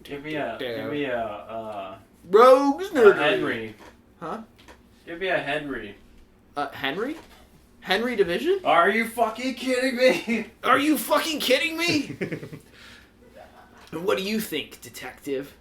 Give me a Rogues Nerdery. Henry. Huh? Give me a Henry. Henry? Henry Division? Are you fucking kidding me? Are you fucking kidding me? What do you think, detective?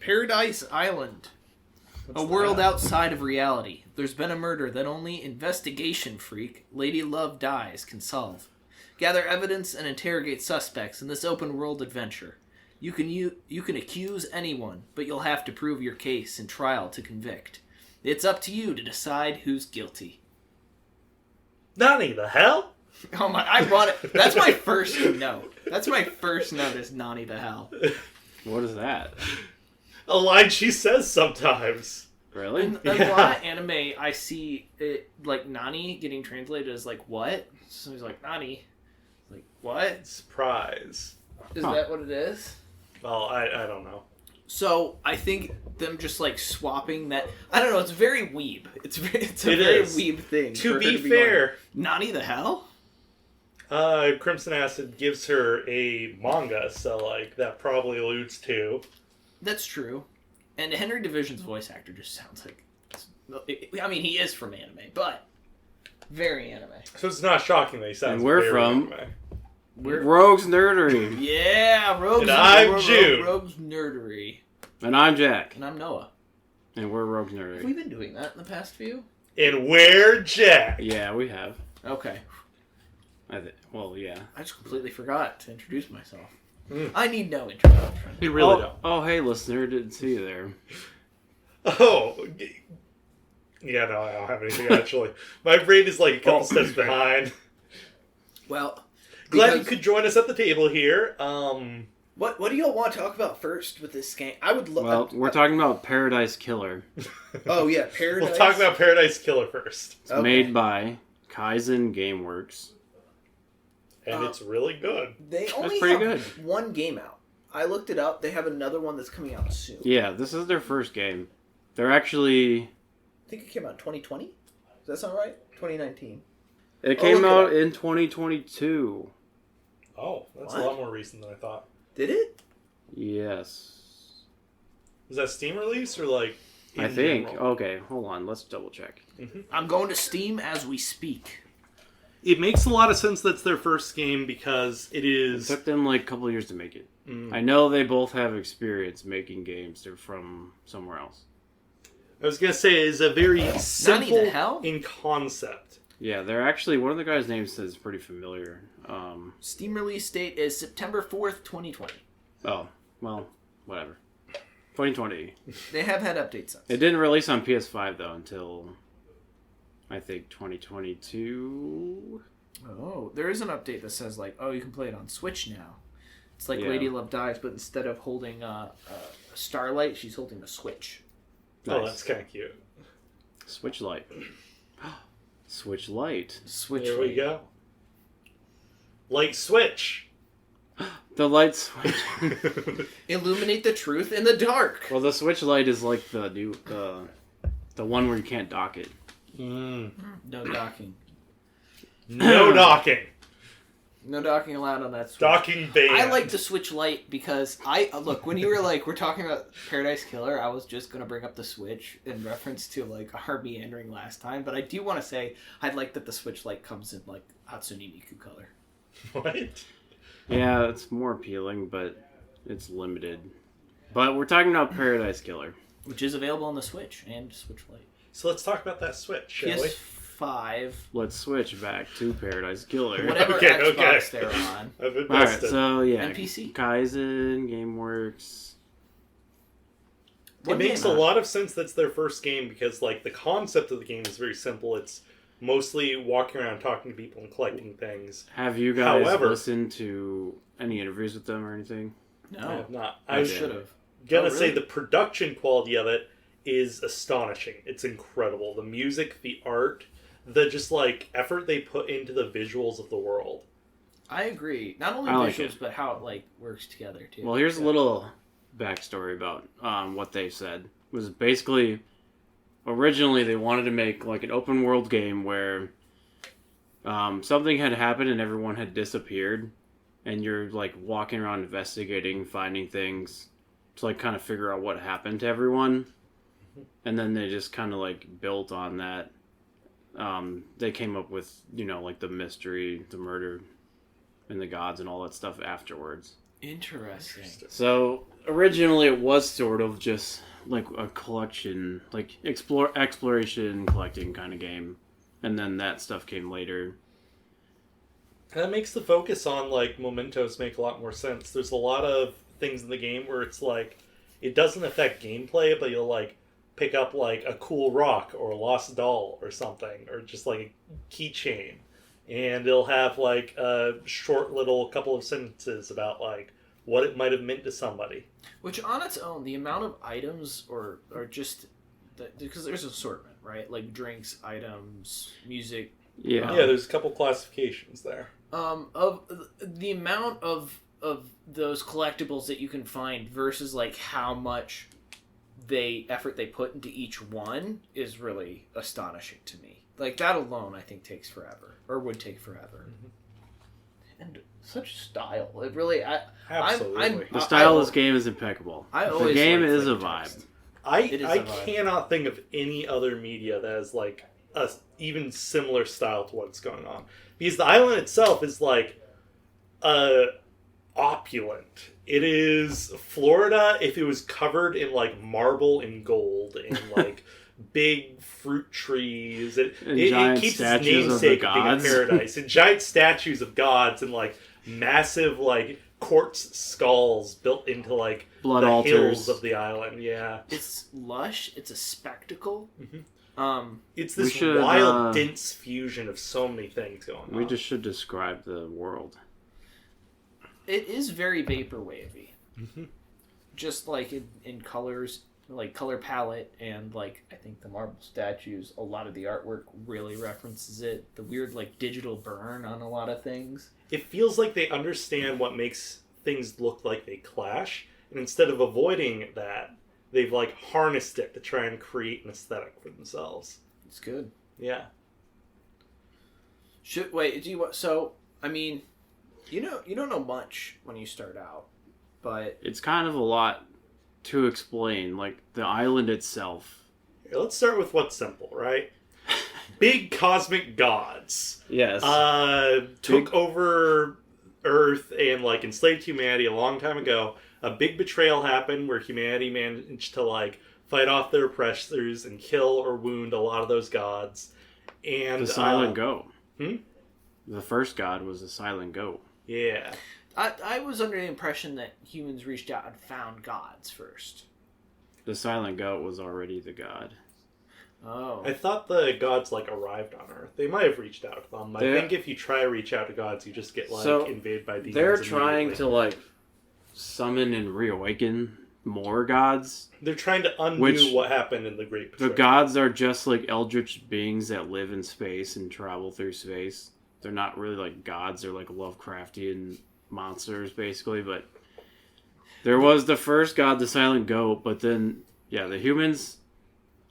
Paradise Island. A world outside of reality. There's been a murder that only investigation freak Lady Love Dies can solve. Gather evidence and interrogate suspects in this open world adventure. You can accuse anyone, but you'll have to prove your case in trial to convict. It's up to you to decide who's guilty. Nani the hell? Oh my! I brought it. That's my first note. That's my first note. Is Nani the hell? What is that? A line she says sometimes. Really? In a lot of anime, I see it like Nani getting translated as like what? So he's like Nani, like what? Surprise. Is that what it is? Well, I don't know. So I think them just like swapping that. I don't know. It's very weeb. It's a It very is. weeb thing. To for her be going, fair, Nani the hell? Crimson Acid gives her a manga, so like that probably alludes to. That's true. And Henry Division's voice actor just sounds like. I mean, he is from anime, but very anime. So it's not shocking that he sounds. And we're very from anime. Rogues Nerdery. Yeah, Rogues. And I'm Jude. Rogues Nerdery. And I'm Jack. And I'm Noah. And we're Rogues Have we Nerdery. been doing that in the past few? And we're Jack. Yeah, we have. Okay. Well, yeah. I just completely forgot to introduce myself. Mm. I need no introduction. You really don't. Oh, hey, listener. Didn't see you there. Oh. Yeah, no, I don't have anything actually. My brain is like a couple steps behind. Well, Glad you could join us at the table here. What do y'all want to talk about first with this game? I would love. Well, we're talking about Paradise Killer. Oh yeah, Paradise. We'll talk about Paradise Killer first. It's made by Kaizen Gameworks. And it's really good. They only pretty have one game out. I looked it up. They have another one that's coming out soon. Yeah, this is their first game. They're actually... I think it came out in 2020. Does that sound right? 2019. It came out in 2022. Oh, that's What? a lot more recent than I thought. Did it? Yes. Was that Steam release or like? I in think. general? Okay, hold on. Let's double check. I'm going to Steam as we speak. It makes a lot of sense that's their first game because it It is. took them like a couple of years to make it. I know they both have experience making games. They're from somewhere else. I was gonna say it is a very simple the hell? in concept. Yeah, they're actually... One of the guys' names is pretty familiar. Steam release date is September 4th, 2020. Oh, well, whatever. 2020. They have had updates since. It didn't release on PS5, though, until... I think 2022. Oh, there is an update that says like, oh, you can play it on Switch now. It's like Yeah. Lady Love Dies, but instead of holding a Starlight, she's holding a Switch. Oh, Nice. that's kind of cute. Switch Lite. Switch Lite. Switch. There we go. Light switch. The light switch. Illuminate the truth in the dark. Well, the Switch Lite is like the new the one where you can't dock it. No docking. No docking. No docking allowed on that Switch. Docking banned. I like the Switch Lite because look, when you were like, we're talking about Paradise Killer, I was just going to bring up the Switch in reference to like our meandering last time, but I do want to say I'd like that the Switch Lite comes in like Hatsune Miku color. What? Yeah, it's more appealing, but it's limited. But we're talking about Paradise Killer. Which is available on the Switch and Switch Lite. So let's talk about that switch, shall we? PS5. Let's switch back to Paradise Killer. Whatever Okay, Xbox okay. they're on. I've Alright, invested. so yeah. And PC. Kaizen, Gameworks. It makes a lot of sense that's their first game because, like, the concept of the game is very simple. It's mostly walking around talking to people and collecting things. Have you guys However- listened to any interviews with them or anything? I No. have not. I was should have. gonna Oh, say really? the production quality of it is astonishing. It's incredible. The music, the art, the just like effort they put into the visuals of the world. I agree. Not only I like visuals, it. but how it like works together too. Well, here's a little backstory about what they said. It was basically originally they wanted to make like an open world game where something had happened and everyone had disappeared, and you're like walking around investigating, finding things to like kind of figure out what happened to everyone, and then they just kind of like built on that. They came up with like the mystery, the murder, and the gods and all that stuff afterwards. Interesting. So originally it was sort of just like a collection, like exploration, collecting kind of game, and then that stuff came later. That makes the focus on like mementos make a lot more sense. There's a lot of things in the game where it's like it doesn't affect gameplay, but you'll like pick up like a cool rock or a lost doll or something, or just like a keychain, and it'll have like a short little couple of sentences about like what it might have meant to somebody. Which on its own, the amount of items or just because there's assortment, right? Like drinks, items, music. Yeah. Yeah, there's a couple classifications there. Of the amount of those collectibles that you can find versus like how much effort they put into each one is really astonishing to me. Like that alone, I think takes forever, or would take forever. And such style. It really, Absolutely. The style of this game is impeccable. The game is a flavortext. vibe. I cannot think of any other media that has like a even similar style to what's going on, because the island itself is like opulent. It is Florida if it was covered in like marble and gold and like big fruit trees. It keeps its namesake of being a paradise, and giant statues of gods and like massive like quartz skulls built into like blood the altars hills of the island. Yeah, it's lush. It's a spectacle. it's this should, wild, dense fusion of so many things going on. We just should describe the world. It is very vaporwavy, just like in colors, like color palette, and like I think the marble statues. A lot of the artwork really references it. The weird like digital burn on a lot of things. It feels like they understand what makes things look like they clash, and instead of avoiding that, they've like harnessed it to try and create an aesthetic for themselves. It's good. Yeah. Do you want? So I mean, you don't know much when you start out, but It's kind of a lot to explain, like the island itself. Here, let's start with what's simple, right? Big cosmic gods. Yes. Took over Earth and like enslaved humanity a long time ago. A big betrayal happened where humanity managed to like fight off their oppressors and kill or wound a lot of those gods. And the silent goat. Hmm? The first god was the silent goat. Yeah. I was under the impression that humans reached out and found gods first. The silent goat was already the god. Oh. I thought the gods like arrived on Earth. They might have reached out to them. I think if you try to reach out to gods, you just get like invaded by demons. They're trying to like summon and reawaken more gods. They're trying to undo what happened in the Great Betrayal. The gods are just like eldritch beings that live in space and travel through space. They're not really like gods. They're like Lovecraftian monsters, basically. But there was the first god, the silent goat. But then, yeah, the humans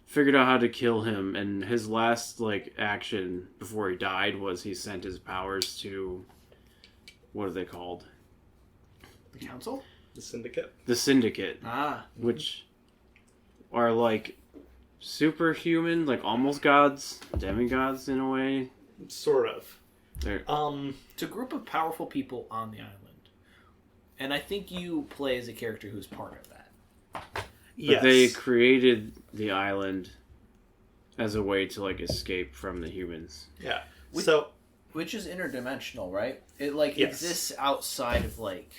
figured out how to kill him. And his last like action before he died was he sent his powers to, what are they called? The council? The Syndicate. The Syndicate. Ah. Which are like superhuman, like almost gods, demigods in a way. Sort of. They're, It's a group of powerful people on the island. And I think you play as a character who's part of that. but they created the island as a way to like escape from the humans. Yeah. Which is interdimensional, right? It like exists outside of like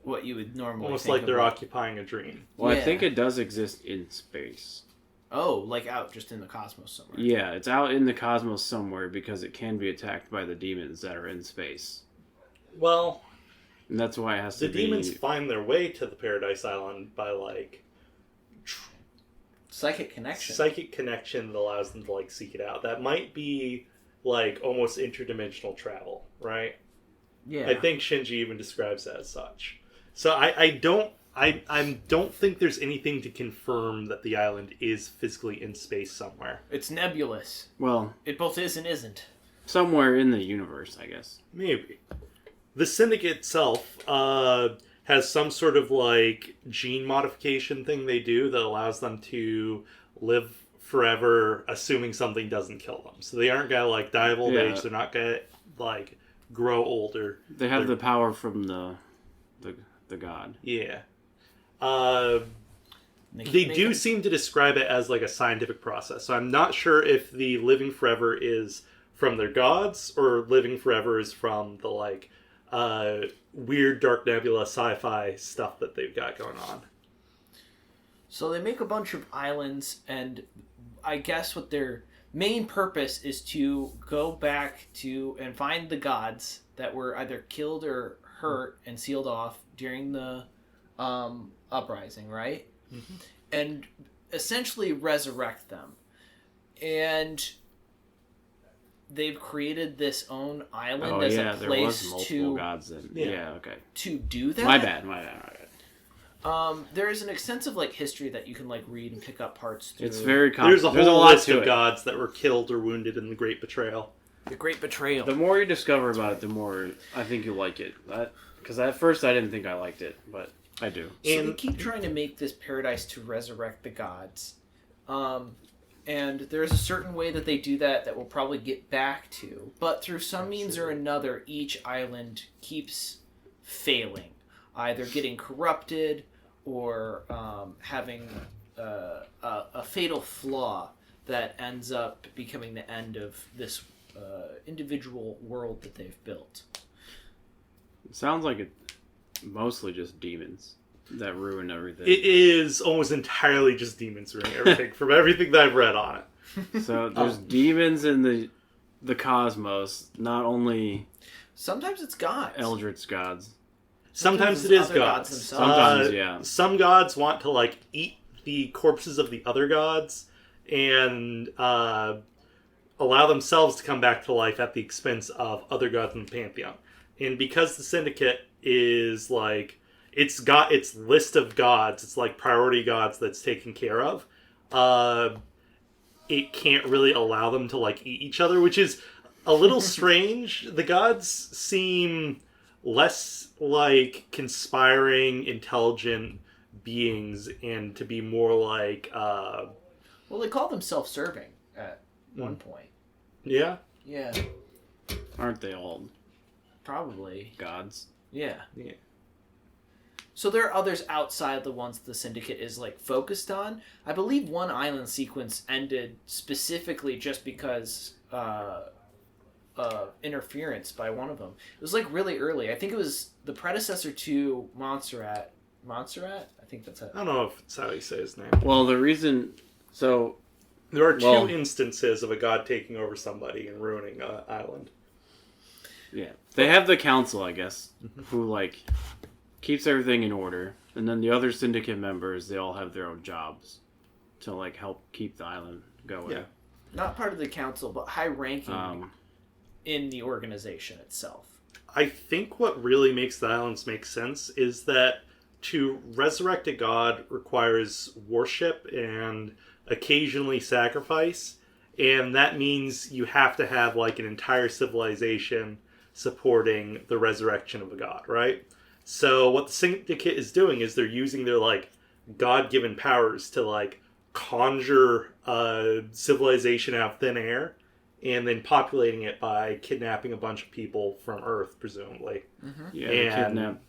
what you would normally almost think like of they're occupying a dream. Well, Yeah. I think it does exist in space. Oh, like out just in the cosmos somewhere. Yeah, it's out in the cosmos somewhere because it can be attacked by the demons that are in space. Well, And that's why it has the to be... demons find their way to the Paradise Island by like Psychic connection. Psychic connection that allows them to like seek it out. That might be like almost interdimensional travel, right? Yeah. I think Shinji even describes it as such. So I don't think there's anything to confirm that the island is physically in space somewhere. It's nebulous. Well, It both is and isn't. somewhere in the universe, I guess. Maybe. The Syndicate itself has some sort of like gene modification thing they do that allows them to live forever, assuming something doesn't kill them. So they aren't gonna like die of old age. They're not gonna like grow older. They have the power from the god. Yeah. They They do seem to describe it as like a scientific process. So I'm not sure if the living forever is from their gods or living forever is from the like weird dark nebula sci-fi stuff that they've got going on. So they make a bunch of islands, and I guess what their main purpose is to go back to and find the gods that were either killed or hurt and sealed off during the uprising, right? Mm-hmm. And essentially resurrect them. And they've created this own island as a there place was multiple to gods. Yeah. to do that. My bad. There is an extensive like history that you can like read and pick up parts through. It's very There's a There's whole lot list to of it. gods that were killed or wounded in the Great Betrayal. The Great Betrayal. The more you discover about it, the more I think you like it. Because at first I didn't think I liked it, but I do. So they keep trying to make this paradise to resurrect the gods. And there's a certain way that they do that we'll probably get back to. But through some means or another, each island keeps failing. Either getting corrupted or having a fatal flaw that ends up becoming the end of this individual world that they've built. It sounds like it's mostly just demons that ruin everything. It is almost entirely just demons ruining everything from everything that I've read on it. So there's demons in the cosmos, not only Sometimes it's gods. eldritch gods. Sometimes it it's is other gods. gods themselves. Sometimes, yeah. Some gods want to like eat the corpses of the other gods and allow themselves to come back to life at the expense of other gods in the pantheon. And because the Syndicate is like it's got its list of gods, it's like priority gods that's taken care of. It can't really allow them to like eat each other, which is a little strange. The gods seem less like conspiring, intelligent beings, and to be more like Well, they call them self-serving at one point. yeah. Yeah, Aren't they all probably. gods? Yeah. Yeah. So there are others outside the ones the Syndicate is like focused on. I believe one island sequence ended specifically just because interference by one of them. It was like really early. I think it was the predecessor to Montserrat. Montserrat? I think that's it. I don't know if it's how you say his name. Well, the reason... So, There are two instances of a god taking over somebody and ruining an island. yeah. They have the council, I guess, who, like, keeps everything in order. And then the other syndicate members, they all have their own jobs to, like, help keep the island going. Yeah. Not part of the council, but high-ranking in the organization itself. I think what really makes the islands make sense is that to resurrect a god requires worship and occasionally sacrifice, and that means you have to have like an entire civilization supporting the resurrection of a god, right? So what the Syndicate is doing is they're using their like god-given powers to like conjure a civilization out of thin air and then populating it by kidnapping a bunch of people from Earth, presumably. Yeah, they kidnap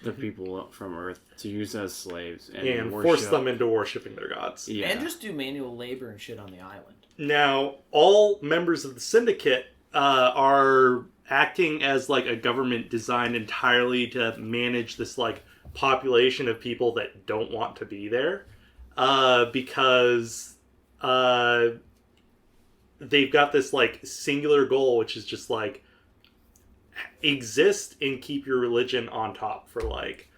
the people from Earth to use as slaves and force them into worshipping their gods. Yeah. And just do manual labor and shit on the island. Now, all members of the Syndicate are acting as like a government designed entirely to manage this like population of people that don't want to be there, because they've got this like singular goal, which is just like exist and keep your religion on top for like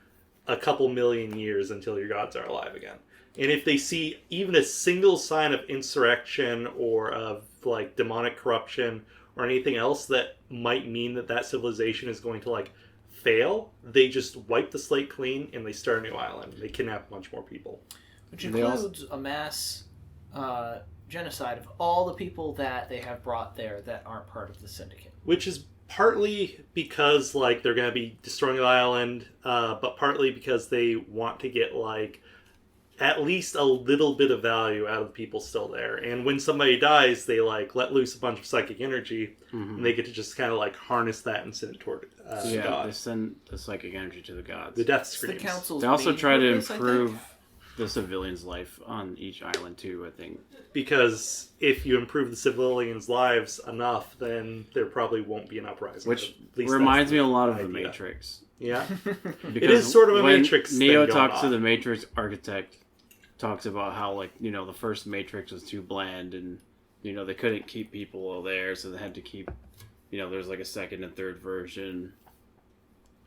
a couple million years until your gods are alive again. And if they see even a single sign of insurrection or of like demonic corruption or anything else that might mean that civilization is going to like fail, they just wipe the slate clean and they start a new island. They kidnap a bunch more people. Which includes a mass genocide of all the people that they have brought there that aren't part of the syndicate. Which is partly because like they're going to be destroying the island, but partly because they want to get like at least a little bit of value out of the people still there. And when somebody dies, they like let loose a bunch of psychic energy, and they get to just kind of like harness that and send it toward God. They send the psychic energy to the gods. The death screams. The council's They also main try to purpose, improve the civilians' life on each island too, I think. Because if you improve the civilians' lives enough, then there probably won't be an uprising. Which At least reminds me that's a lot of idea. the Matrix. Yeah. Because It is sort of a when Matrix thing Neo going talks to on. the Matrix architect, talks about how like, the first Matrix was too bland and they couldn't keep people there, so they had to keep there's like a second and third version.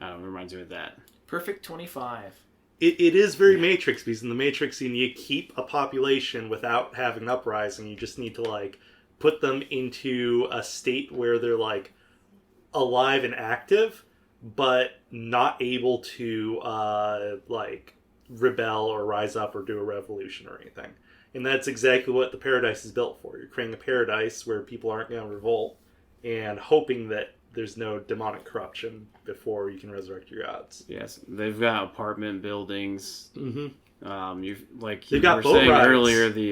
I don't know, it reminds me of that. Perfect 25. It is very Matrix, because in the Matrix you need to keep a population without having an uprising. You just need to like put them into a state where they're like alive and active, but not able to like rebel or rise up or do a revolution or anything. And that's exactly what the paradise is built for. You're creating a paradise where people aren't going to revolt and hoping that there's no demonic corruption before you can resurrect your gods. Yes, they've got apartment buildings. Mm-hmm. You got were boat saying rides. earlier, they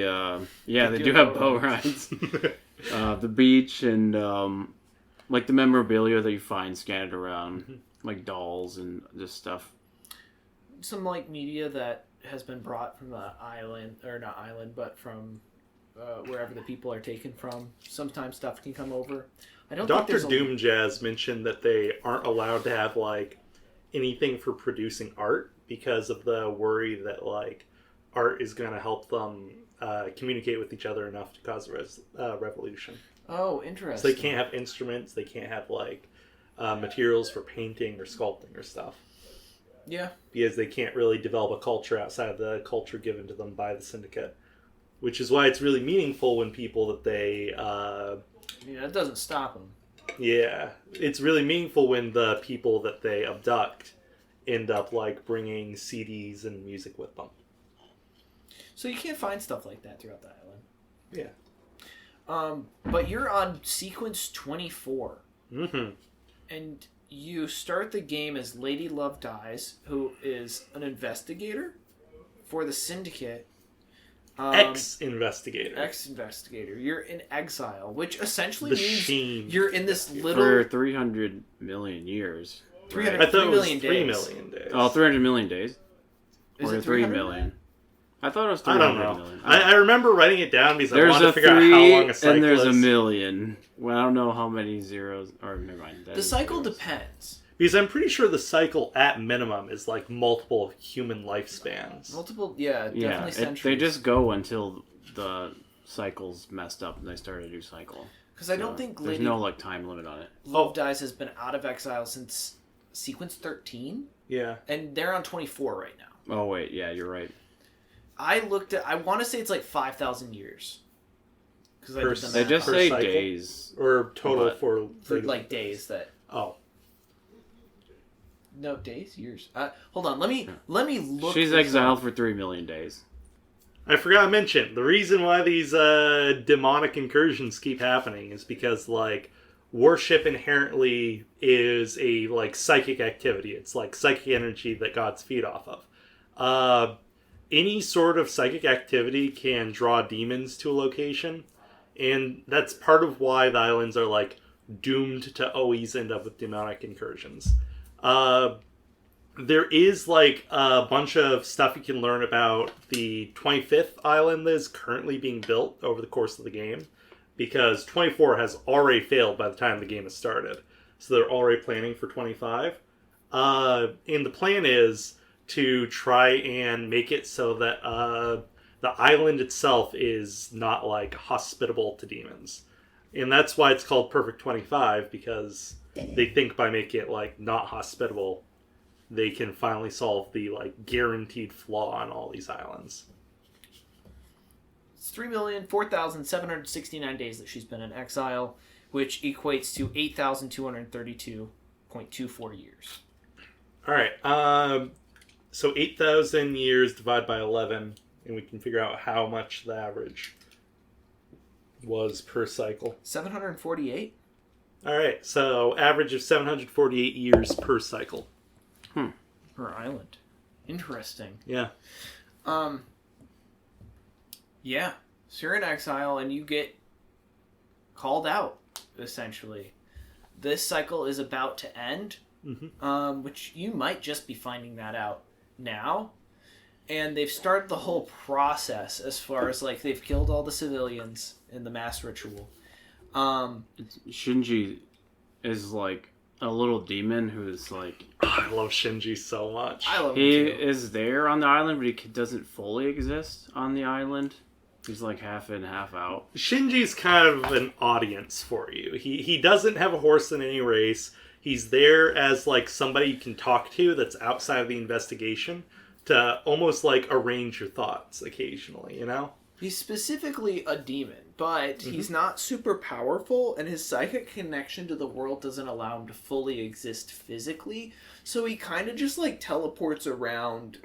do have boat rides. The beach and like the memorabilia that you find scattered around, like dolls and just stuff. Some like media that has been brought from the island, or not island, but from wherever the people are taken from. Sometimes stuff can come over. I don't Dr. think there's Doom Jazz mentioned that they aren't allowed to have like anything for producing art because of the worry that like art is going to help them communicate with each other enough to cause a revolution. Oh, So interesting. they can't have instruments, they can't have like materials for painting or sculpting or stuff. Yeah. Because they can't really develop a culture outside of the culture given to them by the syndicate. Which is why it's really meaningful when people that they... That doesn't stop them. yeah. It's really meaningful when the people that they abduct end up like bringing CDs and music with them. So you can't find stuff like that throughout the island. Yeah. But you're on sequence 24. Mm-hmm. And you start the game as Lady Love Dies, who is an investigator for the Syndicate. Ex-investigator. Ex-investigator. You're in exile, which essentially The means Sheen. you're in this little... For 300 million years. 300 I thought it was 3 million 3 days. million days. Oh, 300 million days? Is Or it 3 300 million? I thought it was I 300 don't know. million. I remember writing it down because I There's wanted to a figure out how 3 long a cycle and there's is. a million. Well, I don't know how many zeros... Or never mind. The cycle depends. Because I'm pretty sure the cycle at minimum is like multiple human lifespans. Multiple, definitely centuries. They just go until the cycle's messed up and they start a new cycle. Because I don't think There's Lady no like time limit on it. Love Dies has been out of exile since sequence 13, Yeah. and they're on 24 right now. Oh wait, yeah, you're right. I want to say it's like 5,000 years. Because I did the They math just on it. say cycle? days. Or total But- for like days that... Oh. No, days? Years. Hold on, let me look. She's this exiled up. for 3 million days. I forgot to mention, the reason why these demonic incursions keep happening is because, like, worship inherently is a, like, psychic activity. It's, like, psychic energy that gods feed off of. Any sort of psychic activity can draw demons to a location, and that's part of why the islands are, like, doomed to always end up with demonic incursions. There is, like, a bunch of stuff you can learn about the 25th island that is currently being built over the course of the game, because 24 has already failed by the time the game has started. So they're already planning for 25. And the plan is to try and make it so that the island itself is not, like, hospitable to demons. And that's why it's called Perfect 25, because they think by making it, like, not hospitable, they can finally solve the, like, guaranteed flaw on all these islands. It's 3,004,769 days that she's been in exile, which equates to 8,232.24 years. All right. So 8,000 years divided by 11, and we can figure out how much the average was per cycle. 748? All right. So average of 748 years per cycle. Per island. Interesting. Yeah. Yeah. So you're in exile and you get called out, essentially. This cycle is about to end, which you might just be finding that out now. And they've started the whole process as far as, like, they've killed all the civilians in the mass ritual. Shinji is, like, a little demon who's, like... I love Shinji so much. I love He him too. is there on the island, but he doesn't fully exist on the island. He's, like, half in, half out. Shinji's kind of an audience for you. He doesn't have a horse in any race. He's there as, like, somebody you can talk to that's outside of the investigation to almost, like, arrange your thoughts occasionally, you know? He's specifically a demon, but he's not super powerful, and his psychic connection to the world doesn't allow him to fully exist physically. So he kind of just, like, teleports around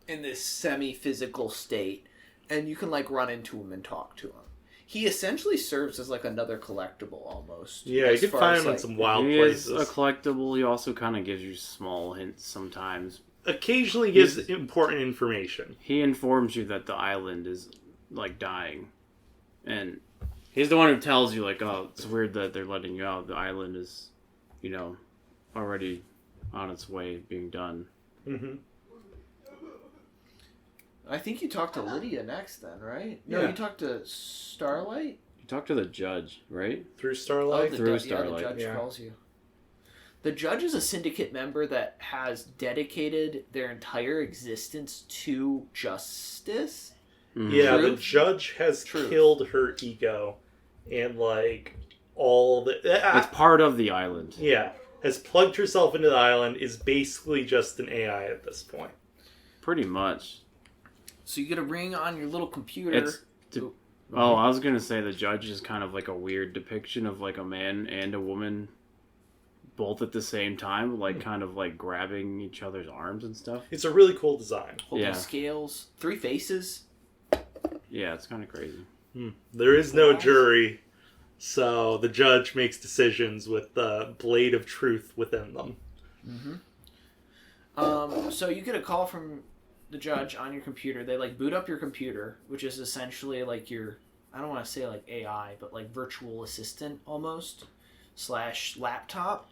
in this semi-physical state, and you can, like, run into him and talk to him. He essentially serves as, like, another collectible, almost. Yeah, you can find him in some wild places. He is a collectible. He also kind of gives you small hints sometimes. Occasionally gives important information. He informs you that the island is, like, dying. And he's the one who tells you, like, oh, it's weird that they're letting you out. The island is, you know, already on its way being done. Mm-hmm. I think you talked to Lydia next then, right? No, Yeah. you talked to Starlight? You talk to the judge, right? Through Starlight? Through the Starlight, judge yeah. calls you. The judge is a syndicate member that has dedicated their entire existence to justice. Mm-hmm. Yeah, Truth? the judge has Truth. killed her ego. And, like, all the... It's part of the island. Yeah. Has plugged herself into the island, is basically just an AI at this point. Pretty much. So you get a ring on your little computer. Oh, I was gonna say the judge is kind of like a weird depiction of, like, a man and a woman both at the same time, like, kind of, like, grabbing each other's arms and stuff. It's a really cool design. Holding Yeah. scales. 3 faces. Yeah, it's kind of crazy. There is no jury, so the judge makes decisions with the blade of truth within them. So you get a call from the judge on your computer. They, like, boot up your computer, which is essentially like your, I don't want to say like AI, but like virtual assistant almost / laptop,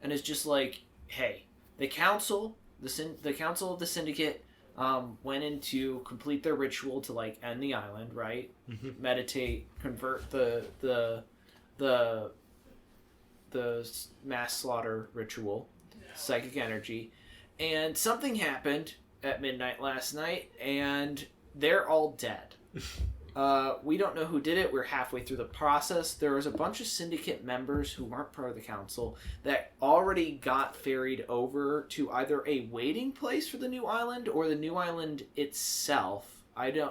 and it's just like, hey, the council of the syndicate went in to complete their ritual to, like, end the island, right? Meditate, convert the mass slaughter ritual, psychic energy, and something happened at midnight last night, and they're all dead. We don't know who did it. We're halfway through the process. There was a bunch of syndicate members who weren't part of the council that already got ferried over to either a waiting place for the new island or the new island itself.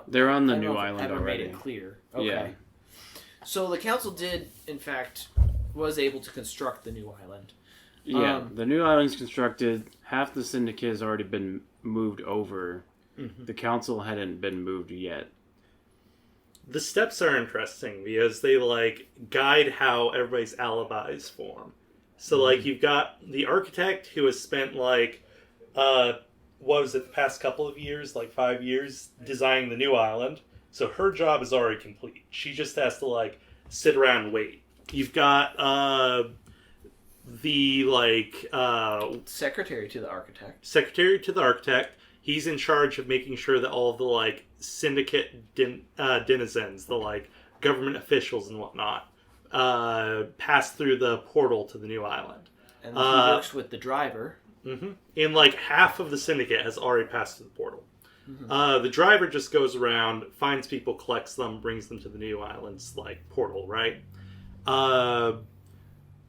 They're on the I don't new know if island I've ever already. made it clear. Okay. Yeah. So the council did, in fact, was able to construct the new island. Yeah, the new island's constructed. Half the syndicate has already been moved over. The council hadn't been moved yet. The steps are interesting because they, like, guide how everybody's alibis form. So, like, you've got the architect who has spent, like, what was it, the past couple of years, like 5 years, designing the new island. So her job is already complete. She just has to, like, sit around and wait. You've got the, like... Secretary to the architect. Secretary to the architect. He's in charge of making sure that all of the, like, syndicate denizens, the, like, government officials and whatnot, pass through the portal to the new island. And he works with the driver. And, like, half of the syndicate has already passed through the portal. The driver just goes around, finds people, collects them, brings them to the new island's, like, portal, right?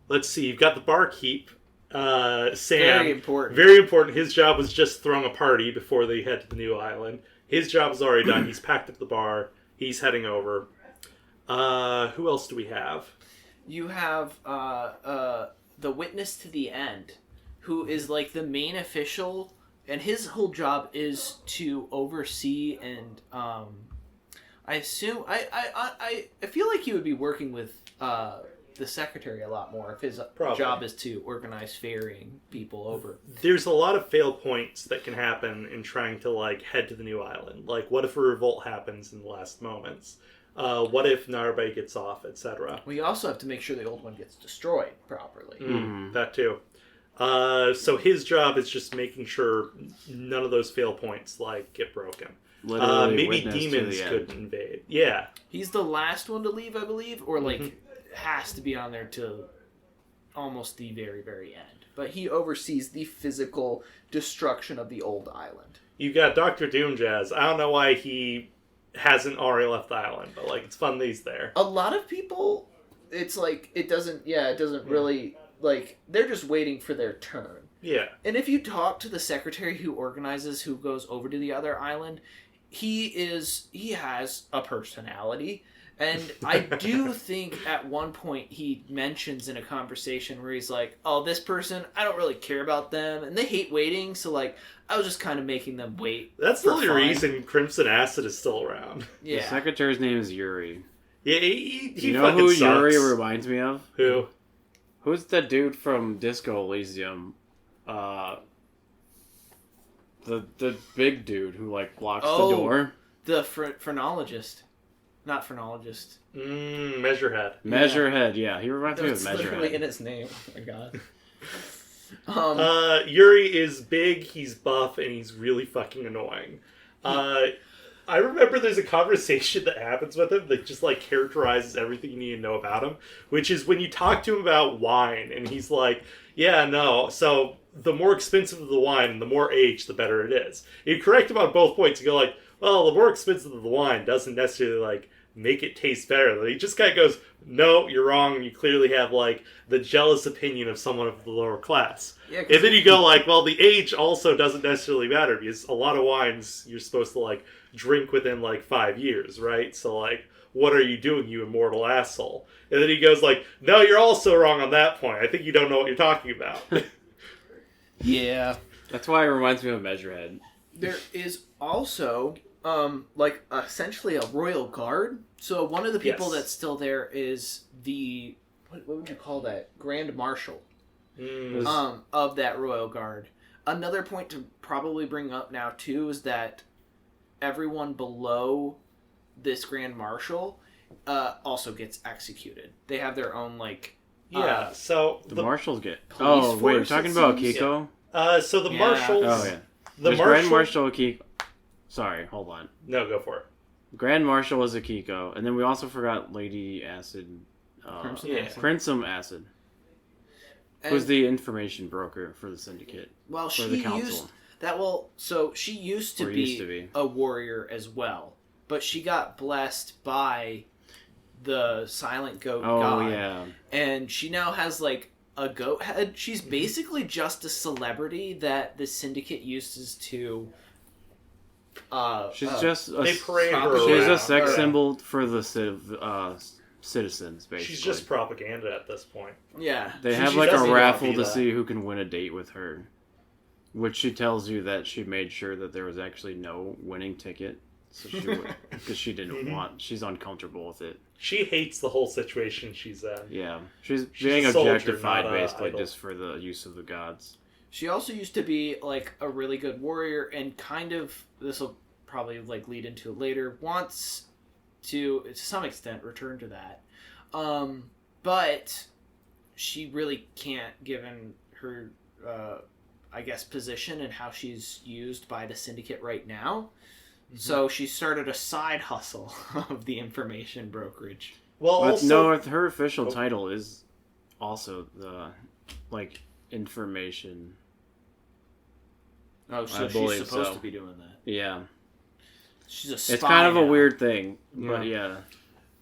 Let's see, you've got the barkeep, Sam. Very important. Very important. His job was just throwing a party before they head to the new island. His job is already done. He's packed up the bar. He's heading over. Who else do we have? You have the Witness to the End, who is like the main official, and his whole job is to oversee and I assume I feel like he would be working with the secretary a lot more if his job is to organize ferrying people over. There's a lot of fail points that can happen in trying to like head to the new island. Like, what if a revolt happens in the last moments? What if Narbe gets off, etc.? We also have to make sure the old one gets destroyed properly. That too. So his job is just making sure none of those fail points like get broken. Maybe demons could invade. Yeah. He's the last one to leave, I believe, or like has to be on there to almost the very, very end. But he oversees the physical destruction of the old island. You got Dr. Doomjazz. I don't know why he hasn't already left the island, but like it's fun that he's there. A lot of people, it's like it doesn't really like they're just waiting for their turn. Yeah. And if you talk to the secretary who organizes who goes over to the other island, he has a personality. And I do think at one point he mentions in a conversation where he's like, oh, this person, I don't really care about them. And they hate waiting. So, like, I was just kind of making them wait. That's the only reason Crimson Acid is still around. Yeah. The secretary's name is Yuri. Yeah, he you know who sucks. Yuri reminds me of? Who? Who's that dude from Disco Elysium? The big dude who, like, blocks the door. The phrenologist. Not phrenologist. Measurehead. Measurehead, yeah. He reminds me of Measurehead. That's literally in his name. Oh my god. Yuri is big, he's buff, and he's really fucking annoying. I remember there's a conversation that happens with him that just, like, characterizes everything you need to know about him, which is when you talk to him about wine, and he's like, yeah, no, so the more expensive the wine, the more aged, the better it is. You correct him on both points. You go like, well, the more expensive the wine doesn't necessarily, like, make it taste better. He just kind of goes, no, you're wrong. You clearly have, like, the jealous opinion of someone of the lower class. Yeah, and then you go, like, well, the age also doesn't necessarily matter because a lot of wines you're supposed to, like, drink within, like, 5 years, right? So, like, what are you doing, you immortal asshole? And then he goes, like, no, you're also wrong on that point. I think you don't know what you're talking about. Yeah. That's why it reminds me of Measurehead. There is also... like essentially a royal guard. So one of the people that's still there is the what would you call that? Grand Marshal of that royal guard. Another point to probably bring up now too is that everyone below this Grand Marshal also gets executed. They have their own like so the marshals get. Oh wait, you're talking about Kiko? So the marshals. Oh yeah. There's Grand Marshal Kiko. Sorry, hold on. No, go for it. Grand Marshal is Akiko, and then we also forgot Lady Acid. Crimson Acid. Who's the information broker for the syndicate? Well, she used that. Well, so she used to be a warrior as well, but she got blessed by the Silent Goat God. Oh yeah. And she now has like a goat head. She's basically just a celebrity that the syndicate uses to. She's just a, they parade her she's around. A sex symbol for the citizens, basically. She's just propaganda at this point. Yeah. They have like a raffle to see who can win a date with her. Which she tells you that she made sure that there was actually no winning ticket. So she would, because she didn't want, she's uncomfortable with it. She hates the whole situation she's in. Yeah. She's being objectified basically just for the use of the gods. She also used to be, like, a really good warrior and kind of, this will probably, like, lead into it later, wants to some extent, return to that. But she really can't, given her, I guess, position and how she's used by the Syndicate right now. Mm-hmm. So she started a side hustle of the information brokerage. Well, also... No, her official title is also the, like... information. Oh, so she's supposed to be doing that. Yeah. She's a spy. It's kind of a weird thing, but yeah.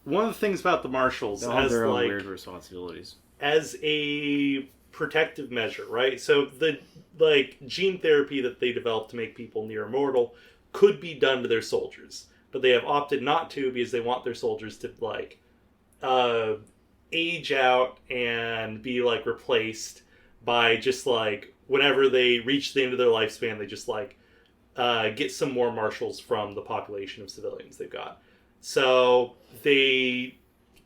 One of the things about the marshals they have their own weird responsibilities. As a protective measure, right? So the like gene therapy that they developed to make people near immortal could be done to their soldiers. but they have opted not to because they want their soldiers to like age out and be like replaced by just like whenever they reach the end of their lifespan, they just like get some more marshals from the population of civilians they've got. So they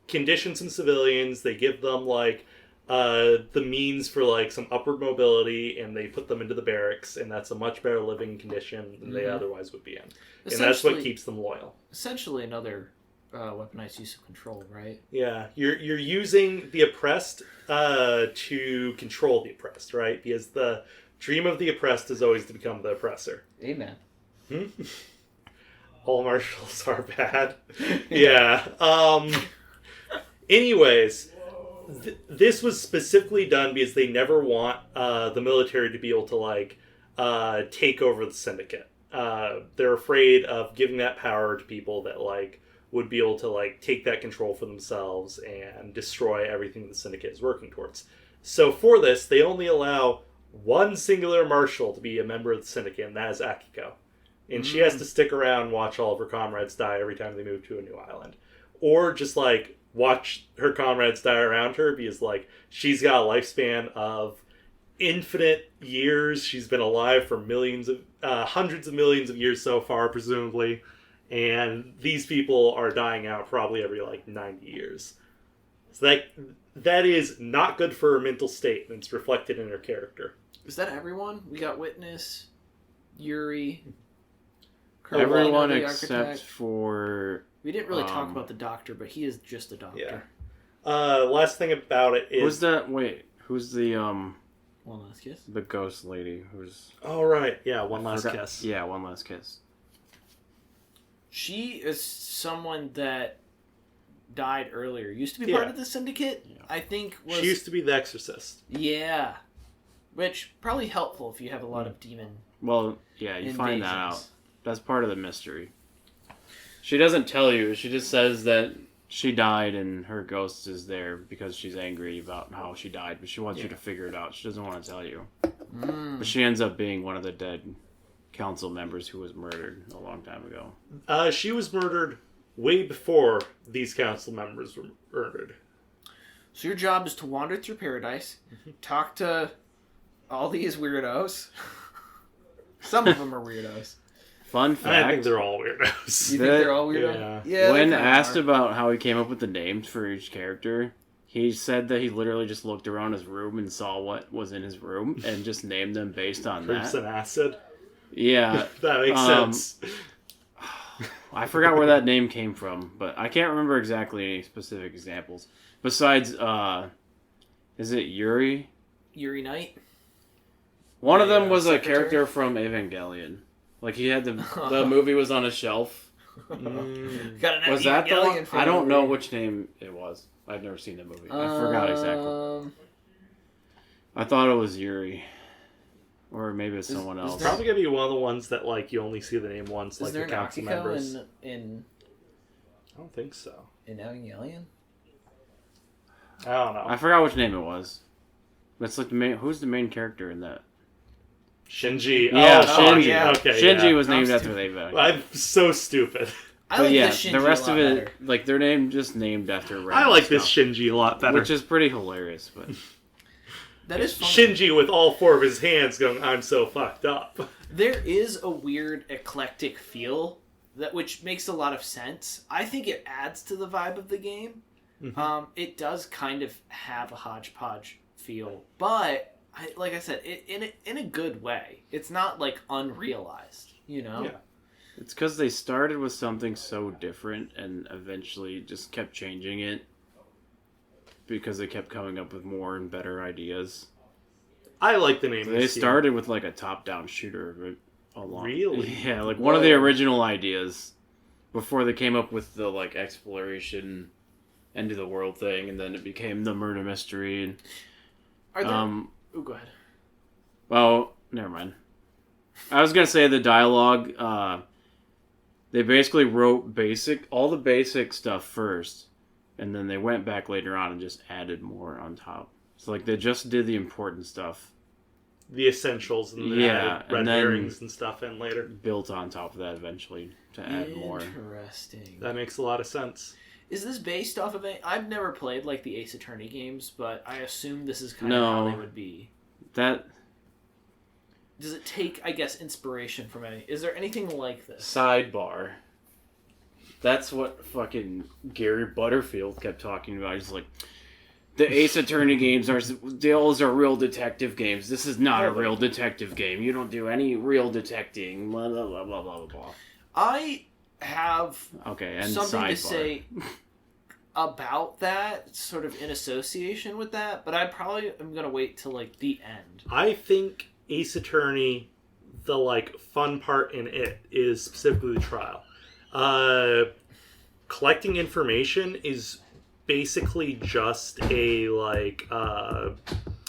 condition some civilians, they give them like the means for like some upward mobility, and they put them into the barracks, and that's a much better living condition than they otherwise would be in. And that's what keeps them loyal. Essentially another weaponized use of control, right? Yeah, you're using the oppressed to control the oppressed, right? Because the dream of the oppressed is always to become the oppressor. Amen. All marshals are bad. Yeah. Anyways, this was specifically done because they never want the military to be able to like take over the syndicate. They're afraid of giving that power to people that like would be able to like take that control for themselves and destroy everything the syndicate is working towards. So for this, they only allow one singular marshal to be a member of the syndicate, and that is Akiko. And she has to stick around and watch all of her comrades die every time they move to a new island. Or just like watch her comrades die around her, because like she's got a lifespan of infinite years. She's been alive for hundreds of millions of years so far, presumably. And these people are dying out probably every like 90 years. So that is not good for her mental state, and it's reflected in her character. Is that everyone? We got Witness, Yuri, everyone except for... We didn't really talk about the doctor, but he is just a doctor. Yeah. Last thing about it is... Who's that? Wait, who's the... One Last Kiss? The ghost lady who's... Oh, right. Yeah, One Last Kiss. Yeah, One Last Kiss. She is someone that died earlier. Used to be part of the syndicate, yeah. I think. She used to be the Exorcist. Yeah. Which, probably helpful if you have a lot of demon... Well, yeah, you find that out. That's part of the mystery. She doesn't tell you. She just says that she died and her ghost is there because she's angry about how she died. But she wants you to figure it out. She doesn't want to tell you. But she ends up being one of the dead council members who was murdered a long time ago. She was murdered way before these council members were murdered. So your job is to wander through paradise, talk to all these weirdos. Some of them are weirdos. Fun fact. I think they're all weirdos. You think they're all weirdos? Yeah. When asked about how he came up with the names for each character, he said that he literally just looked around his room and saw what was in his room and just named them based on Fruits that. and acid. Yeah. That makes sense. I forgot where that name came from, but I can't remember exactly any specific examples. Besides, is it Yuri? Yuri Knight? One of them was a character from Evangelion. Like, he had the movie was on a shelf. Got an Was that the Evangelion one? I don't know which name it was. I've never seen the movie. I forgot exactly. I thought it was Yuri. Or maybe it's someone else. It's probably going to be one of the ones that, like, you only see the name once, like the council members. in I don't think so. In Evangelion? I don't know. I forgot which name it was. That's like the main... Who's the main character in that? Shinji. Yeah, Shinji. Yeah. Okay, Shinji was named after the Evangelion. I'm so stupid. I like yeah, this Shinji the rest a lot of it, better. like, they're named after random I like this stuff, Shinji a lot better. which is pretty hilarious, but... That is funny. Shinji with all four of his hands going, I'm so fucked up. There is a weird eclectic feel which makes a lot of sense. I think it adds to the vibe of the game. Mm-hmm. It does kind of have a hodgepodge feel, but like I said, in a good way. It's not like unrealized, you know? Yeah. It's because they started with something so different and eventually just kept changing it because they kept coming up with more and better ideas. I like the name of They this started with like a top-down shooter a lot. Really? Yeah, like one of the original ideas before they came up with the like exploration end of the world thing, and then it became the murder mystery. And, Are there... go ahead. Well, never mind. I was gonna say the dialogue. They basically wrote all the basic stuff first, and then they went back later on and just added more on top. So like they just did the important stuff the essentials and the added red and then herrings and stuff in later. built on top of that eventually to add more. Interesting. That makes a lot of sense. Is this based off of it? I've never played like the Ace Attorney games, but I assume this is kind of how they would be. That Does it take, I guess, inspiration from any? Is there anything like this? sidebar. That's what fucking Gary Butterfield kept talking about. He's like, the Ace Attorney games those are real detective games. This is not a real detective game. You don't do any real detecting. Blah blah blah blah blah blah. I have and something sidebar. to say about that, sort of in association with that, but I probably am gonna wait till like the end. I think Ace Attorney, the like fun part in it is specifically the trial. Collecting information is basically just a like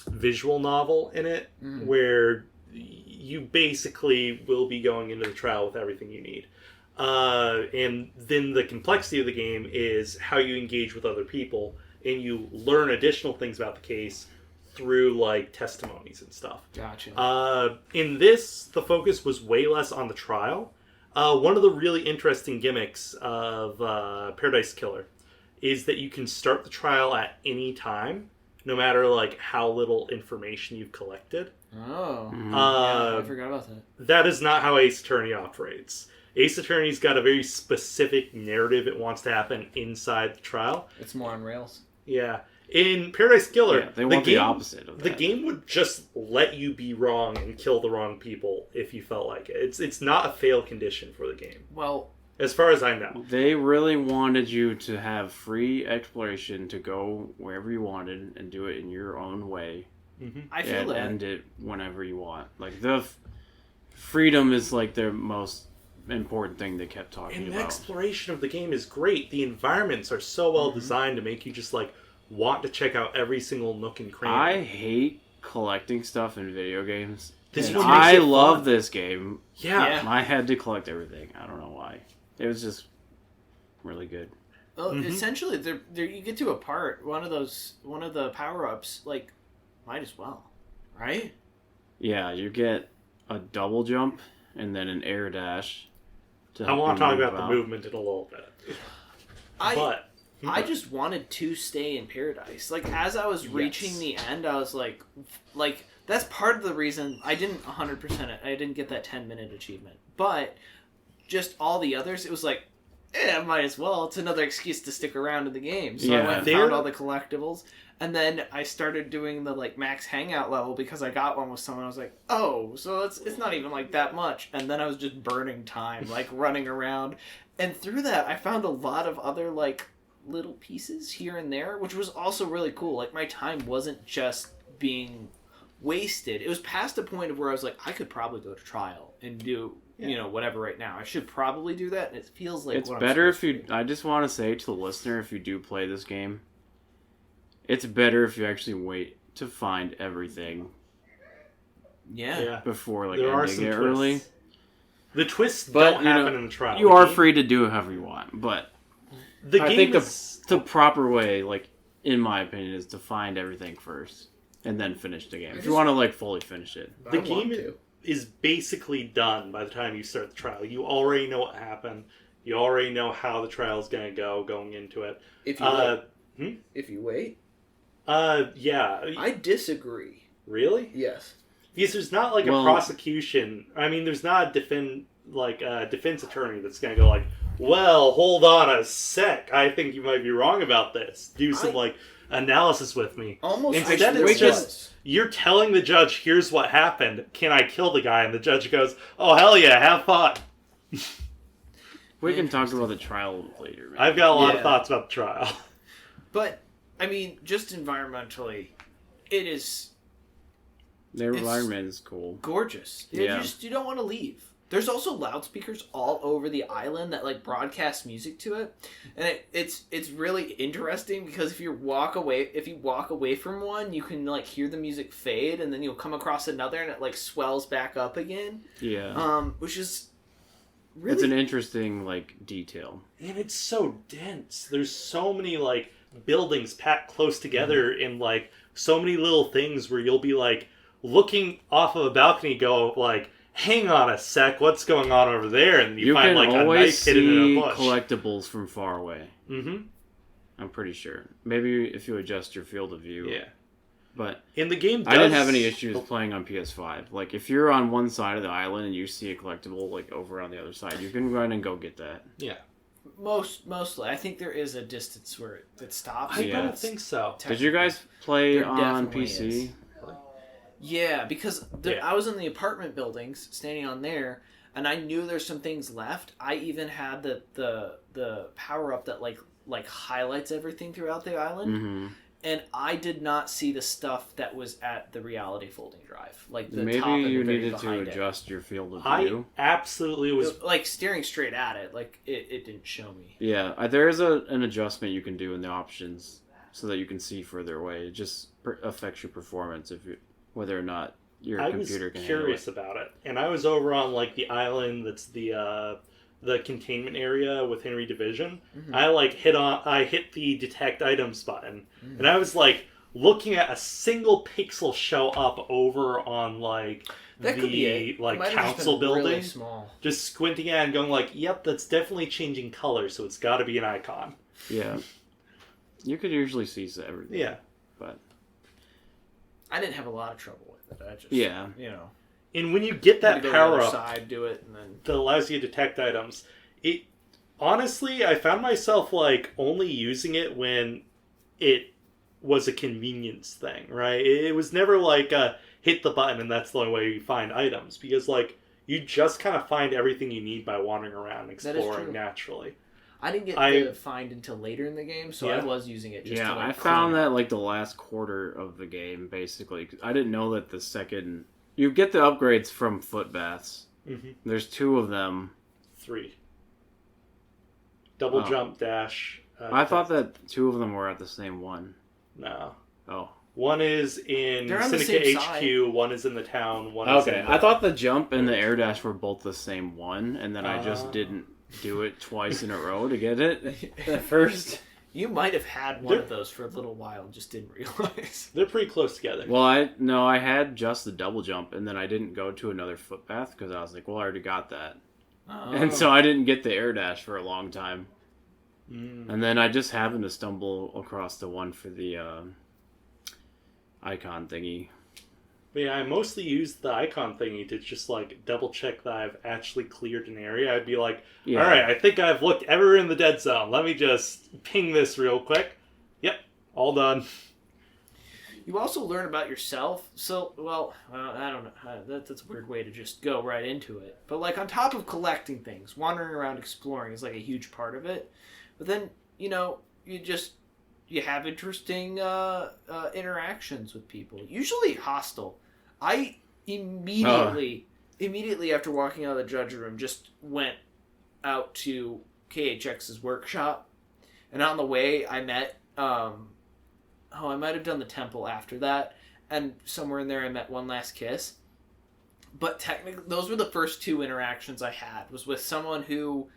visual novel in it, where you basically will be going into the trial with everything you need. And then the complexity of the game is how you engage with other people, and you learn additional things about the case through like testimonies and stuff. Gotcha. In this, the focus was way less on the trial. One of the really interesting gimmicks of Paradise Killer is that you can start the trial at any time, no matter like how little information you've collected. Oh, yeah, I forgot about that. That is not how Ace Attorney operates. Ace Attorney's got a very specific narrative it wants to happen inside the trial. It's more on rails. Yeah. In Paradise Killer, they want the opposite of that. The game would just let you be wrong and kill the wrong people if you felt like it. It's not a fail condition for the game. Well, as far as I know. They really wanted you to have free exploration to go wherever you wanted and do it in your own way. Mm-hmm. I feel that. And end it whenever you want. Like, the freedom is like their most important thing they kept talking about. And the exploration of the game is great. The environments are so well designed to make you just like want to check out every single nook and cranny. I hate collecting stuff in video games. I love this game. Yeah. I had to collect everything. I don't know why. It was just really good. Well, essentially, there you get to a part, one of the power-ups, like, might as well, right? Yeah, you get a double jump and then an air dash. I want to talk about the movement in a little bit. I just wanted to stay in Paradise. Like, as I was reaching the end, I was like, that's part of the reason I didn't 100% it. I didn't get that 10-minute achievement. But just all the others, it was like, might as well. It's another excuse to stick around in the game. So I went and found all the collectibles. And then I started doing the, like, max hangout level because I got one with someone. I was like, oh, so it's not even, like, that much. And then I was just burning time, like, running around. And through that, I found a lot of other, like, little pieces here and there, which was also really cool. Like, my time wasn't just being wasted. It was past a point of where I was like, I could probably go to trial and do, whatever right now. I should probably do that, and it feels like it's better if you... I just want to say to the listener, if you do play this game, it's better if you actually wait to find everything. Yeah. Before, like, there ending it early. The twists don't happen in the trial. You are free to do it however you want, but I think the proper way, like, in my opinion, is to find everything first and then finish the game. If you want to, like, fully finish it. The game is basically done by the time you start the trial. You already know what happened. You already know how the trial is going to go going into it. If you wait. If you wait? Yeah. I disagree. Really? Yes. Because there's not, like, a prosecution. I mean, there's not a defense attorney that's going to go, like, well, hold on a sec. I think you might be wrong about this. Do some, analysis with me. Almost. Instead, it's just, you're telling the judge, here's what happened. Can I kill the guy? And the judge goes, oh, hell yeah, have fun. We can talk about the trial later. Man. I've got a lot of thoughts about the trial. But, I mean, just environmentally, it is... The environment is cool. Gorgeous. You don't want to leave. There's also loudspeakers all over the island that, like, broadcast music to it. And it's really interesting because if you walk away from one, you can, like, hear the music fade, and then you'll come across another and it, like, swells back up again. Yeah. Which is really... It's an interesting, like, detail. And it's so dense. There's so many, like, buildings packed close together and, like, so many little things where you'll be like, looking off of a balcony go like, hang on a sec, what's going on over there? And you find can like a always knife hidden in see a bush. collectibles from far away. Mm-hmm. I'm pretty sure. Maybe if you adjust your field of view. Yeah. But in the game, I didn't have any issues playing on PS5. Like, if you're on one side of the island and you see a collectible, like, over on the other side, you can run and go get that. Yeah. Mostly. I think there is a distance where it stops. I don't think so. Did you guys play There on definitely PC? is. Yeah, because I was in the apartment buildings, standing on there, and I knew there's some things left. I even had the power up that like highlights everything throughout the island, Mm-hmm. and I did not see the stuff that was at the reality folding drive, like the Maybe top and you the very needed to behind it. adjust your field of I view. absolutely was. Like staring straight at it, like it didn't show me. Yeah, there is an adjustment you can do in the options so that you can see further away. It just affects your performance whether or not your computer can I was handle curious it. about it, and I was over on like the island that's the containment area with Henry Division. Mm-hmm. I hit the detect items button, and I was like looking at a single pixel show up over on like That could be the it. like It might have just council been really building, small. just squinting at it and going like, "Yep, that's definitely changing color, so it's got to be an icon." Yeah. You could usually see everything. Yeah. But I didn't have a lot of trouble with it. I just And when you get that go to the power other up side, do it, and then that allows you to detect items, it honestly, I found myself like only using it when it was a convenience thing, right? It was never like hit the button and that's the only way you find items, because like you just kind of find everything you need by wandering around and exploring naturally. I didn't get the find until later in the game, so I was using it just to like I found that like the last quarter of the game, basically. I didn't know that the second... You get the upgrades from foot baths. Mm-hmm. There's 2 of them. 3. Double jump, dash. I thought that 2 of them were at the same one. No. Oh. One is in Syndicate HQ, one is in the town, one is in I thought the jump and the air dash were both the same one, and then I just didn't do it twice in a row to get it at first. You might have had one of those for a little while and just didn't realize. They're pretty close together. Well, I had just the double jump, and then I didn't go to another footpath because I was like, well, I already got that. Oh. And so I didn't get the air dash for a long time. And then I just happened to stumble across the one for the icon thingy. But yeah, I mostly used the icon thingy to just like double check that I've actually cleared an area. I'd be like, all right, I think I've looked everywhere in the dead zone. Let me just ping this real quick. Yep, all done. You also learn about yourself. So, I don't know. That's a weird way to just go right into it. But like on top of collecting things, wandering around exploring is like a huge part of it. But then, you have interesting interactions with people, usually hostile. I immediately after walking out of the judge room, just went out to KHX's workshop, and on the way I met I might have done the temple after that, and somewhere in there I met One Last Kiss. But technically, those were the first 2 interactions I had, was with someone who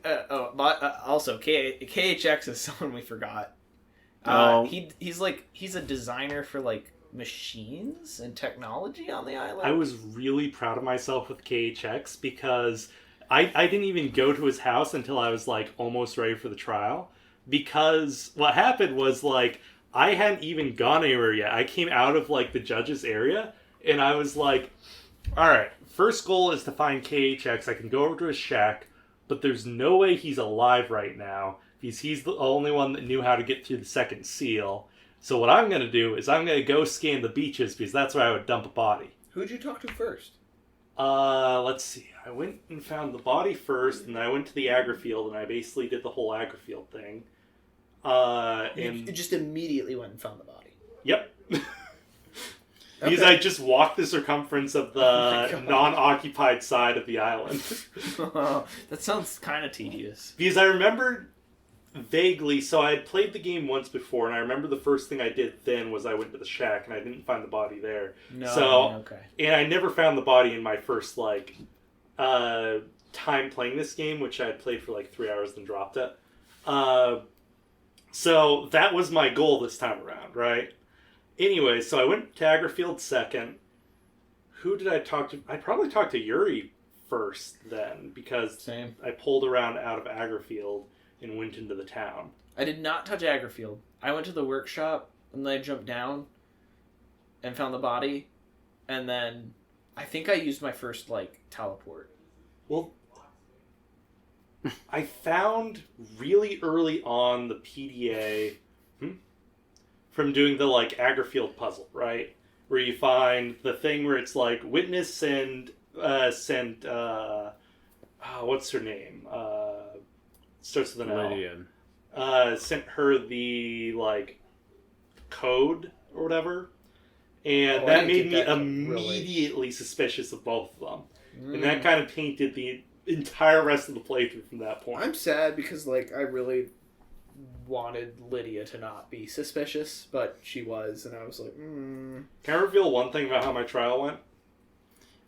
also KHX is someone we forgot. He's a designer for like machines and technology on the island. I was really proud of myself with KHX because I didn't even go to his house until I was like almost ready for the trial, because what happened was like I hadn't even gone anywhere yet. I came out of like the judge's area and I was like, all right, first goal is to find KHX. I can go over to his shack, but there's no way he's alive right now, because he's the only one that knew how to get through the second seal. So what I'm going to do is I'm going to go scan the beaches, because that's where I would dump a body. Who'd you talk to first? Let's see. I went and found the body first, and then I went to the Agrifield, and I basically did the whole Agrifield thing. You just immediately went and found the body. Yep. Because I just walked the circumference of the non-occupied side of the island. That sounds kind of tedious. Because I remember vaguely, so I had played the game once before, and I remember the first thing I did then was I went to the shack, and I didn't find the body there. And I never found the body in my first, time playing this game, which I had played for, 3 hours, then dropped it. So that was my goal this time around, right? Anyway, so I went to Agrifield second, Who did I talk to? I probably talked to Yuri first then, because Same. I pulled around out of Agrifield and went into the town. I did not touch Agrifield. I went to the workshop, and then I jumped down and found the body, and then I think I used my first, teleport. Well, I found really early on the PDA from doing the, Agrifield puzzle, right? Where you find the thing where it's, Witness sent, what's her name? Starts with an Lydia. L. Sent her the, code or whatever. And that made me immediately suspicious of both of them. And that kind of painted the entire rest of the playthrough from that point. I'm sad because, I really wanted Lydia to not be suspicious, but she was, and I was like, Can I reveal one thing about how my trial went?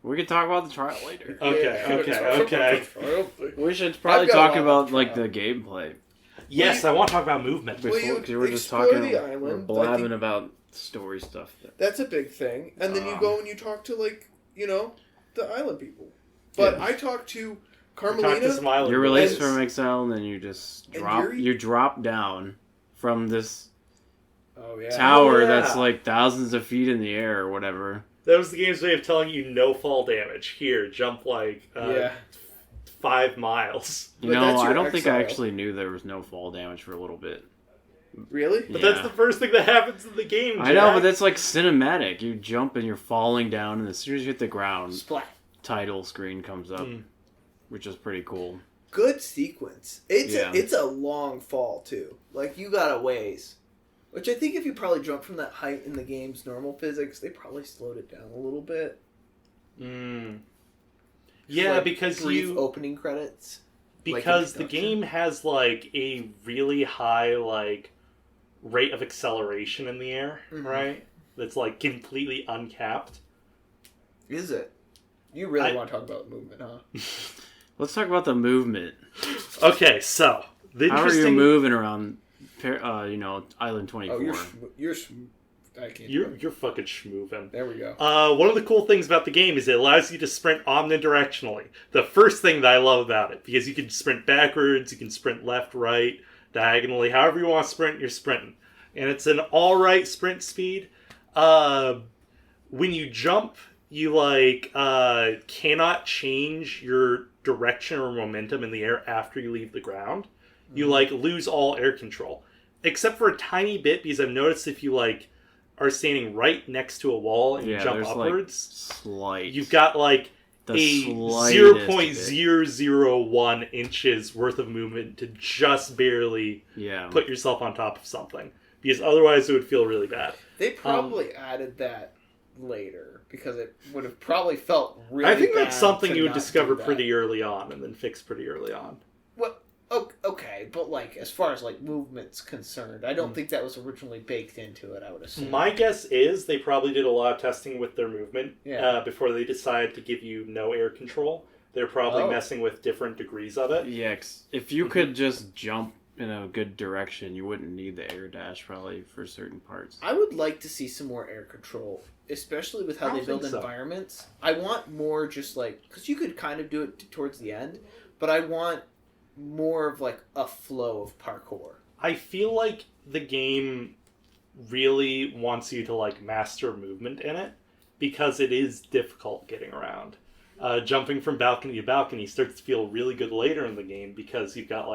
We can talk about the trial later. Okay. We should probably talk about the gameplay. Yes, I want to talk about movement. Because we were just explore talking, the island, we're blabbing about story stuff. That's a big thing. And then you go and you talk to, the island people. But I talked to Carmelina. You're released from exile, and then you just drop down from this tower that's thousands of feet in the air or whatever. That was the game's way of telling you no fall damage. Here, jump 5 miles. I don't think I actually knew there was no fall damage for a little bit. Really? But that's the first thing that happens in the game, Jack. I know, but that's cinematic. You jump and you're falling down, and as soon as you hit the ground, splat. Title screen comes up, which is pretty cool. Good sequence. It's a long fall, too. You got a ways. Which I think if you probably jump from that height in the game's normal physics, they probably slowed it down a little bit. Yeah, because brief opening credits. Because the game has a really high rate of acceleration in the air, right? That's completely uncapped. Is it? You really want to talk about movement, huh? Let's talk about the movement. Okay, so how are you moving around? Island 24. Oh, you're fucking schmoovin'. There we go. One of the cool things about the game is it allows you to sprint omnidirectionally. The first thing that I love about it, because you can sprint backwards, you can sprint left, right, diagonally, however you want to sprint, you're sprinting. And it's an alright sprint speed. When you jump, you cannot change your direction or momentum in the air after you leave the ground. You lose all air control. Except for a tiny bit, because I've noticed if you are standing right next to a wall and you jump upwards, you've got a 0.001 inches worth of movement to just barely put yourself on top of something. Because otherwise it would feel really bad. They probably added that later because it would have probably felt really bad. I think that's something you would discover pretty early on and then fix pretty early on. Well, okay, but as far as movement's concerned, I don't think that was originally baked into it, I would assume. My guess is they probably did a lot of testing with their movement before they decided to give you no air control. They're probably messing with different degrees of it. Yeah, if you could just jump in a good direction, you wouldn't need the air dash probably for certain parts. I would like to see some more air control, especially with how they build environments. I want more just because you could kind of do it towards the end, but I want more of a flow of parkour. I feel like the game really wants you to master movement in it because it is difficult getting around. Jumping from balcony to balcony starts to feel really good later in the game because you've got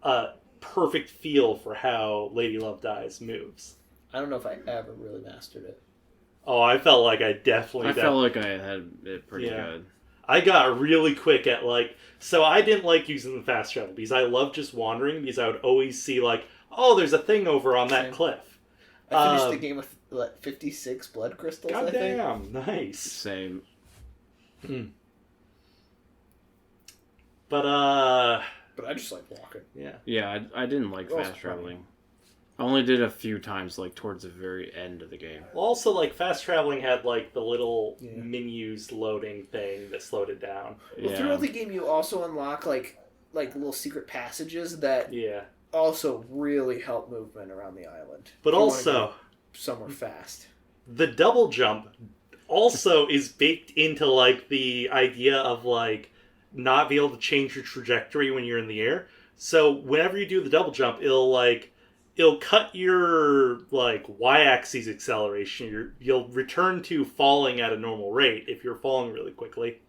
a perfect feel for how Lady Love Dies moves. I don't know if I ever really mastered it. Oh, I felt like I definitely... felt like I had it pretty good. I got really quick at so I didn't like using the fast travel because I loved just wandering because I would always see there's a thing over on that cliff. I finished the game with 56 blood crystals. God I think. Damn, nice. Same. But I just like walking. Yeah, I didn't like fast traveling. I only did a few times, towards the very end of the game. Well, also, fast traveling had, the little menus loading thing that slowed it down. Well, throughout the game, you also unlock, little secret passages that also really help movement around the island. But also... somewhere fast. The double jump also is baked into like the idea of like not be able to change your trajectory when you're in the air. So whenever you do the double jump, it'll cut your like y-axis acceleration. You'll return to falling at a normal rate if you're falling really quickly,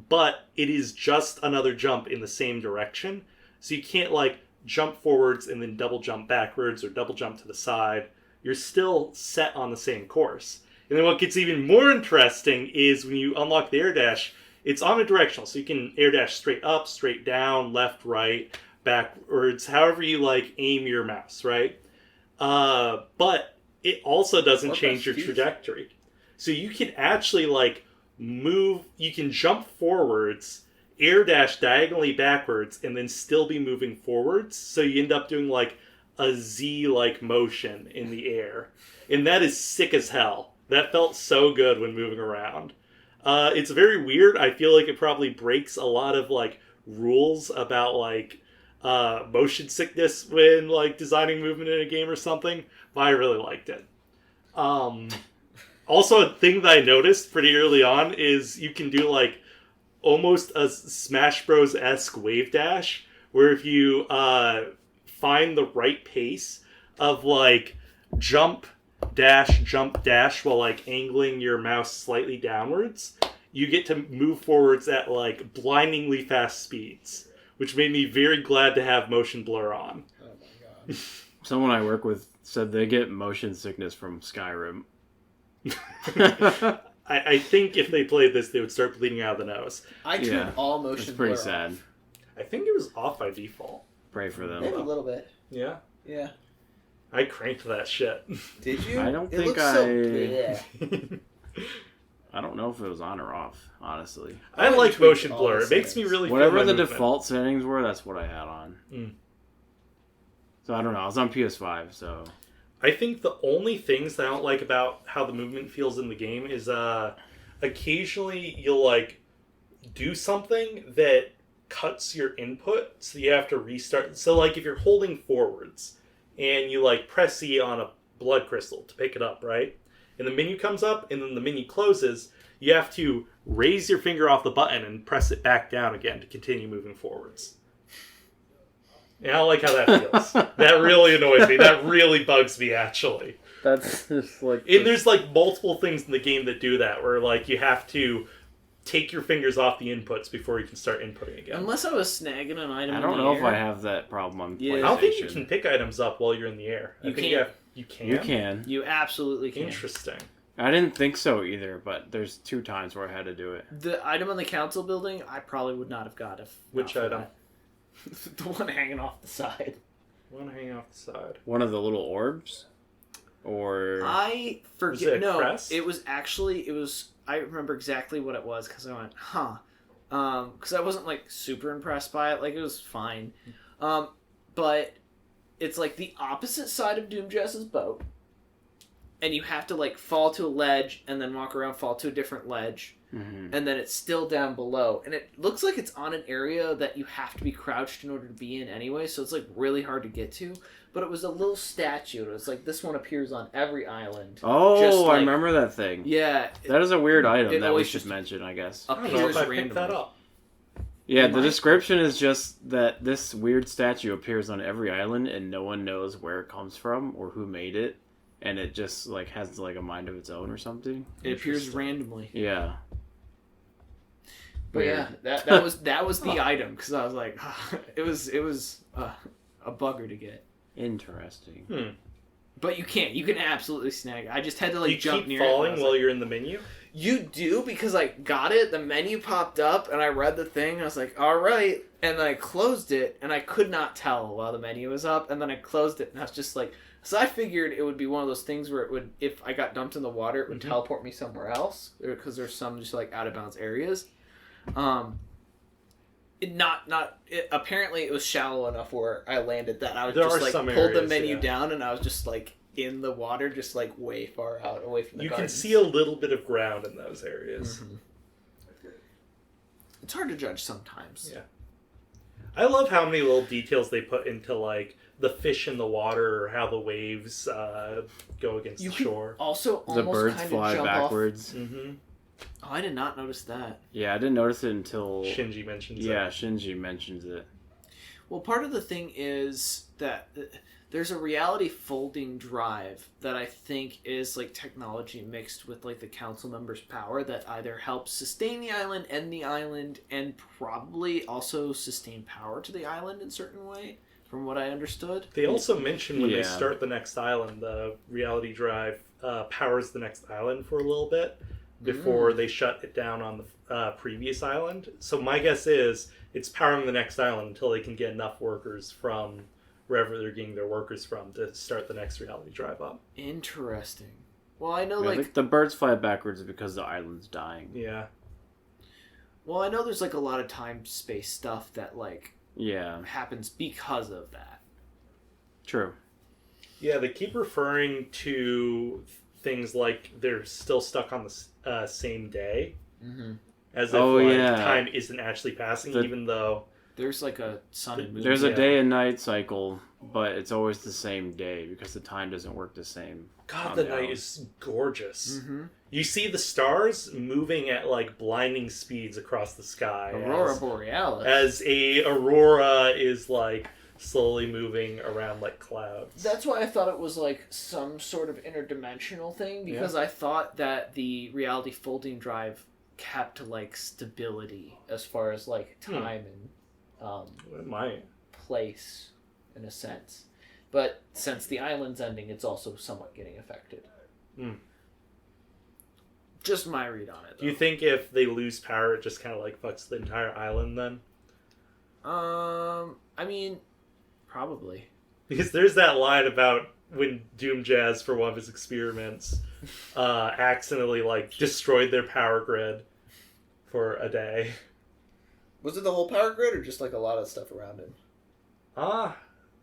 but it is just another jump in the same direction. So you can't like jump forwards and then double jump backwards or double jump to the side. You're still set on the same course. And then what gets even more interesting is when you unlock the air dash, it's omnidirectional. So you can air dash straight up, straight down, left, right, backwards, however you like aim your mouse, right? But it also doesn't change your trajectory. So you can actually like move, you can jump forwards, air dash diagonally backwards, and then still be moving forwards. So you end up doing like a Z-like motion in the air. And that is sick as hell. That felt so good when moving around. It's very weird. I feel like it probably breaks a lot of like rules about like motion sickness when like designing movement in a game or something, but I really liked it. Also, a thing that I noticed pretty early on is you can do like almost a Smash Bros-esque wave dash, where if you find the right pace of like jump dash while like angling your mouse slightly downwards, you get to move forwards at like blindingly fast speeds, which made me very glad to have motion blur on. Oh my god. Someone I work with said they get motion sickness from Skyrim. I think if they played this, they would start bleeding out of the nose. I turned all motion It's pretty blur sad. off. I think it was off by default. Pray for them. Maybe a little bit. Yeah. Yeah. I cranked that shit. Did you? I don't It think looks I- so bleh. I don't know if it was on or off, honestly. I I like tweaked motion all blur. the It makes me settings. really Whatever feel the my movement. default settings were, that's what I had on. Mm. So I don't know. I was on PS5, so... I think the only things that I don't like about how the movement feels in the game is occasionally you'll like do something that cuts your input, so you have to restart. So like if you're holding forwards and you like press E on a blood crystal to pick it up, right? And the menu comes up and then the menu closes, you have to raise your finger off the button and press it back down again to continue moving forwards. And I don't like how that feels. That really annoys me. That really bugs me, actually. That's just like... And there's like multiple things in the game that do that, where like you have to take your fingers off the inputs before you can start inputting again. Unless I was snagging an item. I in don't the know air. if I have that problem on Yeah. PlayStation. I don't think you can pick items up while you're in the air. I You think can't. You can. You can. You absolutely can. Interesting. I didn't think so either, but there's 2 times where I had to do it. The item in the council building, I probably would not have got if. Which not for item? that. The one hanging off the side. One hanging off the side. One of the little orbs? Or... I Was forget. it a No, crest? it was actually. It was. I remember exactly what it was because I went, huh. Because I wasn't like super impressed by it. Like it was fine. But it's like the opposite side of Doomjess's boat. And you have to like fall to a ledge and then walk around, fall to a different ledge. Mhm. And then it's still down below. And it looks like it's on an area that you have to be crouched in order to be in anyway. So it's like really hard to get to. But it was a little statue. It was like this one appears on every island. Oh, Just I like- remember that thing. Yeah. That is a weird item it that we always should just mention, I guess. I don't know appears if I picked randomly. that up. Yeah, You the might. description is just that this weird statue appears on every island and no one knows where it comes from or who made it. And it just like has like a mind of its own or something. It appears Interesting. randomly. Yeah. But yeah, that was the item because I was like, it was a bugger to get. Interesting. But you can't. You can absolutely snag it. I just had to like You jump keep near it. and I falling was while like, you're in the menu? You do because I got it. The menu popped up and I read the thing. And I was like, all right, and then I closed it and I could not tell while the menu was up. And then I closed it and I was just like, so I figured it would be one of those things where it would, if I got dumped in the water, it would teleport me somewhere else because there's some just like out of bounds areas. Apparently it was shallow enough where I landed that I was There just are like some pulled the areas, menu yeah. down and I was just like in the water, just like way far out away from the You gardens. can see a little bit of ground in those areas. Mhm. It's hard to judge sometimes. Yeah. I love how many little details they put into like the fish in the water or how the waves go against the shore. Also, The almost birds kind fly of jump backwards. Mm-hmm. Oh, I did not notice that. Yeah, I didn't notice it until Shinji mentions it. Yeah, Shinji mentions it. Well, part of the thing is that there's a reality folding drive that I think is like technology mixed with like the council members' power that either helps sustain the island, end the island, and probably also sustain power to the island in a certain way, from what I understood. They also mention when they Yeah. start the next island, the reality drive powers the next island for a little bit before they shut it down on the previous island. So my guess is it's powering the next island until they can get enough workers from wherever they're getting their workers from to start the next reality drive up. Interesting. Well, I know Yeah, like the birds fly backwards because the island's dying. Yeah. well, I know there's like a lot of time space stuff that like Yeah, happens because of that. true. Yeah, they keep referring to things like they're still stuck on the same day. Mm-hmm. As if yeah. time isn't actually passing, even though... There's like a sun and moon. There's a Yeah. day and night cycle, but it's always the same day because the time doesn't work the same. God, on the the night island. is gorgeous. Mm-hmm. You see the stars moving at like blinding speeds across the sky. Aurora Borealis. As a aurora is like slowly moving around like clouds. That's why I thought it was like some sort of interdimensional thing, because I thought that the reality folding drive kept like stability as far as like time and It might. place in a sense. But since the island's ending, it's also somewhat getting affected. Just my read on it, though. Do you think if they lose power, it just kind of like fucks the entire island then? I mean, probably. Because there's that line about when Doom Jazz, for one of his experiments, accidentally like destroyed their power grid for a day. Was it the whole power grid or just like a lot of stuff around it?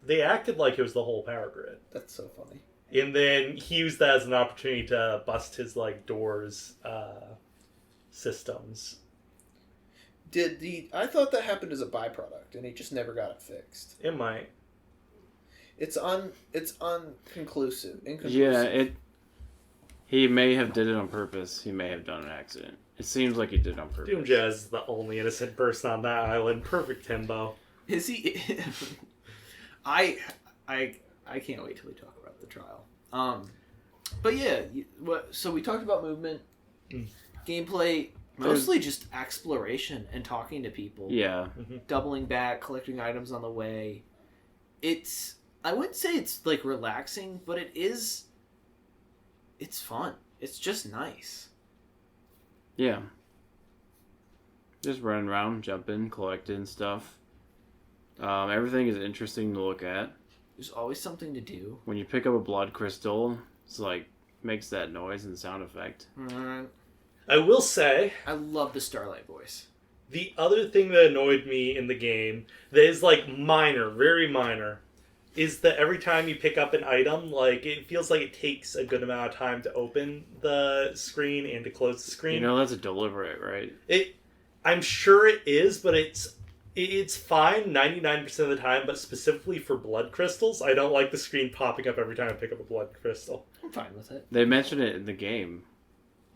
They acted like it was the whole power grid. That's so funny. And then he used that as an opportunity to bust his like doors systems. I thought that happened as a byproduct and he just never got it fixed. It might. It's inconclusive. Yeah, he may have did it on purpose. He may have done an accident. It seems like he did it on purpose. Doom Jazz is the only innocent person on that island. Perfect Timbo. Is he? I can't wait till we talk about the trial. But yeah, so we talked about movement, gameplay, mostly just exploration and talking to people. Yeah. Doubling back, collecting items on the way. I wouldn't say it's like relaxing, but it's fun. It's just nice. Yeah. Just running around, jumping, collecting stuff. Everything is interesting to look at. There's always something to do. When you pick up a blood crystal, it's like makes that noise and sound effect. I will say, I love the Starlight voice. the other thing that annoyed me in the game that is like minor, very minor, is that every time you pick up an item, like it feels like it takes a good amount of time to open the screen and to close the screen. You know that's deliberate, right? I'm sure it is, but it's fine 99% of the time, but specifically for blood crystals, I don't like the screen popping up every time I pick up a blood crystal. I'm fine with it. They mention it in the game.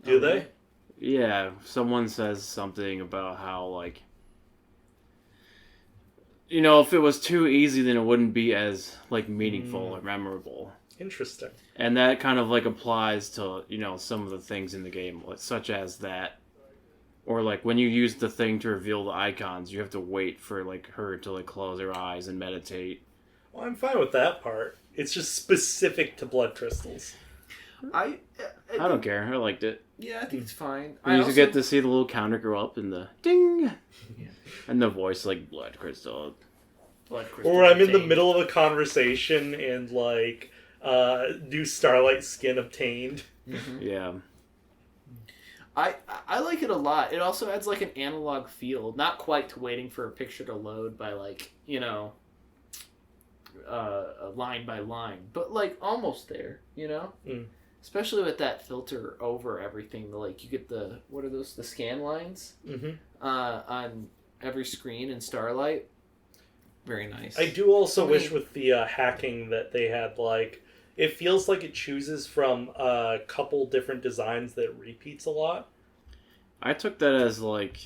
Do they? Yeah, someone says something about how, like, you know, if it was too easy, then it wouldn't be as, like, meaningful or memorable. Interesting. And that kind of, like, applies to, you know, some of the things in the game, such as that. Or, like, when you use the thing to reveal the icons, you have to wait for, like, her to, like, close her eyes and meditate. Well, I'm fine with that part. It's just specific to blood crystals. I don't care. I liked it. Yeah, I think it's fine. You also get to see the little counter go up and the ding, and the voice like blood crystal. Or I'm in the middle of a conversation and like new Starlight skin obtained. Mm-hmm. Yeah. I like it a lot. It also adds like an analog feel, not quite to waiting for a picture to load by like, you know, line by line, but like almost there, you know. Especially with that filter over everything, like you get the the scan lines on every screen in Starlight. very nice. I do also So wish many- with the hacking that they had, like, it feels like it chooses from a couple different designs that repeats a lot. I took that as like,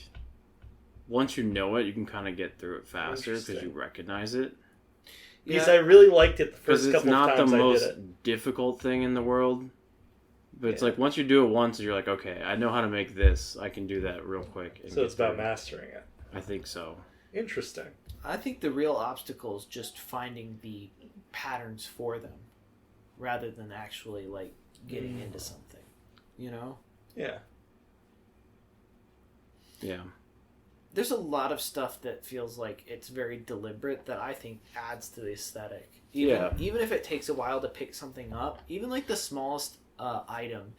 once you know it, you can kind of get through it faster because you Interesting. recognize it. Because I really liked it the Because first it's couple of not the times I most did it. difficult thing in the world. But it's Yeah. like once you do it once, you're like, okay, I know how to make this. I can do that real quick. and So get it's about through. mastering it. I think so. Interesting. I think the real obstacle is just finding the patterns for them, rather than actually like getting into something. You know, Yeah. Yeah. there's a lot of stuff that feels like it's very deliberate that I think adds to the aesthetic. Even if it takes a while to pick something up, even like the smallest item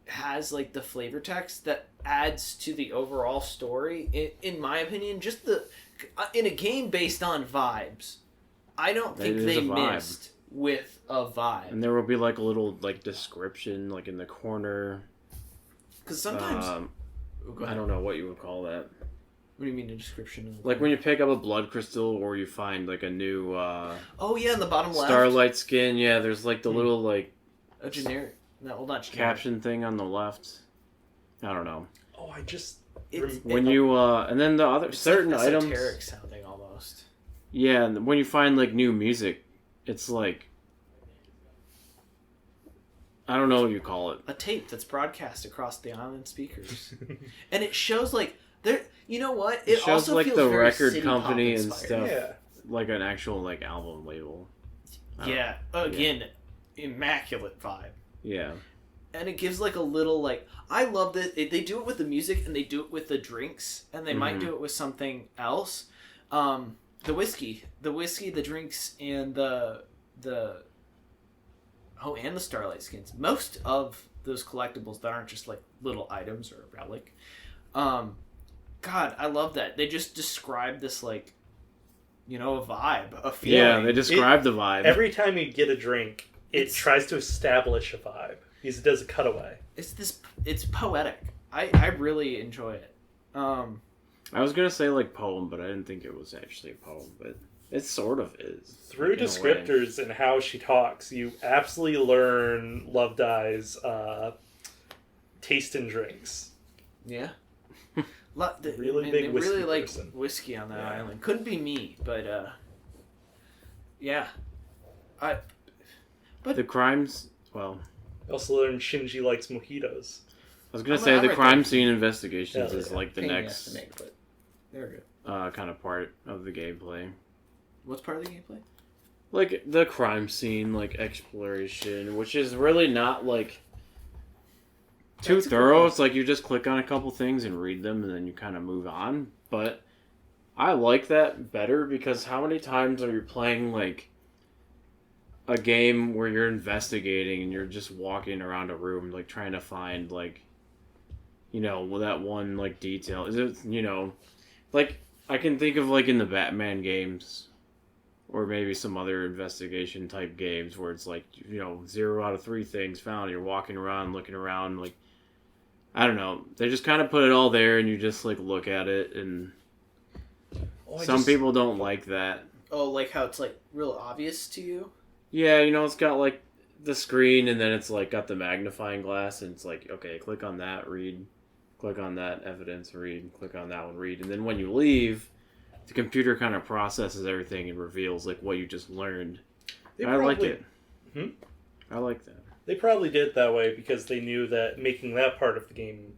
has like the flavor text that adds to the overall story. In my opinion, just in a game based on vibes, I don't think It is they a vibe. missed with a vibe. And there will be like a little like description like in the corner. Because sometimes go I ahead. don't know what you would call that. What do you mean a description? Of Like when you pick up a blood crystal or you find like a new oh yeah, in the bottom left, starlight skin. Yeah, there's like the little like a generic. No, well, not generic. caption thing on the left. I don't know. Oh, I just... When you and then the other It's certain like items. esoteric sounding almost. Yeah, and when you find like new music, it's like I don't know what you call it. A tape that's broadcast across the island speakers, and it shows like there. You know what? It shows also like feels the very record city pop company and inspired. stuff. Yeah. Like an actual like album label. Yeah. Again, immaculate vibe. Yeah. And it gives like a little like I love that they do it with the music and they do it with the drinks and they might do it with something else. The whiskey, the drinks, and the and the starlight skins. Most of those collectibles that aren't just like little items or a relic. God, I love that they just describe this like, a vibe, a feeling. Yeah, they describe the vibe. Every time you get a drink, it It's- tries to establish a vibe. Because it does a cutaway. It's poetic. I really enjoy it. I was gonna say like poem, but I didn't think it was actually a poem, but it sort of is. Through in a way. descriptors and how she talks, you absolutely learn Love Die's taste in drinks. Yeah. Really big they whiskey really like person. whiskey on that Yeah. island. Couldn't be me, but yeah. The crimes. Well, You also learn Shinji likes mojitos. I was gonna I'm say the right crime there. scene investigations Yeah, is yeah. like the Pain in next to make, but they're good. kind of part of the gameplay. What's part of the gameplay? Like the crime scene, like exploration, which is really not like too That's a good thorough. one. It's like you just click on a couple things and read them, and then you kind of move on. But I like that better because how many times are you playing like a game where you're investigating and you're just walking around a room, like trying to find like that one like detail? Is it like I can think of like in the Batman games. Or maybe some other investigation type games where it's like, 0 out of 3 things found. You're walking around, looking around, like, I don't know. They just kind of put it all there and you just, like, look at it. And some people don't like that. Oh, like how it's like real obvious to you? Yeah, it's got, like, the screen and then it's, like, got the magnifying glass. And it's like, okay, click on that, read. Click on that, evidence, read. Click on that one, read. And then when you leave, the computer kind of processes everything and reveals like what you just learned. I like it. I like that. They probably did it that way because they knew that making that part of the game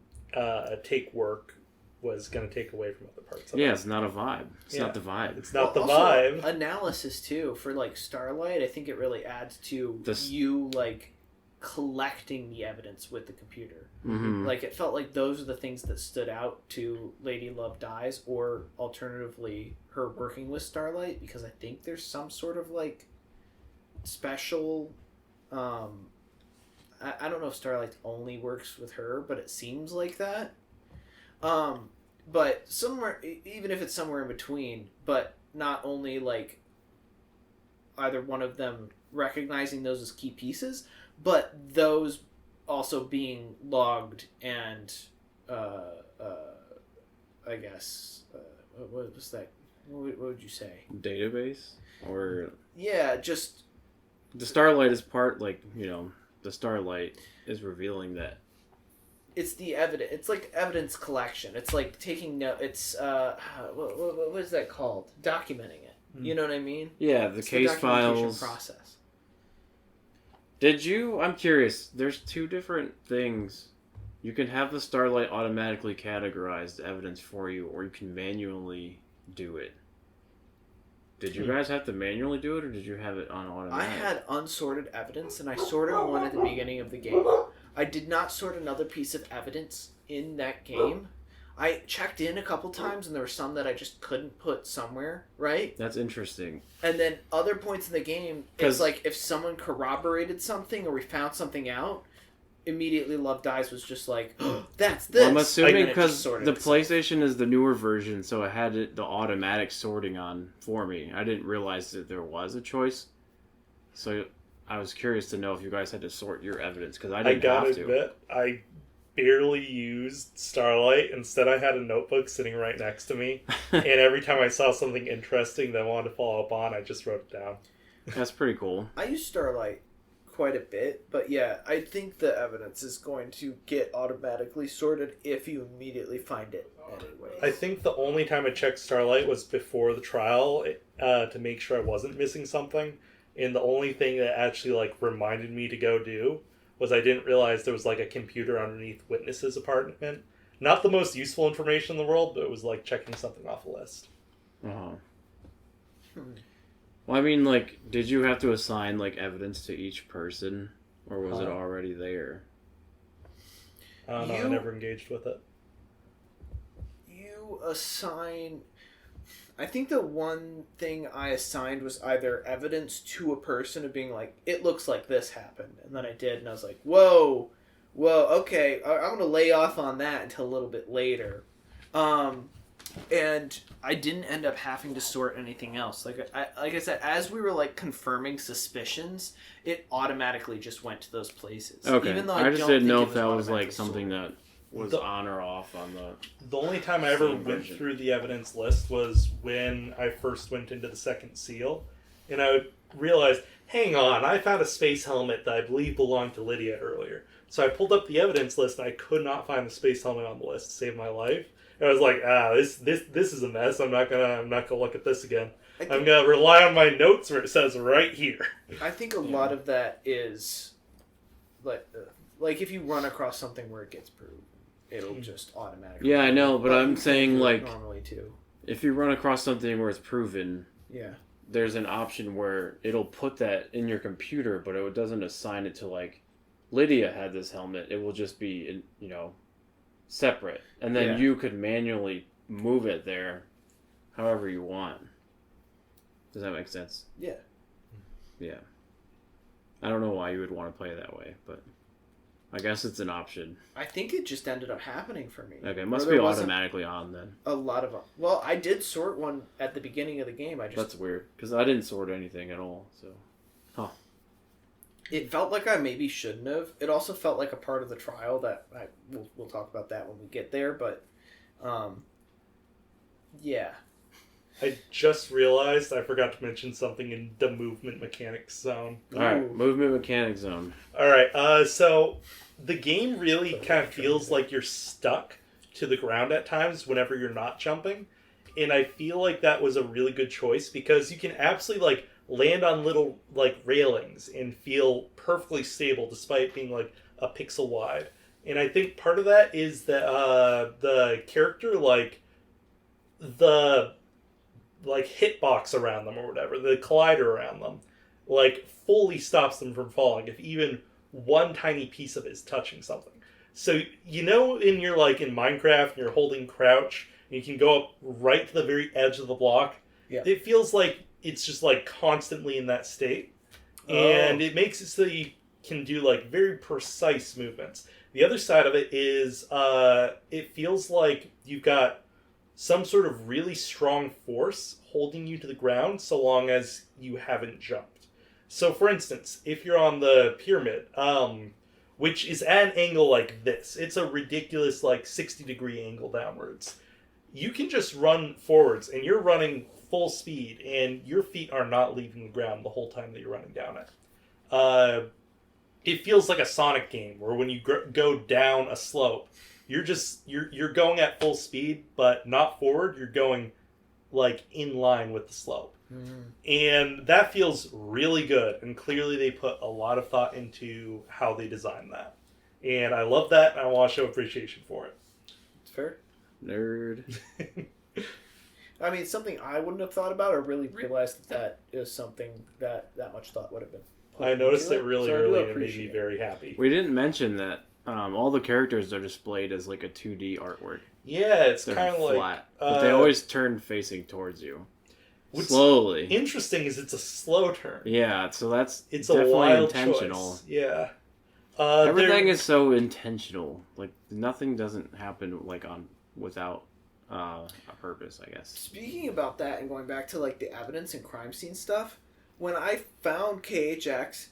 take work was going to take away from other parts of it. Yeah, it's not a vibe. It's not the vibe. It's not the Also, vibe. Analysis too for like Starlight. I think it really adds to This- you like collecting the evidence with the computer. Mm-hmm. Like it felt like those are the things that stood out to Lady Love Dies, or alternatively her working with Starlight, because I think there's some sort of like special. I don't know if Starlight only works with her, but it seems like that. But somewhere, even if it's somewhere in between, but not only like either one of them recognizing those as key pieces, but those also being logged and I guess what was that what would you say? Database? Or... Yeah, just... The Starlight is part, like, you know, the Starlight is revealing that. It's the evidence. It's like evidence collection. It's like taking note. It's, what is that called? Documenting it. You know what I mean? Yeah, the it's case the documentation files. process. I'm curious, there's two different things. You can have the Starlight automatically categorize the evidence for you, or you can manually do it. Did you guys have to manually do it, or did you have it on automatic? I had unsorted evidence, and I sorted one at the beginning of the game. I did not sort another piece of evidence in that game. I checked in a couple times, and there were some that I just couldn't put somewhere, right? That's interesting. And then other points in the game, it's like if someone corroborated something or we found something out, immediately Love Dies was just like, oh, that's this. Well, I'm assuming because the itself. PlayStation is the newer version, so it had the automatic sorting on for me. I didn't realize that there was a choice. So I was curious to know if you guys had to sort your evidence, because I didn't have to. Admit, I barely used Starlight. Instead, I had a notebook sitting right next to me, and every time I saw something interesting that I wanted to follow up on, I just wrote it down. That's pretty cool. I use Starlight quite a bit, but yeah, I think the evidence is going to get automatically sorted if you immediately find it anyway. I think the only time I checked Starlight was before the trial to make sure I wasn't missing something, and the only thing that actually like reminded me to go do was I didn't realize there was like a computer underneath Witness's apartment. Not the most useful information in the world, but it was like checking something off a list. Uh-huh. Well, I mean, like, did you have to assign, like, evidence to each person? Or was it already there? I don't know, I never engaged with it. You assign... I think the one thing I assigned was either evidence to a person of being like, it looks like this happened. And then I did, and I was like, whoa, okay, I'm going to lay off on that until a little bit later. And I didn't end up having to sort anything else. Like I said, as we were like confirming suspicions, it automatically just went to those places. Okay. Even though I just didn't know if that was like automatically something that was on or off on the... The only time I ever Same went version. through the evidence list was when I first went into the second seal. And I realized, hang on, I found a space helmet that I believe belonged to Lydia earlier. So I pulled up the evidence list and I could not find the space helmet on the list to save my life. And I was like, this is a mess. I'm not gonna look at this again. I'm gonna rely on my notes where it says right here. I think a lot of that is like if you run across something where it gets proved, it'll just automatically. Yeah, I know, but I'm you can saying, do it like, normally too. if you run across something where it's proven, Yeah. there's an option where it'll put that in your computer, but it doesn't assign it to, like, Lydia had this helmet. It will just be, you know, separate. And then you could manually move it there however you want. Does that make sense? Yeah. Yeah. I don't know why you would want to play it that way, but I guess it's an option. I think it just ended up happening for me. Okay, it must be automatically on then. A lot of them. Well, I did sort one at the beginning of the game. That's weird, because I didn't sort anything at all, so... Huh. It felt like I maybe shouldn't have. It also felt like a part of the trial that... We'll talk about that when we get there, but... yeah. I just realized I forgot to mention something in the movement mechanics zone. Alright, movement mechanics zone. Alright, so the game really kind of feels like you're stuck to the ground at times whenever you're not jumping. And I feel like that was a really good choice because you can absolutely like land on little like railings and feel perfectly stable despite being like a pixel wide. And I think part of that is that the character the hitbox around them or whatever, the collider around them, like fully stops them from falling if even one tiny piece of it is touching something. So you know, in Minecraft, and you're holding crouch, and you can go up right to the very edge of the block. Yeah. It feels like it's just like constantly in that state, and it makes it so that you can do like very precise movements. The other side of it is it feels like you've got some sort of really strong force holding you to the ground so long as you haven't jumped. So, for instance, if you're on the pyramid, which is at an angle like this, it's a ridiculous, 60-degree angle downwards. you can just run forwards, and you're running full speed, and your feet are not leaving the ground the whole time that you're running down it. It feels like a Sonic game, where when you go down a slope, you're going at full speed, but not forward. You're going like in line with the slope, and that feels really good. And clearly, they put a lot of thought into how they designed that, and I love that. And I want to show appreciation for it. It's fair. Nerd. I mean, something I wouldn't have thought about or really realized that is something that much thought would have been. I noticed it really so early, and it made me very happy. We didn't mention that all the characters are displayed as like a 2D artwork. Yeah, it's They're kind of like flat, but they always turn facing towards you. What's slowly. Interesting is it's a slow turn. Yeah, so it's a definitely wild intentional. Choice. Yeah. Everything is so intentional. Like nothing doesn't happen like without a purpose, I guess. Speaking about that and going back to like the evidence and crime scene stuff, when I found KHX,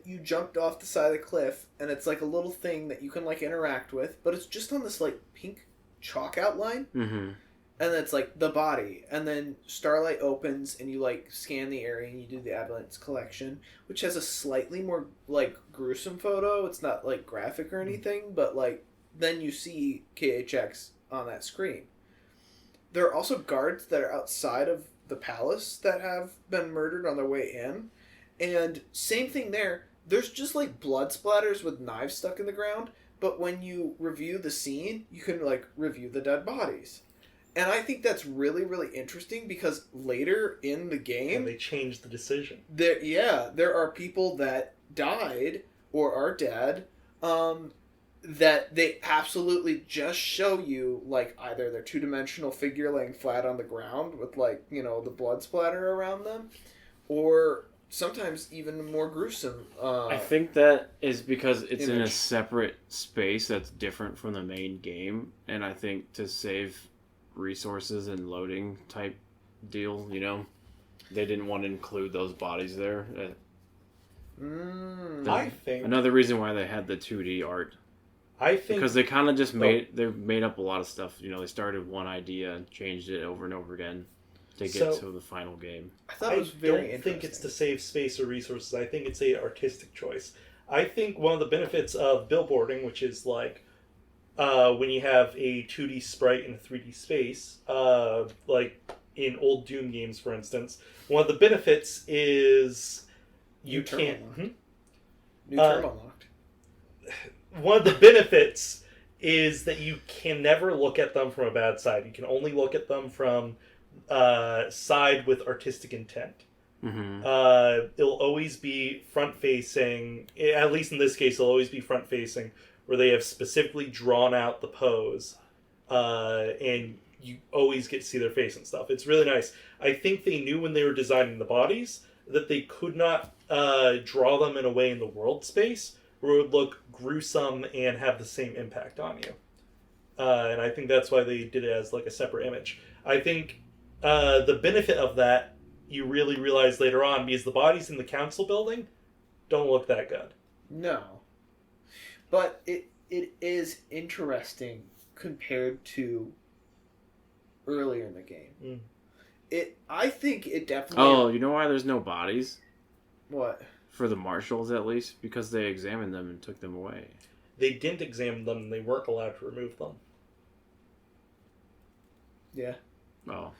you jumped off the side of the cliff, and it's like a little thing that you can like interact with, but it's just on this like pink chalk outline, and it's like the body, and then Starlight opens, and you like scan the area, and you do the evidence collection, which has a slightly more like gruesome photo. It's not like graphic or anything, but like then you see KHX on that screen. There are also guards that are outside of the palace that have been murdered on their way in. And same thing there. There's just like blood splatters with knives stuck in the ground. But when you review the scene, you can like review the dead bodies. And I think that's really, really interesting because later in the game... And they changed the decision. There are people that died or are dead that they absolutely just show you like either their two-dimensional figure laying flat on the ground with like, you know, the blood splatter around them, or sometimes even more gruesome. I think that is because it's in a image. separate space that's different from the main game, and I think to save resources and loading type deal, you know, they didn't want to include those bodies there. I think another reason why they had the 2D art. I think because they kind of just made up a lot of stuff. You know, they started one idea and changed it over and over again to get to the final game. I thought it was very don't think it's to save space or resources. I think it's a artistic choice. I think one of the benefits of billboarding, which is like when you have a 2D sprite in a 3D space, like in old Doom games, for instance, one of the benefits is you can't... New term unlocked. One of the benefits is that you can never look at them from a bad side. You can only look at them from side with artistic intent. It'll always be front-facing. At least in this case, it'll always be front-facing, where they have specifically drawn out the pose, and you always get to see their face and stuff. It's really nice. I think they knew when they were designing the bodies that they could not draw them in a way in the world space where it would look gruesome and have the same impact on you. And I think that's why they did it as like a separate image. I think the benefit of that you really realize later on, because the bodies in the council building don't look that good. No. But it is interesting compared to earlier in the game. I think it definitely... Oh, you know why there's no bodies? What? For the marshals, at least? Because they examined them and took them away. They didn't examine them, and they weren't allowed to remove them. Yeah. Oh.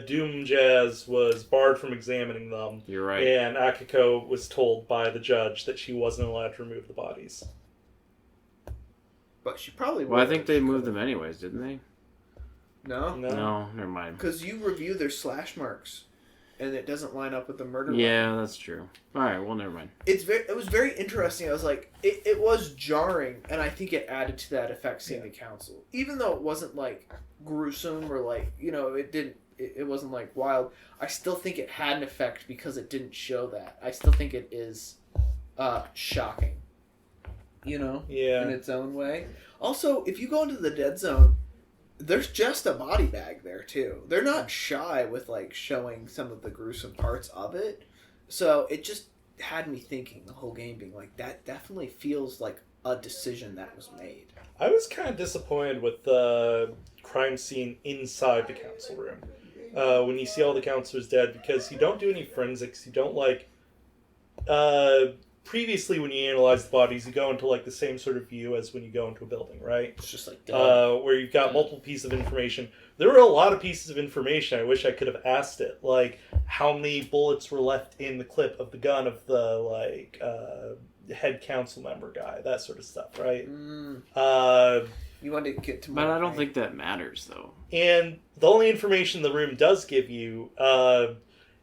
Doom Jazz was barred from examining them. You're right. And Akiko was told by the judge that she wasn't allowed to remove the bodies. But she probably would. Well, I think they moved them anyways, didn't they? No? No, never mind. Because you review their slash marks, and it doesn't line up with the murder Yeah, that's true. Alright, well, never mind. It was very interesting. I was like, it was jarring, and I think it added to that effect seeing the council. Even though it wasn't, like, gruesome or, like, you know, it wasn't, like, wild, I still think it had an effect because it didn't show that. I still think it is shocking. You know? Yeah. In its own way. Also, if you go into the dead zone, there's just a body bag there, too. They're not shy with, like, showing some of the gruesome parts of it. So it just had me thinking the whole game being like, that definitely feels like a decision that was made. I was kind of disappointed with crime scene inside the council room. When you see all the counselors dead, because you don't do any forensics, you don't previously when you analyze the bodies, you go into like the same sort of view as when you go into a building, right? It's just like where you've got multiple pieces of information. There were a lot of pieces of information. I wish I could have asked it, like how many bullets were left in the clip of the gun of the head council member guy, that sort of stuff, right? You want to get to, but I don't think that matters though. And the only information the room does give you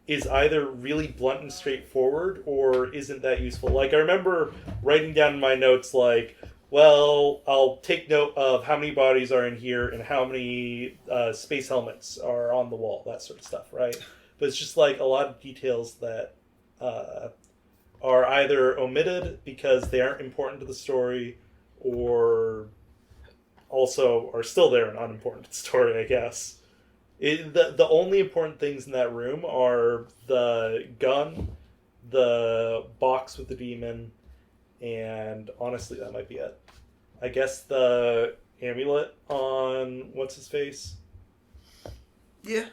is either really blunt and straightforward or isn't that useful. Like, I remember writing down in my notes, like, well, I'll take note of how many bodies are in here and how many space helmets are on the wall, that sort of stuff, right? But it's just, like, a lot of details that are either omitted because they aren't important to the story or also are still there and unimportant to the story, I guess. The only important things in that room are the gun, the box with the demon, and honestly, that might be it. I guess the amulet on what's-his-face? Yeah.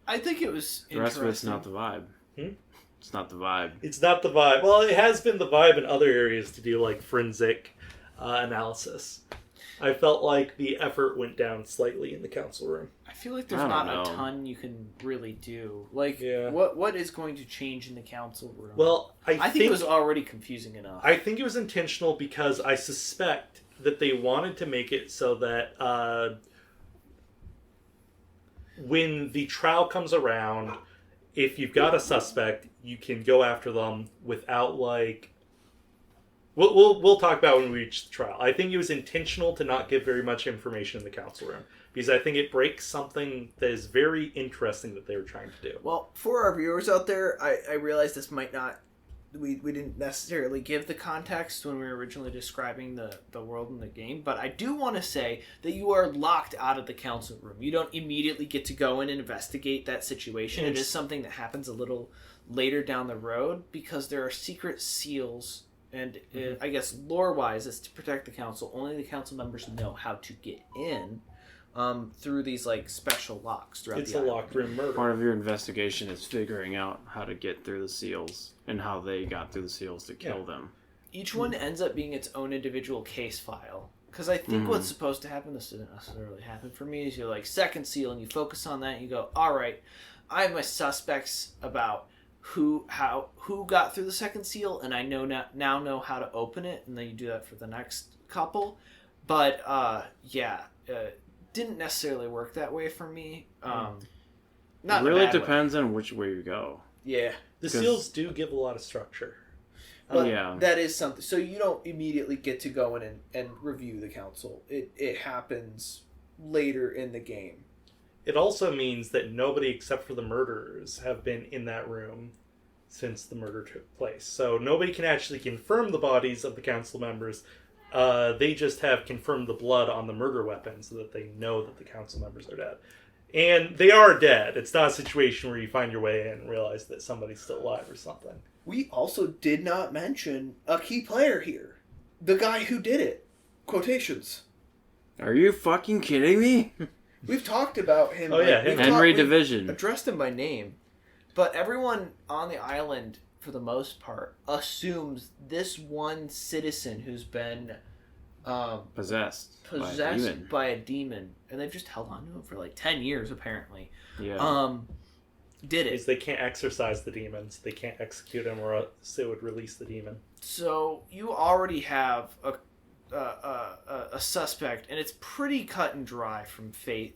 I think it was The rest of it's not the vibe. It's not the vibe. It's not the vibe. Well, it has been the vibe in other areas to do, like, forensic analysis. I felt like the effort went down slightly in the council room. I feel like there's not a ton you can really do. Like, what is going to change in the council room? Well, I think it was already confusing enough. I think it was intentional because I suspect that they wanted to make it so that when the trial comes around, if you've got a suspect, you can go after them without, like... We'll talk about when we reach the trial. I think it was intentional to not give very much information in the council room because I think it breaks something that is very interesting that they were trying to do. Well, for our viewers out there, I realize this might not... We didn't necessarily give the context when we were originally describing the world in the game, but I do want to say that you are locked out of the council room. You don't immediately get to go in and investigate that situation. It is something that happens a little later down the road because there are secret seals... And I guess lore-wise, it's to protect the council. Only the council members know how to get in through these like special locks throughout it's the a island. locked room murder. Part of your investigation is figuring out how to get through the seals and how they got through the seals to kill them. Each one ends up being its own individual case file. Because I think what's supposed to happen, this didn't necessarily happen for me, is you're like second seal and you focus on that and you go, all right, I have my suspects about who got through the second seal, and I now know how to open it, and then you do that for the next couple. But didn't necessarily work that way for me. Not it really in a bad depends way. on which way you go. Yeah, The seals do give a lot of structure. But yeah, that is something. So you don't immediately get to go in and review the council. It happens later in the game. It also means that nobody except for the murderers have been in that room since the murder took place. So nobody can actually confirm the bodies of the council members. They just have confirmed the blood on the murder weapon so that they know that the council members are dead. And they are dead. It's not a situation where you find your way in and realize that somebody's still alive or something. We also did not mention a key player here. The guy who did it. Quotations. Are you fucking kidding me? We've talked about him. Oh, yeah, we've Henry we've Division. addressed him by name, but everyone on the island, for the most part, assumes this one citizen who's been Possessed by a demon, and they've just held on to him for like 10 years apparently. Yeah. Did Because it. they can't exorcise the demons. They can't execute him or else it would release the demon. So you already have a suspect, and it's pretty cut and dry from face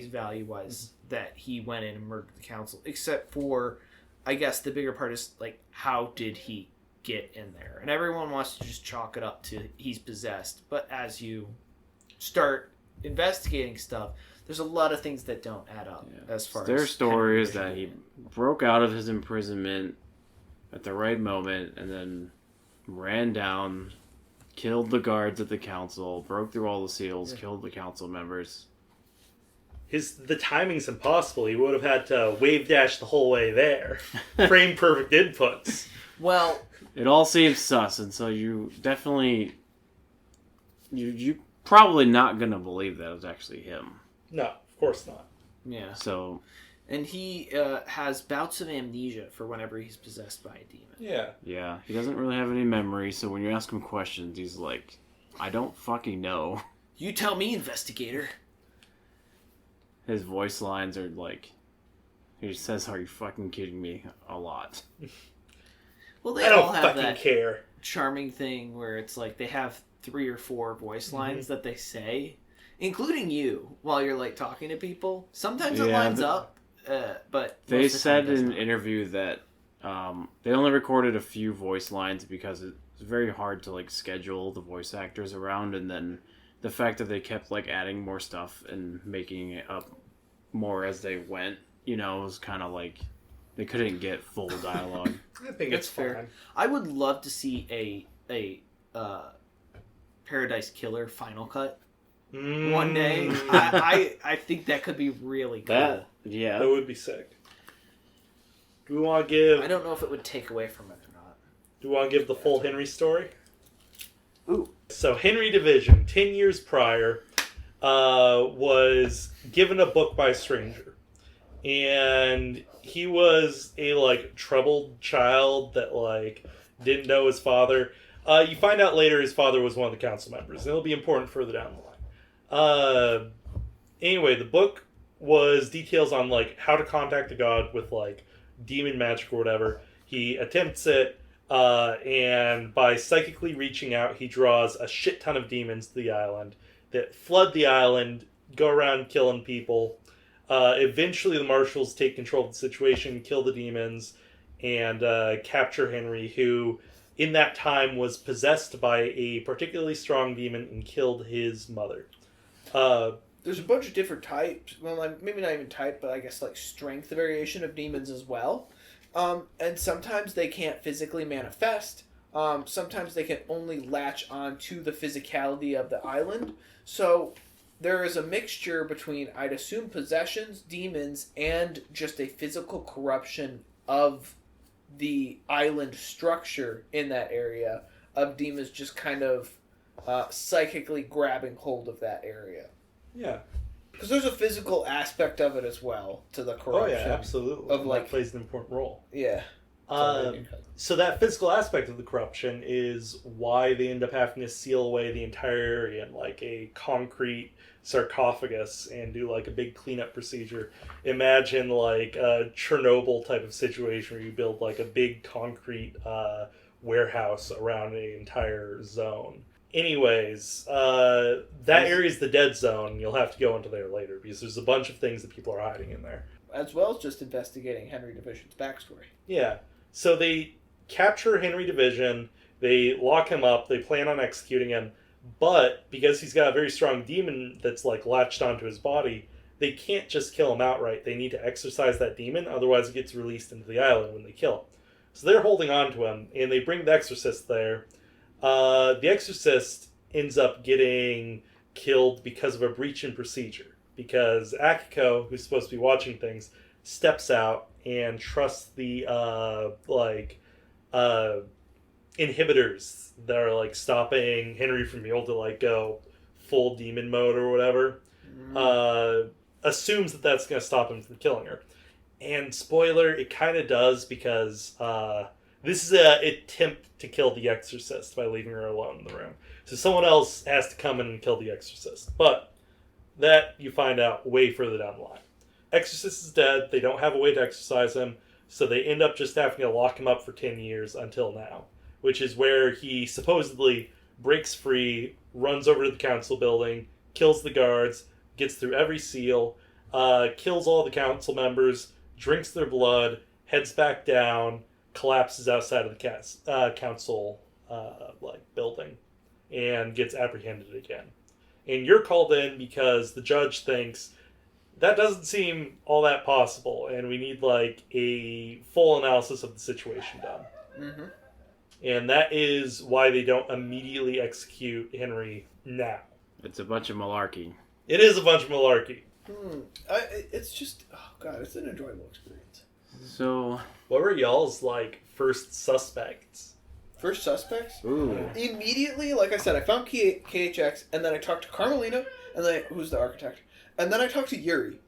value wise that he went in and murdered the council, except for, I guess the bigger part is like, how did he get in there? And everyone wants to just chalk it up to he's possessed, but as you start investigating stuff, there's a lot of things that don't add up. As far Their as story is that he broke out of his imprisonment at the right moment and then ran down, killed the guards at the council, broke through all the seals, killed the council members. The timing's impossible. He would have had to wave dash the whole way there. Frame perfect inputs. Well, It all seems sus, and so you definitely... You probably not going to believe that it was actually him. No, of course not. Yeah. So... And he has bouts of amnesia for whenever he's possessed by a demon. Yeah. Yeah, he doesn't really have any memory, so when you ask him questions, he's like, I don't fucking know. You tell me, investigator. His voice lines are like, he says, are you fucking kidding me? A lot. Well, they I don't all have fucking that care. charming thing where it's like they have 3 or 4 voice lines that they say, including you, while you're like talking to people. Sometimes it lines up, but they said in an an interview that they only recorded a few voice lines because it's very hard to like schedule the voice actors around, and then the fact that they kept like adding more stuff and making it up more as they went, you know, was kind of like they couldn't get full dialogue. I think That's it's fair. fine. I would love to see a Paradise Killer final cut one day. I think that could be really cool. That yeah, That would be sick. Do we want to give? I don't know if it would take away from it or not. Do we want to give the full Henry story? Ooh. So Henry Division, 10 years prior, was given a book by a stranger, and he was a like troubled child that like didn't know his father. You find out later his father was one of the council members, and it'll be important further down the line. Anyway, the book was details on like how to contact the god with like demon magic or whatever. He attempts it, and by psychically reaching out, he draws a shit ton of demons to the island that flood the island, go around killing people. Eventually, the marshals take control of the situation, kill the demons, and capture Henry, who in that time was possessed by a particularly strong demon and killed his mother. There's a bunch of different types. Well, like, maybe not even type, but I guess like strength variation of demons as well. And sometimes they can't physically manifest. Sometimes they can only latch on to the physicality of the island. So there is a mixture between, I'd assume, possessions, demons, and just a physical corruption of the island structure in that area, of demons just kind of psychically grabbing hold of that area. Yeah. Because there's a physical aspect of it as well to the corruption. Oh yeah, absolutely. Of like, that plays an important role. Yeah. So that physical aspect of the corruption is why they end up having to seal away the entire area in like a concrete sarcophagus and do like a big cleanup procedure. Imagine like a Chernobyl type of situation where you build like a big concrete warehouse around an entire zone. Anyways, that area is the dead zone. You'll have to go into there later because there's a bunch of things that people are hiding in there. As well as just investigating Henry Division's backstory. Yeah. So they capture Henry Division, they lock him up, they plan on executing him, but because he's got a very strong demon that's like latched onto his body, they can't just kill him outright. They need to exorcise that demon, otherwise it gets released into the island when they kill him. So they're holding on to him, and they bring the exorcist there. The exorcist ends up getting killed because of a breach in procedure. Because Akiko, who's supposed to be watching things, steps out and trusts the inhibitors that are like stopping Henry from being able to like go full demon mode or whatever. Assumes that that's going to stop him from killing her. And spoiler, it kind of does because this is an attempt to kill the exorcist by leaving her alone in the room. So someone else has to come in and kill the exorcist. But that you find out way further down the line. Exorcist is dead. They don't have a way to exorcise him. So they end up just having to lock him up for 10 years until now. Which is where he supposedly breaks free, runs over to the council building, kills the guards, gets through every seal, kills all the council members, drinks their blood, heads back down, collapses outside of the council building, and gets apprehended again. And you're called in because the judge thinks that doesn't seem all that possible, and we need like a full analysis of the situation done. Mm-hmm. And that is why they don't immediately execute Henry now. It's a bunch of malarkey. It is a bunch of malarkey. It's just, oh god, it's an enjoyable experience. So, what were y'all's like first suspects? for suspects. Ooh. Immediately, like I said, I found KHX, and then I talked to Carmelina, and then who's the architect, and then I talked to Yuri,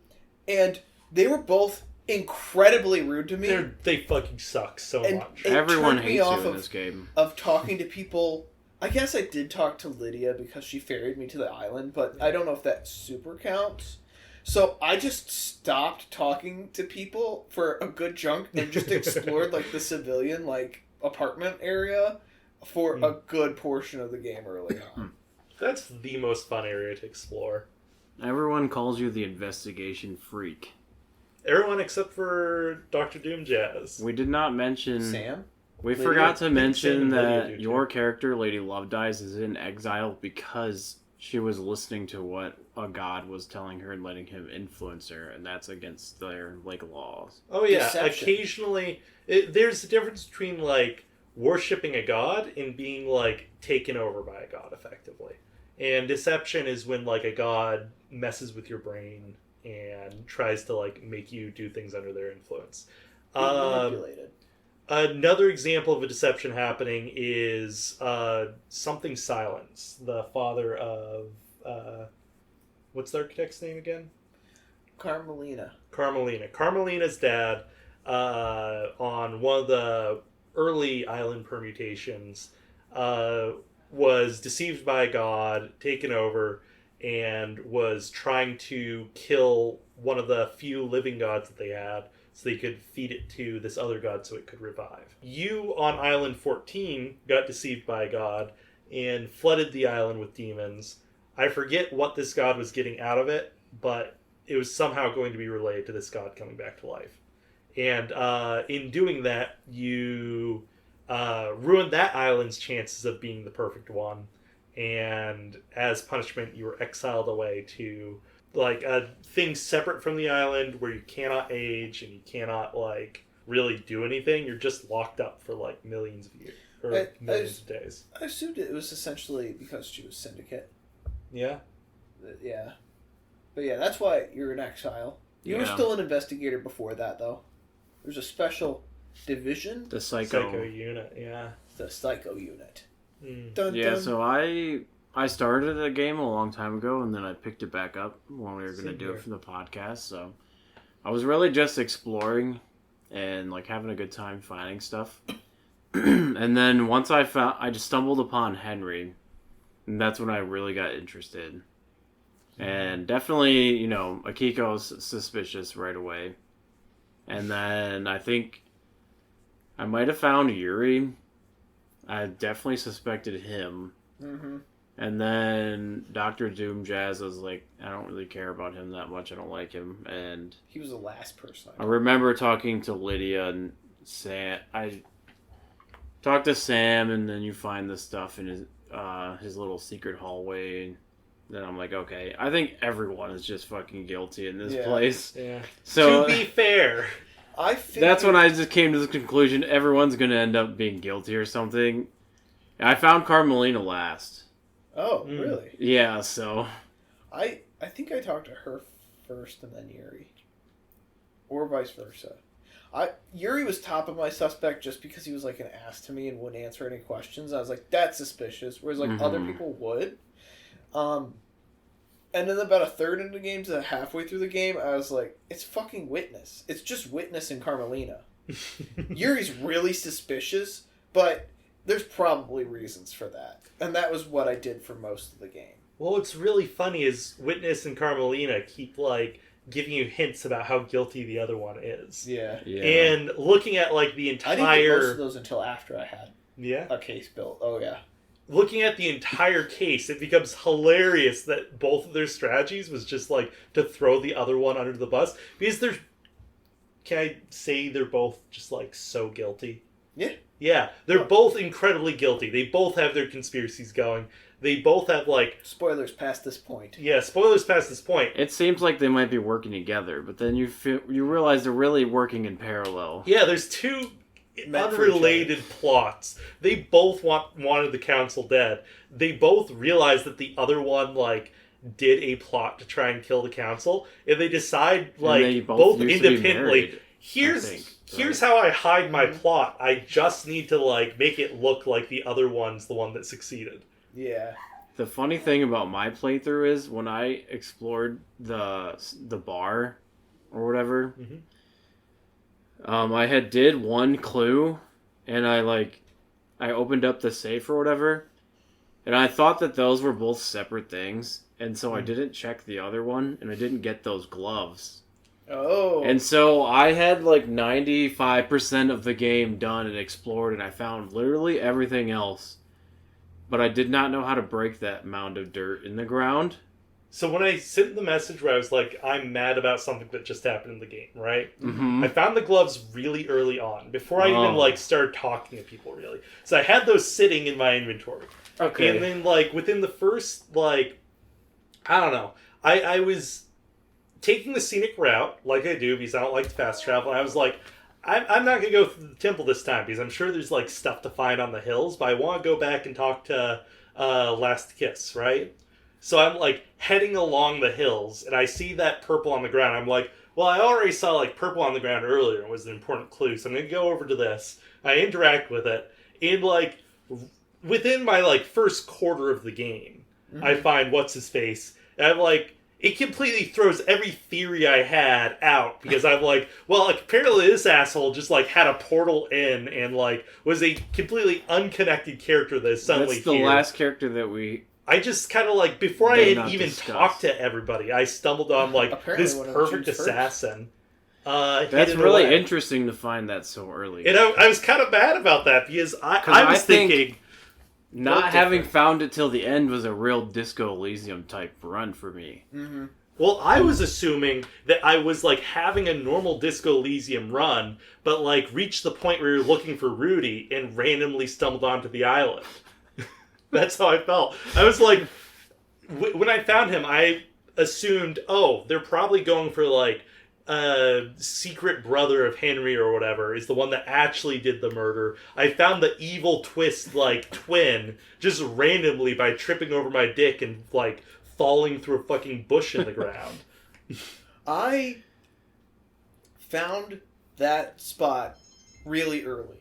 and they were both incredibly rude to me. They fucking suck so much. Everyone hates you in this game. Of talking to people. I guess I did talk to Lydia because she ferried me to the island, but I don't know if that super counts. So I just stopped talking to people for a good chunk and just explored like the civilian like apartment area for a good portion of the game early on. That's the most fun area to explore. Everyone calls you the investigation freak. Everyone except for Dr. Doom Jazz. We did not mention... Sam? We Lydia? forgot to mention that Lydia, your character, Lady Love Dies, is in exile because she was listening to what a god was telling her and letting him influence her, and that's against their, like, laws. Oh yeah, Deception. occasionally... there's a difference between, like, worshipping a god and being, like, taken over by a god, effectively. And deception is when, like, a god messes with your brain and tries to, like, make you do things under their influence. Manipulated. Another example of a deception happening is Something Silence, the father of... what's the architect's name again? Carmelina. Carmelina's dad, on one of the early island permutations, was deceived by a god, taken over, and was trying to kill one of the few living gods that they had so they could feed it to this other god so it could revive. You, on Island 14, got deceived by a god and flooded the island with demons. I forget what this god was getting out of it, but it was somehow going to be related to this god coming back to life. And in doing that, you ruined that island's chances of being the perfect one. And as punishment, you were exiled away to like things separate from the island where you cannot age and you cannot like really do anything. You're just locked up for like millions of years or millions of days. I assumed it was essentially because she was syndicate. Yeah. Yeah. But yeah, that's why you're in exile. You were still an investigator before that, though. There's a special division. The Psycho unit, yeah. The Psycho unit. Mm. Yeah, so I started the game a long time ago, and then I picked it back up when we were going to do it for the podcast. So I was really just exploring and like having a good time finding stuff. And then once I just stumbled upon Henry, and that's when I really got interested. And definitely, you know, Akiko was suspicious right away. And then I think I might have found Yuri. I definitely suspected him. Mm-hmm. And then Dr. Doom Jazz was like, I don't really care about him that much. I don't like him. And he was the last person. I remember talking to Lydia and Sam. I talked to Sam, and then you find this stuff in his little secret hallway. Then I'm like, okay, I think everyone is just fucking guilty in this place. Yeah. So to be fair, that's when I just came to the conclusion everyone's going to end up being guilty or something. I found Carmelina last. Oh, really? Yeah, so I think I talked to her first and then Yuri. Or vice versa. Yuri was top of my suspect just because he was like an ass to me and wouldn't answer any questions. I was like, that's suspicious. Whereas like other people would. And then about a third into the game to halfway through the game, I was like, it's fucking Witness. It's just Witness and Carmelina. Yuri's really suspicious, but there's probably reasons for that. And that was what I did for most of the game. Well, what's really funny is Witness and Carmelina keep, like, giving you hints about how guilty the other one is. Yeah. And looking at, like, the entire... I didn't get most of those until after I had a case built. Oh, yeah. Looking at the entire case, it becomes hilarious that both of their strategies was just, like, to throw the other one under the bus. Because they're... Can I say they're both just, like, so guilty? Yeah. Yeah, they're both incredibly guilty. They both have their conspiracies going. They both have, like... Spoilers past this point. Yeah, spoilers past this point. It seems like they might be working together, but then you realize they're really working in parallel. Yeah, there's two unrelated plots. They both wanted the council dead. They both realized that the other one, like, did a plot to try and kill the council, and they decide, like, both independently... here's how I hide my plot. I just need to, like, make it look like the other one's the one that succeeded. Yeah. The funny thing about my playthrough is when I explored the bar or whatever, I did one clue, and I opened up the safe or whatever, and I thought that those were both separate things, and so I didn't check the other one, and I didn't get those gloves. Oh. And so I had like 95% of the game done and explored, and I found literally everything else. But I did not know how to break that mound of dirt in the ground. So when I sent the message where I was like, I'm mad about something that just happened in the game, right? Mm-hmm. I found the gloves really early on, before I even, like, started talking to people, really. So I had those sitting in my inventory. Okay. And then, like, within the first, like, I don't know, I was taking the scenic route, like I do, because I don't like to fast travel, and I was like, I'm not going to go through the temple this time, because I'm sure there's, like, stuff to find on the hills, but I want to go back and talk to Last Kiss, right? So I'm, like, heading along the hills, and I see that purple on the ground. I'm like, well, I already saw, like, purple on the ground earlier. It was an important clue, so I'm going to go over to this. I interact with it, and, like, within my, like, first quarter of the game, I find What's-His-Face, and I'm like, it completely throws every theory I had out, because I'm like, well, like, apparently this asshole just, like, had a portal in and, like, was a completely unconnected character that is suddenly That's the here. last character that we... I just kind of, like, before I had even talked to everybody, I stumbled on, like, this perfect assassin. That's really interesting to find that so early. And I was kind of mad about that, because I was thinking... Not having found it till the end was a real Disco Elysium type run for me. Mm-hmm. Well, I was assuming that I was, like, having a normal Disco Elysium run, but, like, reached the point where you're looking for Rudy and randomly stumbled onto the island. That's how I felt. I was like, when I found him, I assumed, oh, they're probably going for, like, secret brother of Henry or whatever is the one that actually did the murder. I found the evil twist, like, twin just randomly by tripping over my dick and, like, falling through a fucking bush in the ground. I found that spot really early.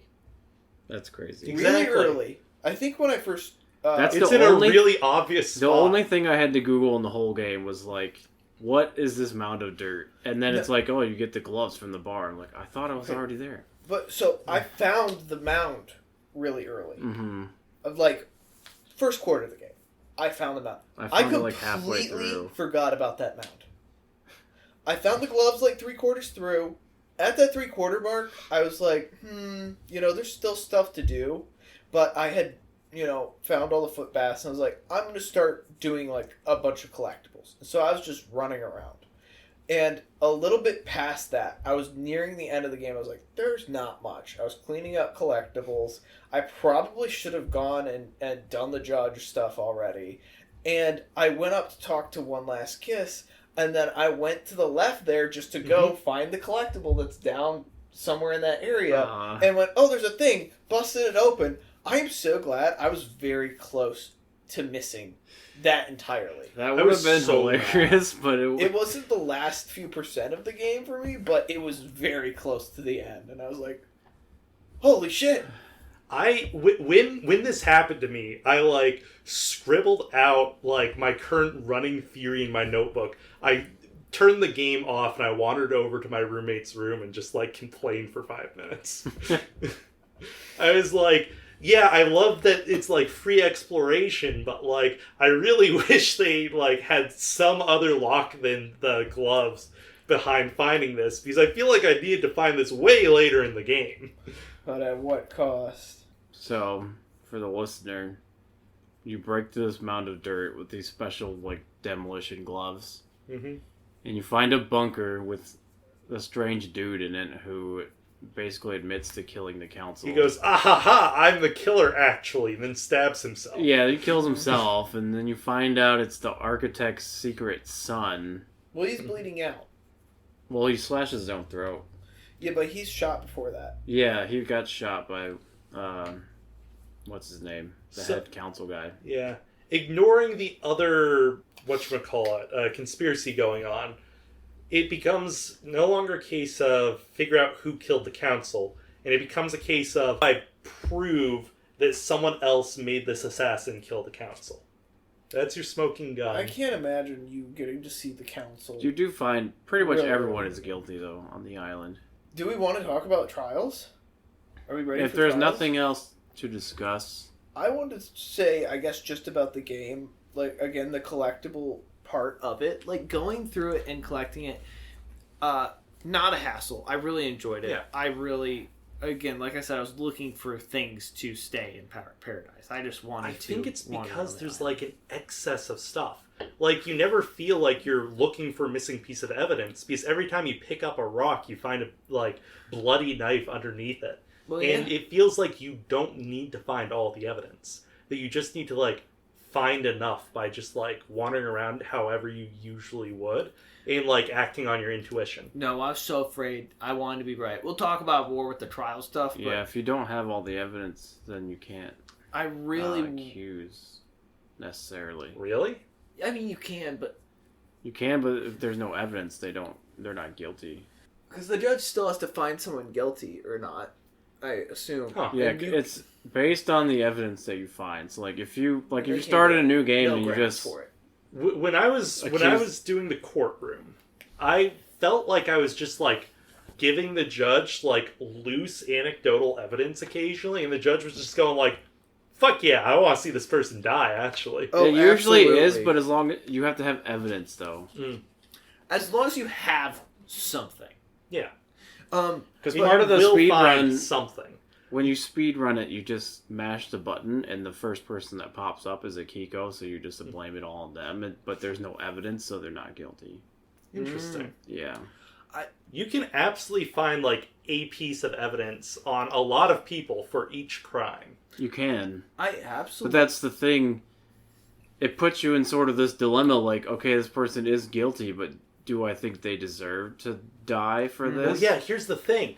That's crazy. Exactly. Really early. I think when I first... it's in a really obvious spot. The only thing I had to Google in the whole game was, like, what is this mound of dirt? And then it's like, oh, you get the gloves from the bar. I'm like, I thought I was already there. But, so, I found the mound really early. Mm-hmm. Of, like, first quarter of the game. I found the mound. I completely forgot about that mound. I found the gloves, like, 3/4 through. At that 3/4 mark, I was like, there's still stuff to do. But I had, found all the foot baths, and I was like, I'm going to start doing, like, a bunch of collectibles. So I was just running around. And a little bit past that, I was nearing the end of the game. I was like, there's not much. I was cleaning up collectibles. I probably should have gone and done the judge stuff already. And I went up to talk to One Last Kiss, and then I went to the left there just to go find the collectible that's down somewhere in that area. And went, oh, there's a thing. Busted it open. I am so glad I was very close to missing that entirely. That would have been so hilarious, but it wasn't the last few percent of the game for me, but it was very close to the end, and I was like, holy shit. When this happened to me, I, like, scribbled out, like, my current running theory in my notebook. I turned the game off and I wandered over to my roommate's room and just, like, complained for 5 minutes. I was like, yeah, I love that it's, like, free exploration, but, like, I really wish they, like, had some other lock than the gloves behind finding this, because I feel like I needed to find this way later in the game. But at what cost? So, for the listener, you break through this mound of dirt with these special, like, demolition gloves, and you find a bunker with a strange dude in it who basically admits to killing the council. He goes, ah ha ha, I'm the killer actually, and then stabs himself. Yeah, he kills himself, and then you find out it's the architect's secret son. Well, he's bleeding out. Well, he slashes his own throat. Yeah, but he's shot before that. Yeah, he got shot by, what's his name? The head council guy. Yeah. Ignoring the other, conspiracy going on, it becomes no longer a case of figure out who killed the council, and it becomes a case of I prove that someone else made this assassin kill the council. That's your smoking gun. I can't imagine you getting to see the council. You do find pretty much Really? everyone is guilty, though, on the island. Do we want to talk about trials? Are we ready If for there's trials? nothing else to discuss, I wanted to say, I guess, just about the game. Like, again, the collectible part of it. Like, going through it and collecting it, not a hassle. I really enjoyed it. Yeah. I really, again, like I said, I was looking for things to stay in Paradise. I just wanted I to. think it's wander because on the there's island. like an excess of stuff. Like, you never feel like you're looking for a missing piece of evidence, because every time you pick up a rock, you find a, like, bloody knife underneath it. Well, And yeah. it feels like you don't need to find all the evidence. That you just need to, like, find enough by just, like, wandering around however you usually would. And, like, acting on your intuition. No, I was so afraid. I wanted to be right. We'll talk about war with the trial stuff, but yeah, if you don't have all the evidence, then you can't I really... accuse necessarily. Really? I mean, you can, but... You can, but if there's no evidence, they're not guilty. Because the judge still has to find someone guilty or not, I assume. Huh. Yeah, And you- it's based on the evidence that you find. So, like, if you They can't started get a new game no and you grounds just for it. When I was doing the courtroom, I felt like I was just, like, giving the judge, like, loose anecdotal evidence occasionally, and the judge was just going, like, fuck yeah, I want to see this person die, actually. Oh, it usually is, absolutely. but as long as you have to have evidence, though. As long as you have something. Yeah. Because You part of the will speed find run, something. when you speed run it, you just mash the button, and the first person that pops up is a Kiko, so you just blame it all on them. But there's no evidence, so they're not guilty. Interesting. Yeah. You can absolutely find, like, a piece of evidence on a lot of people for each crime. You can. I But absolutely... that's the thing. It puts you in sort of this dilemma, like, okay, this person is guilty, but do I think they deserve to die for this? Well, yeah, here's the thing.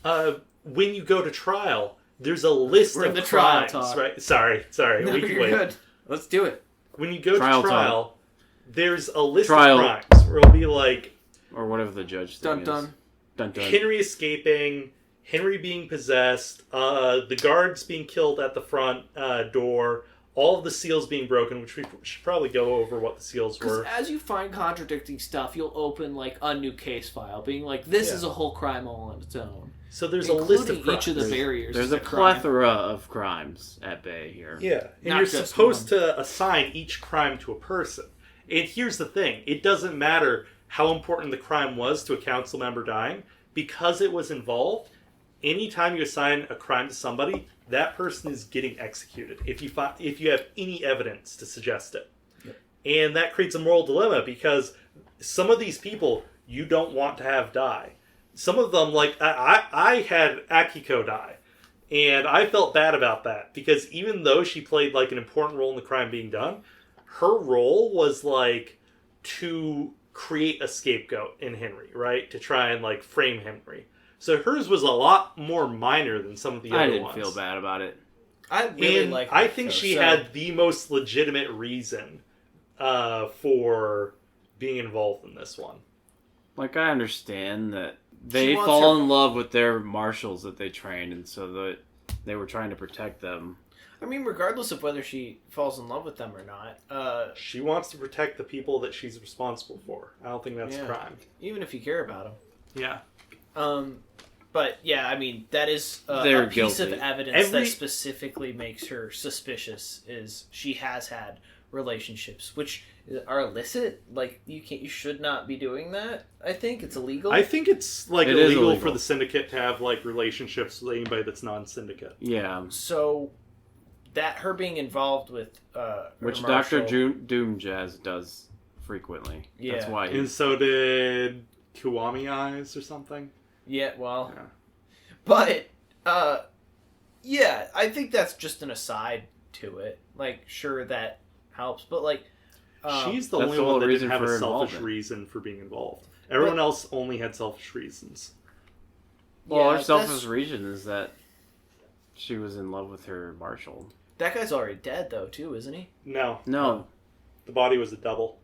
When you go to trial, there's a list We're in of the trial crimes, talk. right? Sorry. No, we can you're wait. good. Let's do it. When you go Trial to time. trial, there's a list Trial. of crimes where it'll be like Or whatever the judge thing Dun is. dun. Dun dun. Henry escaping, Henry being possessed, the guards being killed at the front door, all of the seals being broken, which we should probably go over what the seals Because were. as you find contradicting stuff, you'll open, like, a new case file, being like, this Yeah. is a whole crime all on its own. So there's a list of Including crimes. each of the barriers. There's is a crime. plethora of crimes at bay here. Yeah, and Not you're just supposed to assign each crime to a person. And here's the thing. It doesn't matter how important the crime was to a council member dying. Because it was involved, anytime you assign a crime to somebody, that person is getting executed if you have any evidence to suggest it. Yep. And that creates a moral dilemma because some of these people you don't want to have die. Some of them, like, I had Akiko die. And I felt bad about that because even though she played, like, an important role in the crime being done, her role was, like, to create a scapegoat in Henry, right? To try and, like, frame Henry. So hers was a lot more minor than some of the I other didn't ones. feel bad about it. I really And like I Akiko, think she so- had the most legitimate reason for being involved in this one. Like, I understand that they wants fall her- in love with their marshals that they trained, and so that they were trying to protect them. I mean, regardless of whether she falls in love with them or not, She wants to protect the people that she's responsible for. I don't think that's Yeah. a crime. even if you care about them. Yeah. But yeah, I mean, that is They're a piece of guilty. evidence that specifically makes her suspicious. Is she has had relationships which are illicit? Like you should not be doing that. I think it's illegal. I think it's, like, It is illegal illegal. for the syndicate to have, like, relationships with anybody that's non-syndicate. Yeah. So that her being involved with her Which marshal- Dr. Doom Jazz does frequently. That's Yeah. why And so did Kiwami Eyes or something. Yeah, well, Yeah. but yeah, I think that's just an aside to it. Like, sure, that helps, but like, She's the That's only the whole one that reason didn't have for a selfish involvement. reason for being involved. Everyone else only had selfish reasons. Well, yeah, her selfish that's- reason is that she was in love with her marshal. that guy's already dead though, too, isn't he? No, No, the body was a double.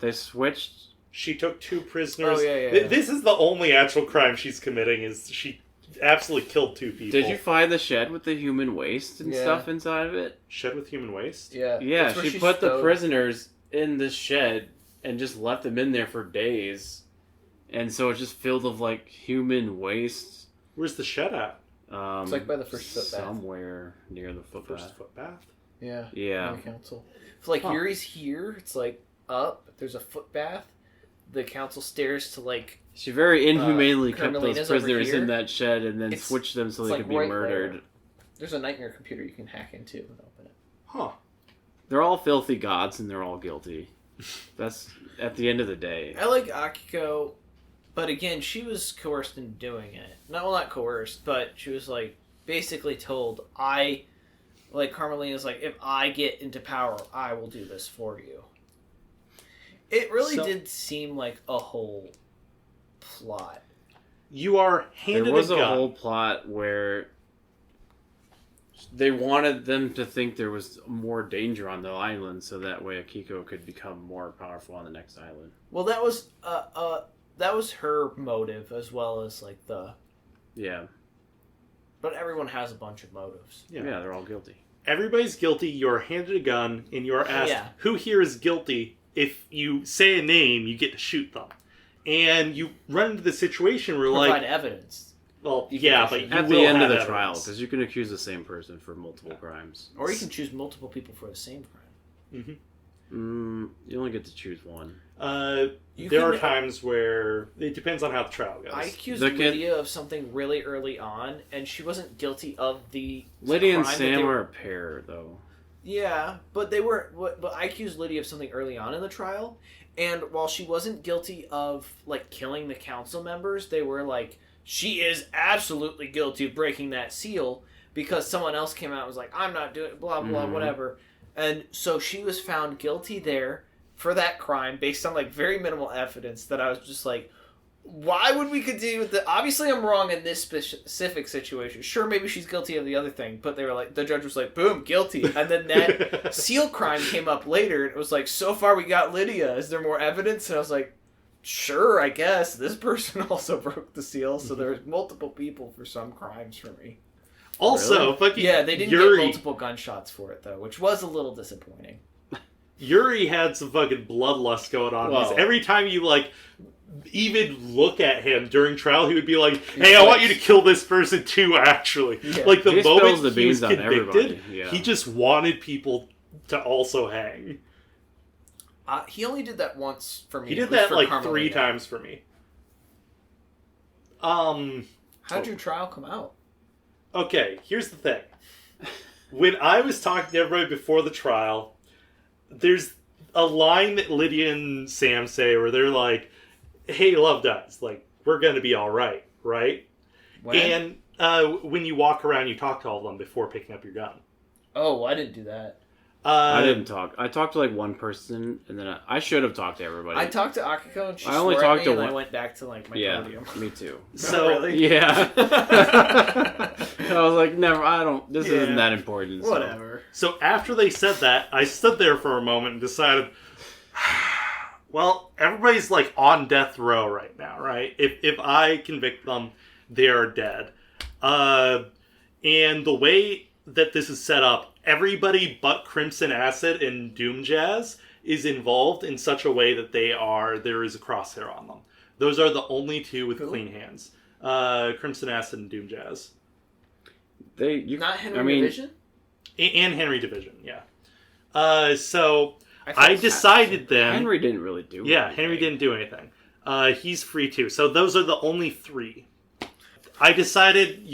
they switched She took 2 prisoners. Oh, yeah. This is the only actual crime she's committing, is she absolutely killed 2 people. Did you find the shed with the human waste and stuff inside of it? Shed with human waste? Yeah. Yeah, she put the prisoners in this shed and just left them in there for days. And so it's just filled with, like, human waste. Where's the shed at? It's like by the first footbath. Somewhere near the footbath. First footbath? Yeah. Yeah. The council. It's like Yuri's here. It's like up. There's a footbath. The council stairs to like. She very inhumanely kept Carmelina's those prisoners over in here. that shed and then switched them so they could be murdered. There. There's a nightmare computer you can hack into and open it. Huh. They're all filthy gods and they're all guilty. That's at the end of the day. I like Akiko, but again, she was coerced into doing it. Not coerced, but she was like basically told, Carmelina's like, if I get into power, I will do this for you. It really did seem like a whole plot. You are handed a gun. There was a whole plot where they wanted them to think there was more danger on the island, so that way Akiko could become more powerful on the next island. Well, that was her motive as well as like the. Yeah. But everyone has a bunch of motives. Yeah, they're all guilty. Everybody's guilty. You're handed a gun, and you're asked, who here is guilty? If you say a name, you get to shoot them. And you run into the situation where, provide evidence. Well, yeah, but you at the end of the trial, because you can accuse the same person for multiple crimes. Or you can choose multiple people for the same crime. You only get to choose one. There are times where it depends on how the trial goes. I accused Lydia of something really early on, and she wasn't guilty of the Lydia and Sam are a pair, though. Yeah, but they were. But I accused Lydia of something early on in the trial, and while she wasn't guilty of like killing the council members, they were like, she is absolutely guilty of breaking that seal because someone else came out and was like, I'm not doing blah blah whatever, and so she was found guilty there for that crime based on like very minimal evidence. That I was just like, why would we continue with the? Obviously, I'm wrong in this specific situation. Sure, maybe she's guilty of the other thing, but they were like, the judge was like, boom, guilty. And then that seal crime came up later, and it was like, so far we got Lydia. Is there more evidence? And I was like, sure, I guess. This person also broke the seal, so there's multiple people for some crimes for me. Also, fucking they didn't get multiple gunshots for it, though, which was a little disappointing. Yuri had some fucking bloodlust going on. Because every time you, like, even look at him during trial, he would be like, hey, I want you to kill this person too, actually. Yeah. Like, the moment he was convicted, he just wanted people to also hang. He only did that once for me. He did that, like, 3 times for me. How'd your trial come out? Okay, here's the thing. When I was talking to everybody before the trial, there's a line that Lydia and Sam say where they're like, hey, Love dies. Like, we're going to be all right, right? When? And when you walk around, you talk to all of them before picking up your gun. Oh, I didn't do that. I didn't talk. I talked to like one person, and then I should have talked to everybody. I talked to Akiko, and she swore at me, and I went back to like my podium. Me too. So, really? Yeah. I was like, never. This isn't that important. Whatever. So after they said that, I stood there for a moment and decided, well, everybody's like on death row right now, right? If I convict them, they are dead. And the way that this is set up, everybody but Crimson Acid and Doom Jazz is involved in such a way that there is a crosshair on them. Those are the only two with clean hands. Crimson Acid and Doom Jazz. Not Henry Division? And Henry Division, yeah. So I decided then... Henry didn't really do anything. Yeah, Henry didn't do anything. He's free too. So those are the only 3. I decided,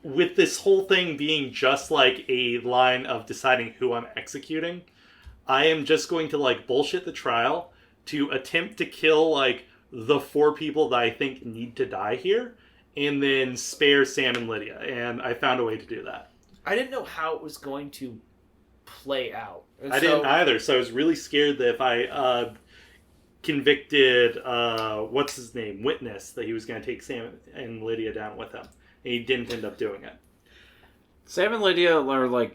with this whole thing being just like a line of deciding who I'm executing, I am just going to like bullshit the trial to attempt to kill like the 4 people that I think need to die here, and then spare Sam and Lydia. And I found a way to do that. I didn't know how it was going to play out. I didn't either, so I was really scared that if I convicted, what's his name, Witness, that he was going to take Sam and Lydia down with him. And he didn't end up doing it. Sam and Lydia are like,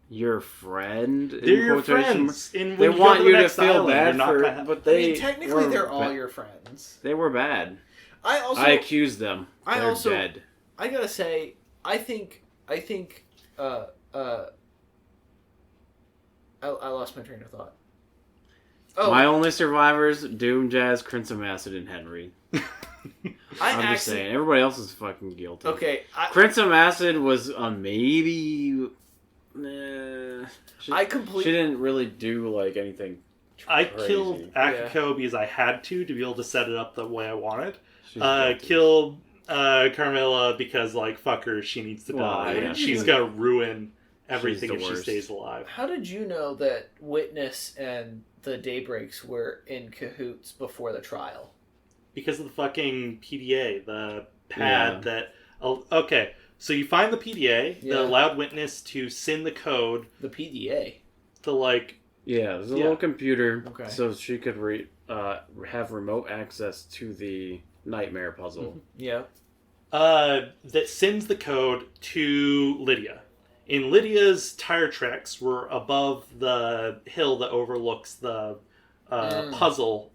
your friend. They're your quotation friends. And They when want go to you the to next feel island, bad you're not for, gonna have- but I they mean, technically, were they're all ba- your friends. They were bad. I also, I accuse them. I They're also- dead. I gotta say, I think, I lost my train of thought. Oh, My only survivors: Doom, Jazz, Crimson Acid, and Henry. I'm just saying, everybody else is fucking guilty. Okay, Crimson Acid was maybe. She didn't really do like anything. I crazy. killed Akiko because I had to be able to set it up the way I wanted. She's guilty. Killed Carmilla because, like, fuck her, she needs to Well, die. yeah, She's she's- gonna ruin everything the if she worst. stays alive. how did you know that Witness and the Daybreaks were in cahoots before the trial? Because of the fucking PDA, the pad that... Oh, okay, so you find the PDA Yeah. that allowed Witness to send the code The PDA. to, like... Yeah, there's a Yeah. little computer, Okay. so she could have remote access to the nightmare puzzle. Yeah. that sends the code to Lydia. And Lydia's tire tracks were above the hill that overlooks the puzzle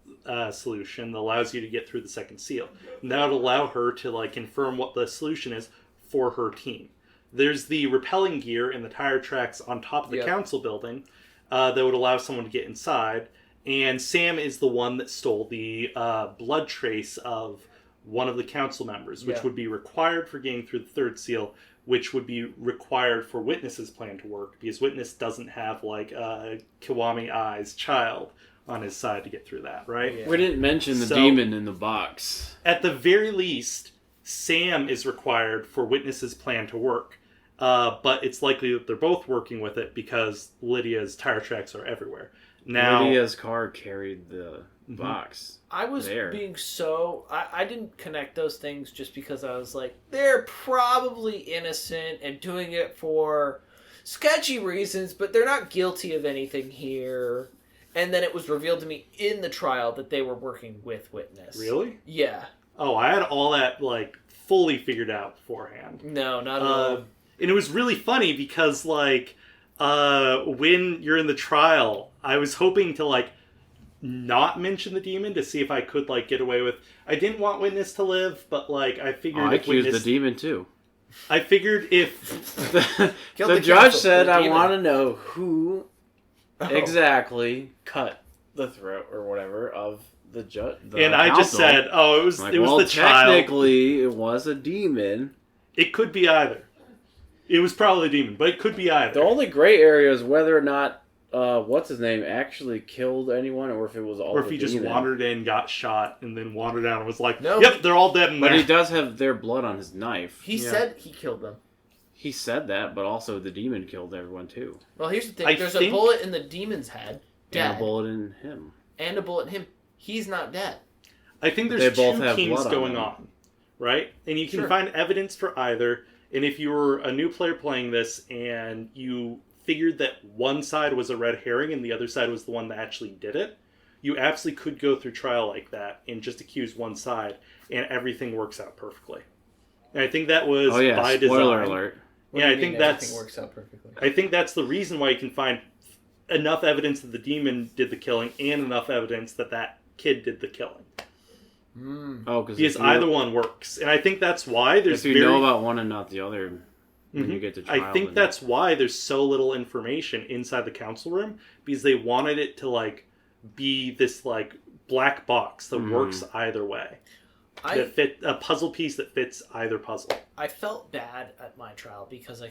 solution that allows you to get through the second seal. And that would allow her to, like, confirm what the solution is for her team. There's the repelling gear in the tire tracks on top of the council building that would allow someone to get inside. And Sam is the one that stole the blood trace of one of the council members, which would be required for getting through the third seal, which would be required for Witness's plan to work, because Witness doesn't have, like, a Kiwami Eyes child on his side to get through that, right? Yeah. We didn't mention the demon in the box. At the very least, Sam is required for Witness's plan to work. But it's likely that they're both working with it because Lydia's tire tracks are everywhere. Now, Lydia's car carried the box. I was there. being so... I didn't connect those things just because I was like, they're probably innocent and doing it for sketchy reasons, but they're not guilty of anything here. And then it was revealed to me in the trial that they were working with Witness. Really? Yeah. Oh, I had all that, like, fully figured out beforehand. No, not at all. And it was really funny because, like, when you're in the trial, I was hoping to, like, not mention the demon to see if I could, like, get away with... I didn't want Witness to live, but, like, I figured I if accused Witness... the demon too. I figured if... The the judge council, said, the I demon." want to know who Oh. exactly cut the throat or whatever of the judge. And I just said, oh, it was like, it was well, the child. technically, it was a demon. It could be either. It was probably a demon, but it could be either. The only gray area is whether or not what's his name actually killed anyone, or if it was all. or if the he just demon. wandered in, got shot, and then wandered out and was like, No. "Yep, they're all dead in But there." he does have their blood on his knife. He said he killed them. He said that, but also the demon killed everyone too. Well, here's the thing. I There's think- a bullet in the demon's head. Dead. And a bullet in him. And a bullet in him. He's not dead. I think They there's both two have teams blood on going them. on, right? And you can Sure. find evidence for either. And if you were a new player playing this and you figured that one side was a red herring and the other side was the one that actually did it, you absolutely could go through trial like that and just accuse one side, and everything works out perfectly. And I think that was Oh yeah! by Spoiler design. alert. What Yeah, do I you think mean that's- everything works out perfectly. I think that's the reason why you can find enough evidence that the demon did the killing and enough evidence that that kid did the killing. Oh, Because either one works. And I think that's why there's if you very... know about one and not the other, when you Mhm. get to trial, I think then- that's why there's so little information inside the council room, because they wanted it to, like, be this, like, black box that works either way. That fit a puzzle piece that fits either puzzle. I felt bad at my trial because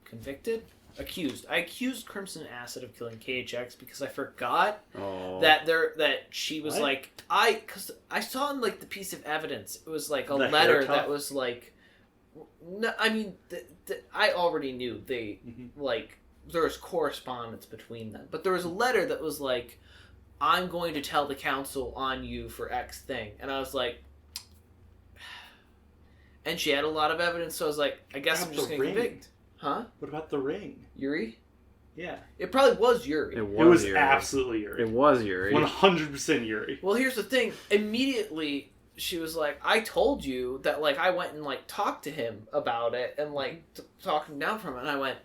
convicted? Accused. I accused Crimson Acid of killing KHX because I forgot Oh. that she was What? like because I saw in like the piece of evidence it was like a The letter haircut? that was like no, I mean I already knew they like there was correspondence between them, but there was a letter that was like, I'm going to tell the council on you for X thing, and I was like, and she had a lot of evidence, so I was like, I guess I'm just The going to ring. convict. Huh? What about the ring? Yuri? Yeah. It probably was Yuri. It was Yuri. absolutely Yuri. It was Yuri. 100% Yuri. Well, here's the thing. Immediately, she was like, I told you that, like, I went and, like, talked to him about it and, like, talked him down from it. And I went,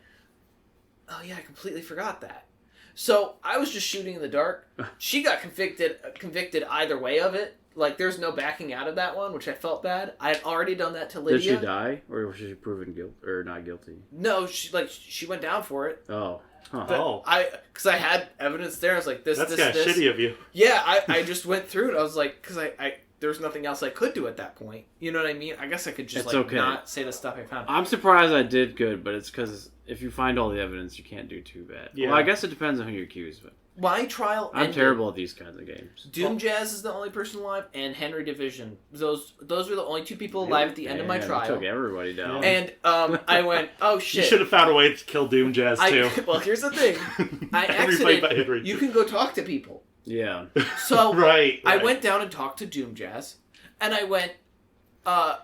oh, yeah, I completely forgot that. So I was just shooting in the dark. She got convicted either way of it. Like, there's no backing out of that one, which I felt bad. I had already done that to Lydia. Did she die, or was she proven not guilty? No, she went down for it. Oh. Huh. But because I had evidence there. I was like, this. That's kind of shitty of you. Yeah, I just went through it. I was like, because there was nothing else I could do at that point. You know what I mean? I guess I could just not say the stuff I found. I'm surprised I did good, but it's because if you find all the evidence, you can't do too bad. Yeah. Well, I guess it depends on who you accuse, but my trial. I'm terrible at these kinds of games. Doom Jazz is the only person alive, and Henry Division. Those were the only two people alive at the end of my trial. You took everybody down. And I went, oh shit! You should have found a way to kill Doom Jazz too. Well, here's the thing. I exited. You can go talk to people. Yeah. So right. I went down and talked to Doom Jazz, and I went. I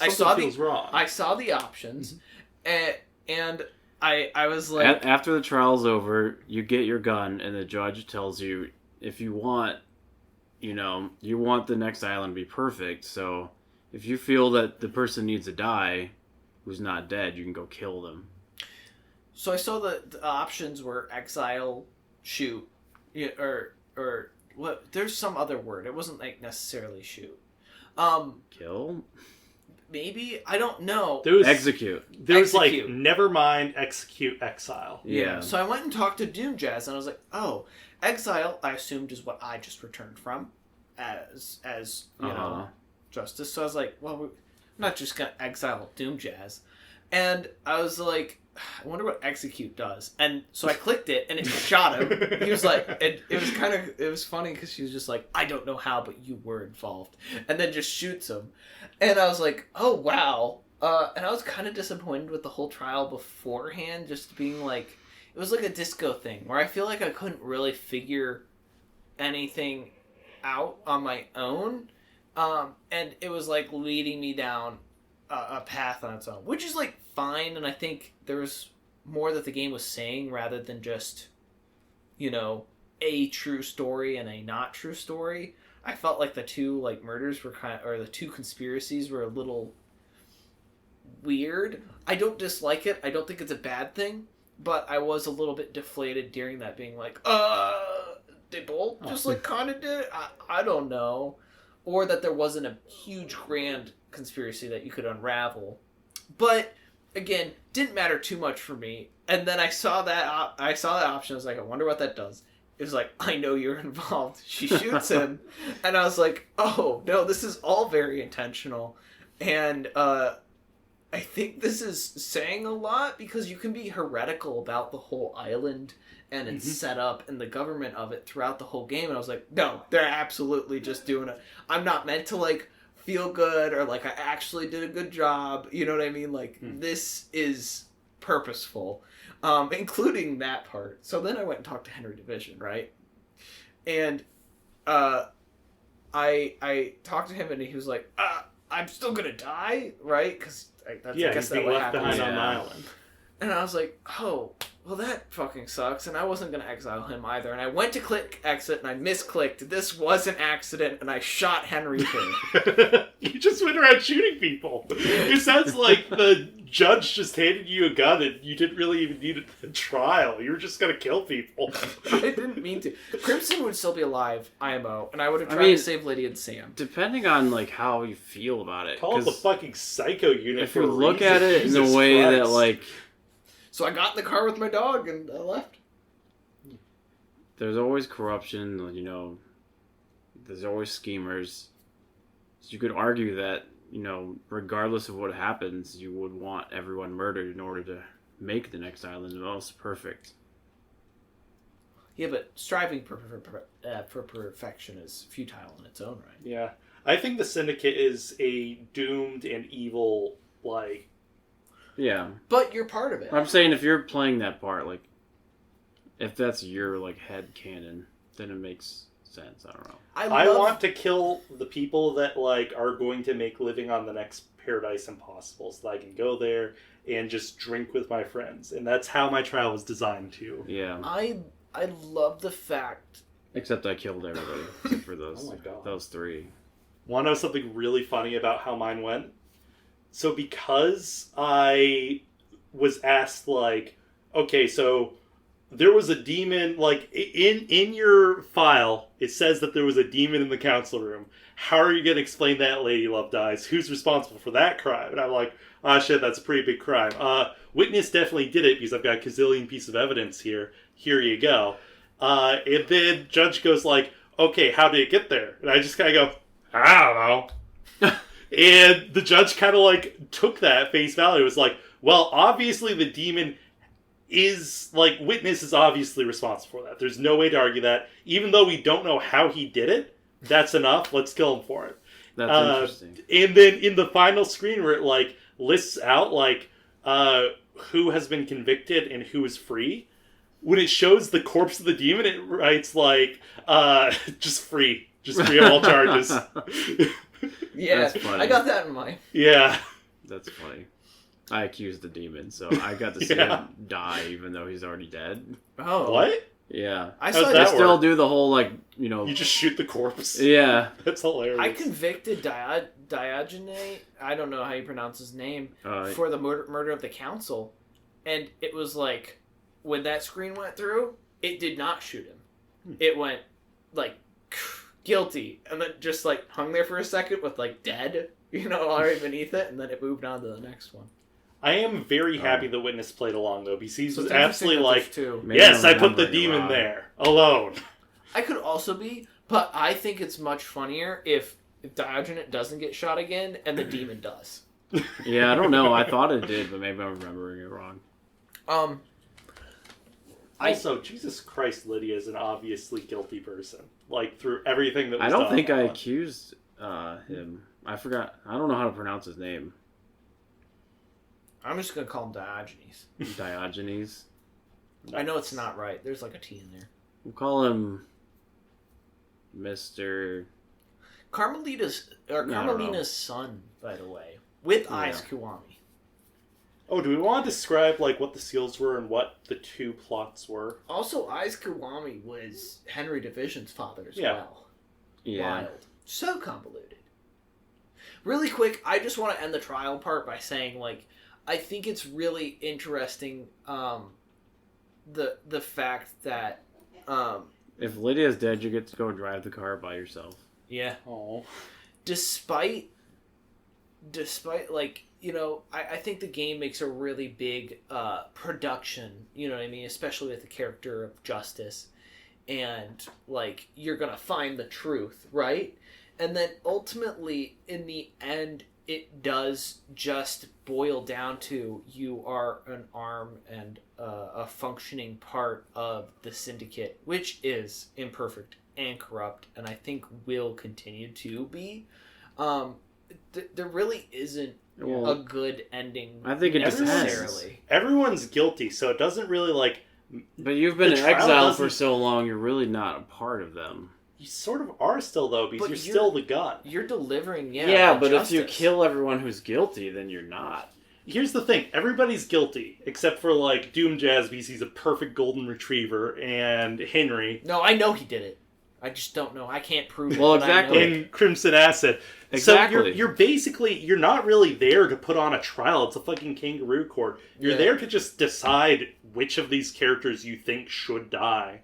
saw the options, and I was like, after the trial's over, you get your gun, and the judge tells you if you want, you want the next island to be perfect. So if you feel that the person needs to die, who's not dead, you can go kill them. So I saw the options were exile, shoot, or what? There's some other word. It wasn't like necessarily shoot. Kill. Maybe, I don't know. Execute. There was like, never mind, execute, exile. Yeah. So I went and talked to Doom Jazz, and I was like, oh, exile, I assumed is what I just returned from, as justice. So I was like, well, I'm not just gonna exile Doom Jazz, and I was like, I wonder what execute does. And so I clicked it, and it shot him. He was like, it was funny because she was just like, I don't know how, but you were involved, and then just shoots him. And I was like, oh, wow. And I was kind of disappointed with the whole trial beforehand, just being like, it was like a disco thing, where I feel like I couldn't really figure anything out on my own. And it was like leading me down a path on its own, which is like fine. And I think there was more that the game was saying rather than just, a true story and a not true story. I felt like the two murders were the two conspiracies were a little weird. I don't dislike it. I don't think it's a bad thing, but I was a little bit deflated during that, being like, they both just kind of did it? I don't know. Or that there wasn't a huge grand conspiracy that you could unravel. But again, didn't matter too much for me. And then I saw that option. I was like, I wonder what that does. It was like, I know you're involved. She shoots him. And I was like, oh, no, this is all very intentional. And I think this is saying a lot because you can be heretical about the whole island and its setup and the government of it throughout the whole game. And I was like, no, they're absolutely just doing it. I'm not meant to, feel good or, I actually did a good job. You know what I mean? This is purposeful. Including that part. So then I went and talked to Henry Division, right? And I talked to him, and he was like, I'm still gonna die, right? Because I guess that's what happened behind on the island. And I was like, oh, well, that fucking sucks. And I wasn't gonna exile him either. And I went to click exit, and I misclicked. This was an accident, and I shot Henry too. You just went around shooting people. It sounds like the judge just handed you a gun, and you didn't really even need a trial. You were just gonna kill people. I didn't mean to. Crimson would still be alive, IMO, and I would have tried to save Lydia and Sam. Depending on how you feel about it. Call it the fucking psycho unit. If you look at it in the way that So I got in the car with my dog and I left. There's always corruption, there's always schemers. So you could argue that, regardless of what happens, you would want everyone murdered in order to make the next island the most perfect. Yeah, but striving for perfection is futile in its own right. Yeah. I think the Syndicate is a doomed and evil, Yeah. But you're part of it. I'm saying if you're playing that part, if that's your, head canon, then it makes sense. I don't know. I want to kill the people that, are going to make living on the next paradise impossible so that I can go there and just drink with my friends. And that's how my trial was designed to. Yeah. I love the fact... Except I killed everybody, except for those, oh my God. those three. Want to know something really funny about how mine went? So because I was asked, like, okay, so there was a demon, like, in your file, it says that there was a demon in the council room. How are you going to explain that, Lady Love Dies? Who's responsible for that crime? And I'm like, shit, that's a pretty big crime. Witness definitely did it because I've got a gazillion pieces of evidence here. Here you go. And then Judge goes like, okay, how did it get there? And I just kind of go, I don't know. And the judge kind of like took that at face value. It was like, well, obviously the demon is, like, Witness is obviously responsible for that. There's no way to argue that. Even though we don't know how he did it, that's enough. Let's kill him for it. That's interesting. And then in the final screen where it, like, lists out, like, who has been convicted and who is free, when it shows the corpse of the demon, it writes, like, just free. Just free of all charges. Yeah, That's funny. I got that in mind. Yeah. That's funny. I accused the demon, so I got to see Yeah. him die even though he's already dead. Oh. What? Yeah. I How's saw that They that. still work? do the whole, like, you know... You just shoot the corpse? Yeah. That's hilarious. I convicted Diogenes, I don't know how you pronounce his name, for the murder of the council. And it was like, when that screen went through, it did not shoot him. It went, like, guilty. And then just, like, hung there for a second with, like, dead, you know, already beneath it. And then it moved on to the next one. I am very happy the Witness played along, though, because he So was it's absolutely interesting that like, there's two. Maybe yes, I'm I put the remembering it demon wrong. there, alone. I could also be, but I think it's much funnier if Diogenes doesn't get shot again and the demon does. Yeah, I don't know. I thought it did, but maybe I'm remembering it wrong. Also, Jesus Christ, Lydia is an obviously guilty person. Like, through everything that was I done. don't think I accused him. I forgot. I don't know how to pronounce his name. I'm just gonna call him Diogenes. Diogenes. I know it's not right. There's like a T in there. We'll call him Mr. Carmelina's son, by the way, with Eyes Kiwami. Oh, do we want to describe, like, what the seals were and what the two plots were? Also, Eyes Kiwami was Henry Division's father as Yeah. well. Yeah. Wild. So convoluted. Really quick, I just want to end the trial part by saying, like, I think it's really interesting, the fact that, If Lydia's dead, you get to go drive the car by yourself. yeah, Oh. despite like, you know, I think the game makes a really big production, you know what I mean, especially with the character of Justice, and like, you're gonna find the truth, right? And then ultimately in the end it does just boil down to you are an arm and a functioning part of the syndicate, which is imperfect and corrupt, and I think will continue to be. There really isn't a good ending. I think it just has. necessarily. Everyone's guilty, so it doesn't really, like... But you've been The in trial exile for doesn't- so long, you're really not a part of them. You sort of are still, though, because But you're you're- still the gun. You're delivering, Yeah, the but if you justice. kill everyone who's guilty, then you're not. Here's the thing. Everybody's guilty, except for, like, Doom Jazz, because he's a perfect golden retriever, and Henry. No, I know he did it. I just don't know. I can't prove it. Well, but I know exactly. it. And Crimson Acid. Exactly. So you're basically, you're not really there to put on a trial. It's a fucking kangaroo court. You're Yeah. there to just decide which of these characters you think should die.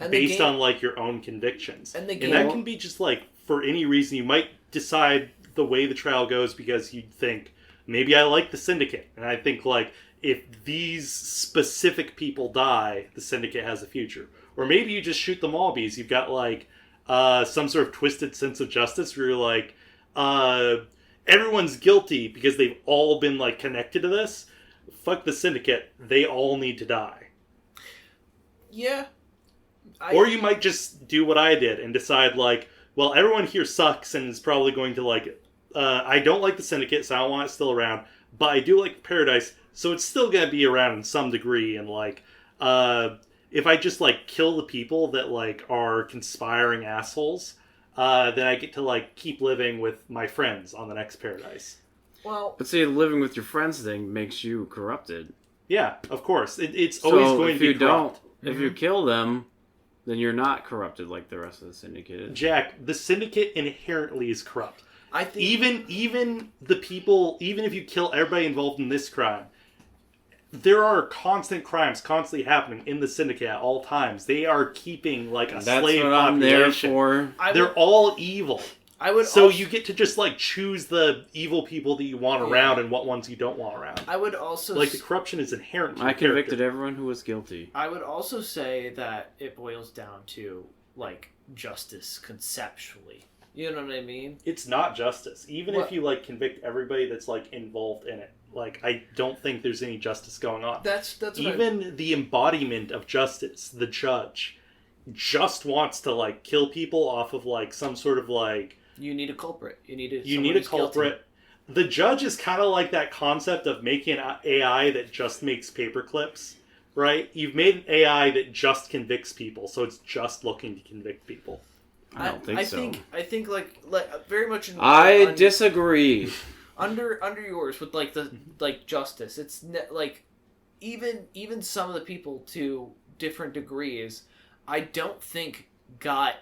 And the Based game- on, like, your own convictions. And the And game- that can be just, like, for any reason. You might decide the way the trial goes because you think, maybe I like the Syndicate. And I think, like, if these specific people die, the Syndicate has a future. Or maybe you just shoot them all because you've got, like, some sort of twisted sense of justice where you're like, everyone's guilty because they've all been, like, connected to this. Fuck the Syndicate. They all need to die. Yeah. Or you might just do what I did and decide, like, well, everyone here sucks and is probably going to like it. I don't like the Syndicate, so I don't want it still around. But I do like Paradise, so it's still going to be around in some degree. And, like, if I just, like, kill the people that, like, are conspiring assholes, then I get to, like, keep living with my friends on the next Paradise. Well, But see, living with your friends thing makes you corrupted. Yeah, of course. It's So always going if to be you don't, corrupt. if you kill them, Then you're not corrupted like the rest of the syndicate is. Jack, the syndicate inherently is corrupt. I think Even the people, even if you kill everybody involved in this crime, there are constant crimes constantly happening in the syndicate at all times. They are keeping like a That's slave what I'm there population. for. They're all evil. I would So also, you get to just like choose the evil people that you want around and what ones you don't want around. I would also Like the corruption is inherent. To I the character. convicted everyone who was guilty. I would also say that it boils down to like justice conceptually. You know what I mean? It's not justice. Even What? if you like convict everybody that's like involved in it, like I don't think there's any justice going on. That's what Even the embodiment of justice, the judge, just wants to like kill people off of like some sort of like you need a culprit. You need a culprit. The judge is kind of like that concept of making an AI that just makes paper clips, right? You've made an AI that just convicts people, so it's just looking to convict people. I don't think so. I think like very much. I disagree. Under yours with like the like justice. It's like even some of the people to different degrees, I don't think got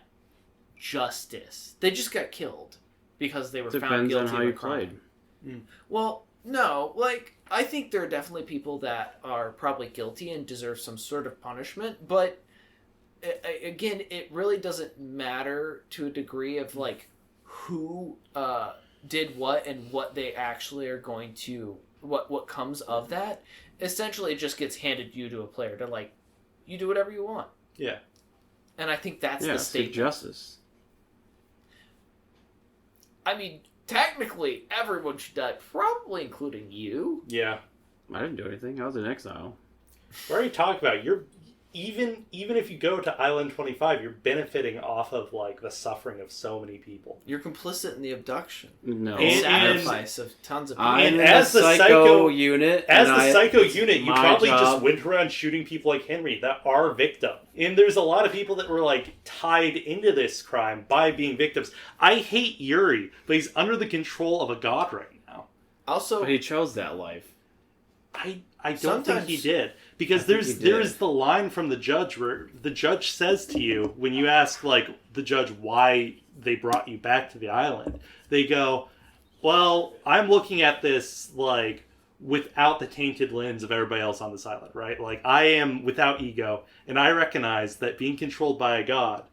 justice. They just got killed because they were found Depends guilty on how of a you crime. played. Well, no, like I think there are definitely people that are probably guilty and deserve some sort of punishment, but again, it really doesn't matter to a degree of like who did what and what they actually are going to what comes of that. Essentially, it just gets handed you to a player to like you do whatever you want. Yeah. And I think that's the Seek statement. justice. I mean, technically, everyone should die, probably including you. Yeah. I didn't do anything. I was in exile. We already talked about it. You're even if you go to Island 25, you're benefiting off of like the suffering of so many people. You're complicit in the abduction. No. And- Sacrifice of tons of people. I'm and in as the the psycho psycho- unit. As and the psycho unit, you my probably just job- went around shooting people like Henry that are victims. And there's a lot of people that were like tied into this crime by being victims. I hate Yuri, but he's under the control of a god right now. Also, But he chose that life. I don't think he Sometimes- did. Because I think he there's did. the line from the judge where the judge says to you, when you ask like the judge why they brought you back to the island, they go, well, I'm looking at this like without the tainted lens of everybody else on this island, right? Like I am without ego, and I recognize that being controlled by a god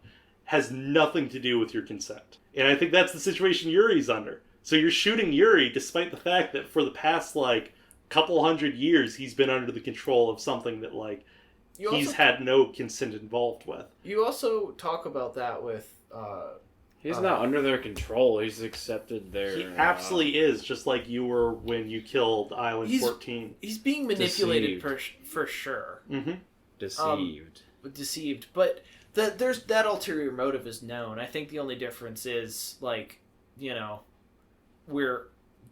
has nothing to do with your consent. And I think that's the situation Yuri's under. So you're shooting Yuri despite the fact that for the past like couple hundred years he's been under the control of something that like he's had no consent involved with. You also talk about that with He's not under their control. He's accepted their... He absolutely is, just like you were when you killed Island 14. he's being manipulated Deceived. for sure. Mm-hmm. Deceived. Deceived, but there's that ulterior motive is known. I think the only difference is like, you know,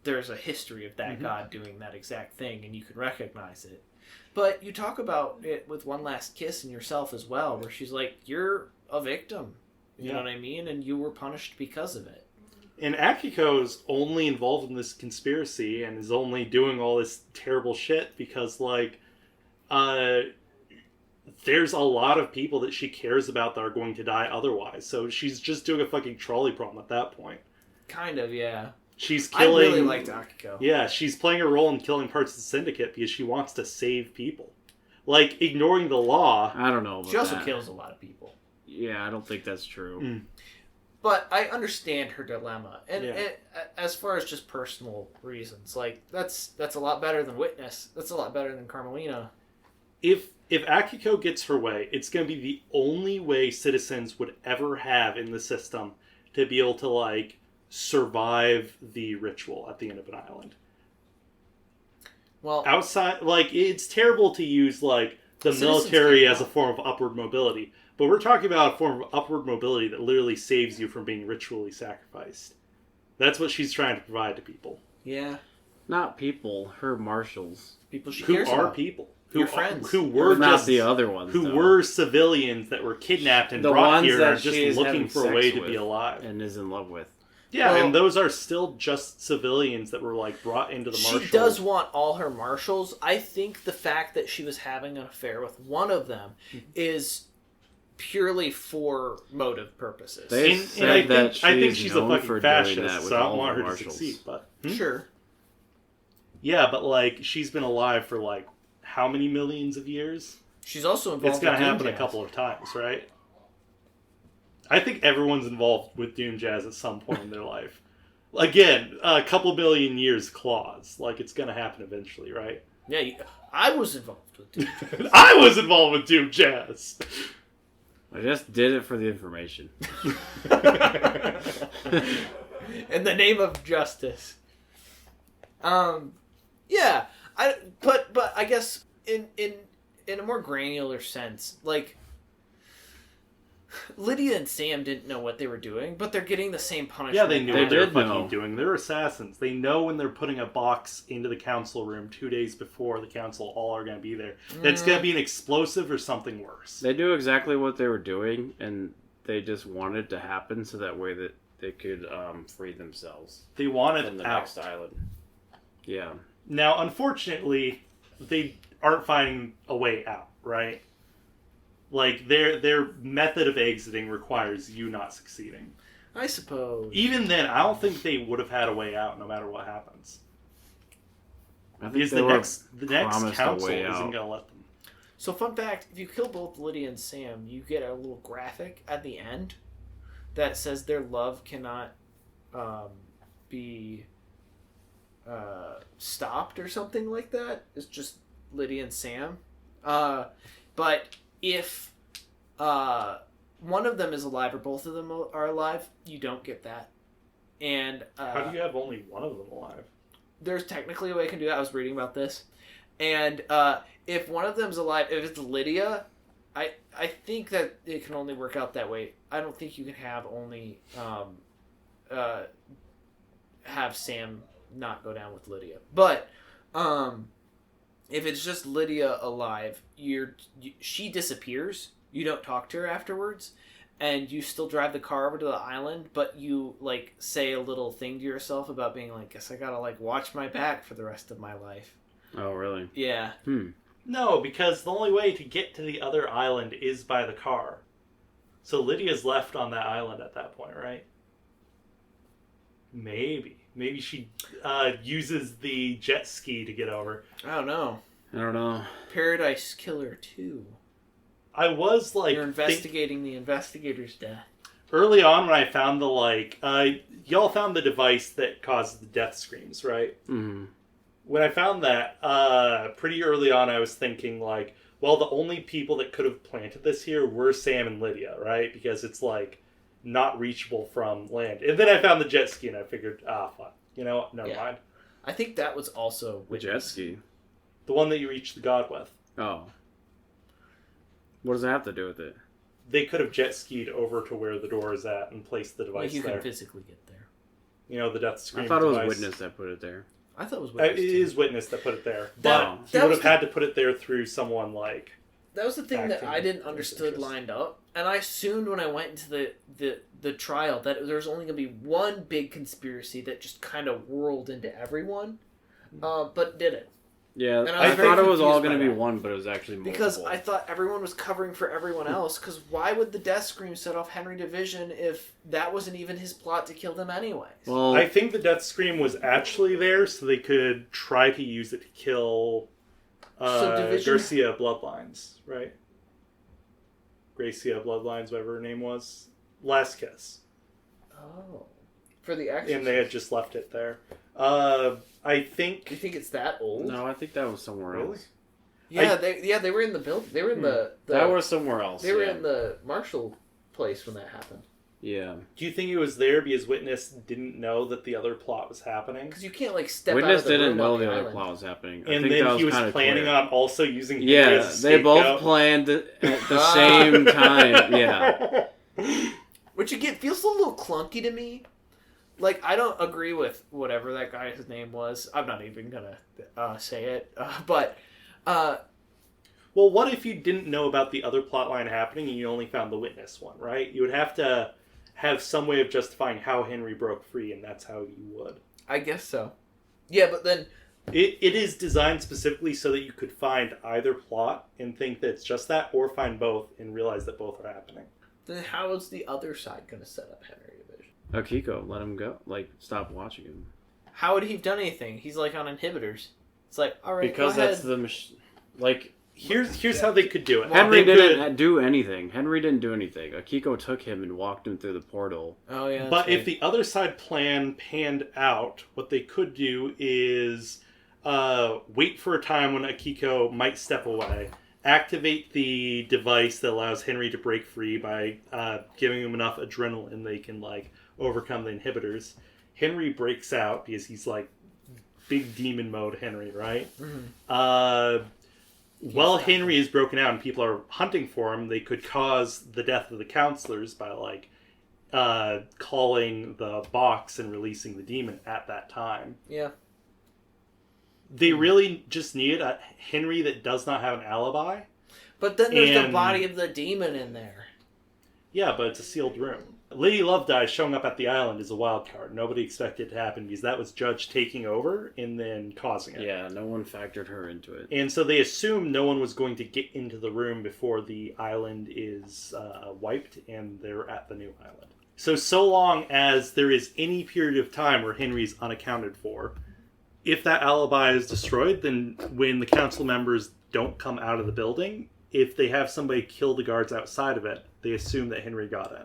there's a history of that god doing that exact thing and you can recognize it. But you talk about it with One Last Kiss and yourself as well, where she's like, you're a victim. You know what I mean? And you were punished because of it. And Akiko's only involved in this conspiracy and is only doing all this terrible shit because, like, there's a lot of people that she cares about that are going to die otherwise. So she's just doing a fucking trolley problem at that point. Kind of, yeah. She's killing... I really liked Akiko. Yeah, she's playing a role in killing parts of the syndicate because she wants to save people. Like, ignoring the law. I don't know about She also that. kills a lot of people. Yeah, I don't think that's true. But I understand her dilemma, and Yeah. as far as just personal reasons, like that's a lot better than Witness. That's a lot better than Carmelina. If Akiko gets her way, it's going to be the only way citizens would ever have in the system to be able to, like, survive the ritual at the end of an island. Well, Outside, like, it's terrible to use, like, the Citizens military can't as a form of upward mobility, but we're talking about a form of upward mobility that literally saves you from being ritually sacrificed. That's what she's trying to provide to people. yeah, Not people, her marshals. people she Who cares are about. people? Your friends. Who were Not just the other ones, who though. were civilians that were kidnapped and The brought ones here that and just she's looking having for a sex way to with be alive. and is in love with. Yeah, Well- and those are still just civilians that were like brought into the marshal. She does want all her marshals. I think the fact that she was having an affair with one of them is purely for motive purposes. They said that I think she's she's a known for fucking doing that fascist, with so I all don't want the her to marshals. succeed. But Sure. yeah, but like she's been alive for like how many millions of years? She's also involved. It's gonna in Doom happen a Jazz. couple of times, right? I think everyone's involved with Doom Jazz at some point in their life. Again, a couple billion years clause. Like it's gonna happen eventually, right? Yeah, I was involved with Doom Jazz. I was involved with Doom Jazz. I just did it for the information. In the name of justice. Yeah, but I guess in a more granular sense, like Lydia and Sam didn't know what they were doing, but they're getting the same punishment. Yeah, they knew They what they were did fucking know. doing. They're assassins. They know when they're putting a box into the council room 2 days before the council all are going to be there. That's going to be an explosive or something worse. They knew exactly what they were doing, and they just wanted it to happen so that way that they could free themselves They want from it the out. next island. Yeah. Now, unfortunately, they aren't finding a way out, right? Like, their method of exiting requires you not succeeding. I suppose. Even then, I don't think they would have had a way out no matter what happens. I think Because they the were next promised a council way isn't out. going to let them. So, fun fact: if you kill both Lydia and Sam, you get a little graphic at the end that says their love cannot be stopped or something like that. It's just Lydia and Sam. But if one of them is alive or both of them are alive, you don't get that. And How do you have only one of them alive? there's technically a way I can do that. I was reading about this. And if one of them's alive, if it's Lydia, I think that it can only work out that way. I don't think you can have only have Sam not go down with Lydia. But if it's just Lydia alive, she disappears. You don't talk to her afterwards, and you still drive the car over to the island, but you like say a little thing to yourself about being like, guess I gotta like watch my back for the rest of my life. Oh, really? Yeah. No, because the only way to get to the other island is by the car. So Lydia's left on that island at that point, right? Maybe. Maybe she uses the jet ski to get over. I don't know. I don't know. Paradise Killer 2. I was like... You're investigating the investigator's death. Early on when I found the y'all found the device that causes the death screams, right? Mm-hmm. When I found that, pretty early on I was thinking like, well, the only people that could have planted this here were Sam and Lydia, right? Because it's like not reachable from land. And then I found the jet ski and I figured, fuck. You know what? Never mind. I think that was also The jet ski. The one that you reach the god with. Oh. What does that have to do with it? They could have jet skied over to where the door is at and placed the device Like you there. can physically get there. You know, the death scream I thought it was device. Witness that put it there. I thought it was It Witness too. is Witness that put it there. That- But that he would was have the- had to put it there through someone like... That was the thing that acting I didn't in understood his interest. lined up, and I assumed when I went into the trial that there was only going to be one big conspiracy that just kind of whirled into everyone, but didn't. Yeah, And I was I very thought it was all confused going by to be that. one, but it was actually multiple. Because I thought everyone was covering for everyone else, because why would the death scream set off Henry Division if that wasn't even his plot to kill them anyways? Well, I think the death scream was actually there so they could try to use it to kill Division- Garcia Bloodlines, right? Gracia Bloodlines, whatever her name was. Last Kiss. Oh. For the action. And they had just left it there. I Do you think... think it's that old? no, I think that was somewhere Really? else. Yeah, they were in the building. They were in the That was somewhere else. They were yeah. in the Marshall place when that happened. Yeah. Do you think it was there because Witness didn't know that the other plot was happening? Because you can't like step out Witness of the didn't room know on the other island. plot was happening. I And think that then he was kinda planning clear. on also using Henry Yeah, as a they both scapegoat. planned it at the same time. Yeah. Which again feels a little clunky to me. Like I don't agree with whatever that guy's name was. I'm not even gonna say it. But Well, what if you didn't know about the other plotline happening and you only found the Witness one, right? You would have to have some way of justifying how Henry broke free, and that's how you would. I guess so. Yeah, but then It is designed specifically so that you could find either plot and think that it's just that, or find both and realize that both are happening. Then how is the other side going to set up Henry Division? Akiko, let him go. Like, stop watching him. How would he have done anything? He's like on inhibitors. It's like, all right, Because go that's ahead. the like. Here's how they could do it. Henry They didn't could- do anything. Henry didn't do anything. Akiko took him and walked him through the portal. Oh yeah. But if the other side plan panned out, what they could do is wait for a time when Akiko might step away, activate the device that allows Henry to break free by giving him enough adrenaline they can like overcome the inhibitors. Henry breaks out because he's like big demon mode Henry, right? Mm-hmm. While Henry is broken out and people are hunting for him, they could cause the death of the counselors by like calling the box and releasing the demon at that time. Yeah. They really just need a Henry that does not have an alibi. But then there's the And- body of the demon in there. Yeah, but it's a sealed room. Lady Love Dies showing up at the island is a wild card. Nobody expected it to happen because that was Judge taking over and then causing it. Yeah, no one factored her into it. And so they assumed no one was going to get into the room before the island is wiped and they're at the new island. So long as there is any period of time where Henry's unaccounted for, if that alibi is destroyed, then when the council members don't come out of the building, if they have somebody kill the guards outside of it, they assume that Henry got in.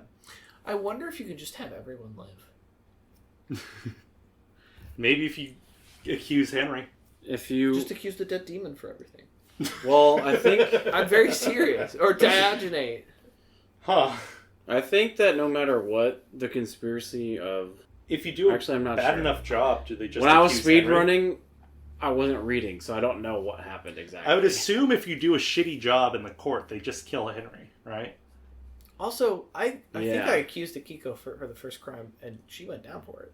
I wonder if you could just have everyone live. Maybe if you accuse Henry. If you Just accuse the dead demon for everything. well, I think I'm very serious. Or Diogenate. Huh. I think that no matter what the conspiracy of If you do a Actually, I'm not bad sure. enough job, do they just when I was accuse speed Henry? running, I wasn't reading, so I don't know what happened exactly. I would assume if you do a shitty job in the court, they just kill Henry, right? Also, I think Yeah. I accused Akiko for the first crime, and she went down for it.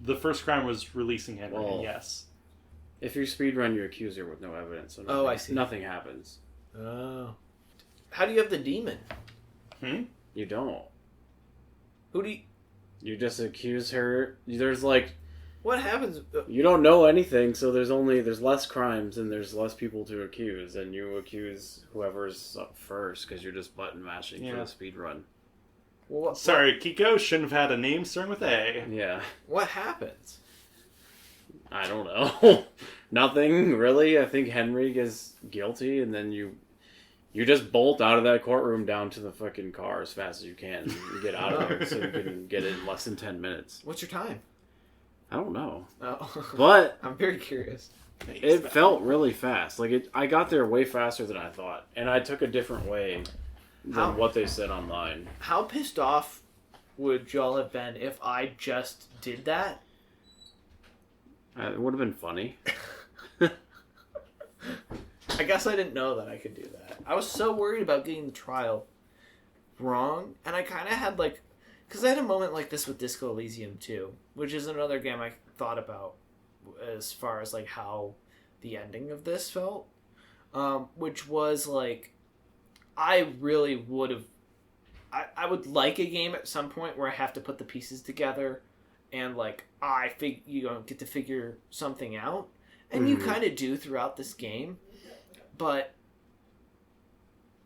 The first crime was releasing Henry, Well, yes. If you speed run, you accuse her with no evidence. So Oh, I see. Nothing happens. Oh. How do you have the demon? You don't. Who do you... You just accuse her. There's like What happens? you don't know anything, so there's less crimes and there's less people to accuse, and you accuse whoever's up first because you're just button mashing for Yeah. the speed run. What, Sorry, Kiko shouldn't have had a name starting with A. Yeah, What happens? I don't know. Nothing really. I think Henry is guilty, and then you just bolt out of that courtroom down to the fucking car as fast as you can and get out of there so you can get it in less than 10 minutes. What's your time? I don't know, Oh. but I'm very curious. it felt really fast. Like I got there way faster than I thought, and I took a different way than How- what they said online. How pissed off would y'all have been if I just did that? It would have been funny. I guess I didn't know that I could do that. I was so worried about getting the trial wrong, and I kind of had like, because I had a moment like this with Disco Elysium 2, which is another game I thought about as far as like how the ending of this felt, which was like, I really would have, I would like a game at some point where I have to put the pieces together, and like get to figure something out, and you Mhm. kind of do throughout this game. But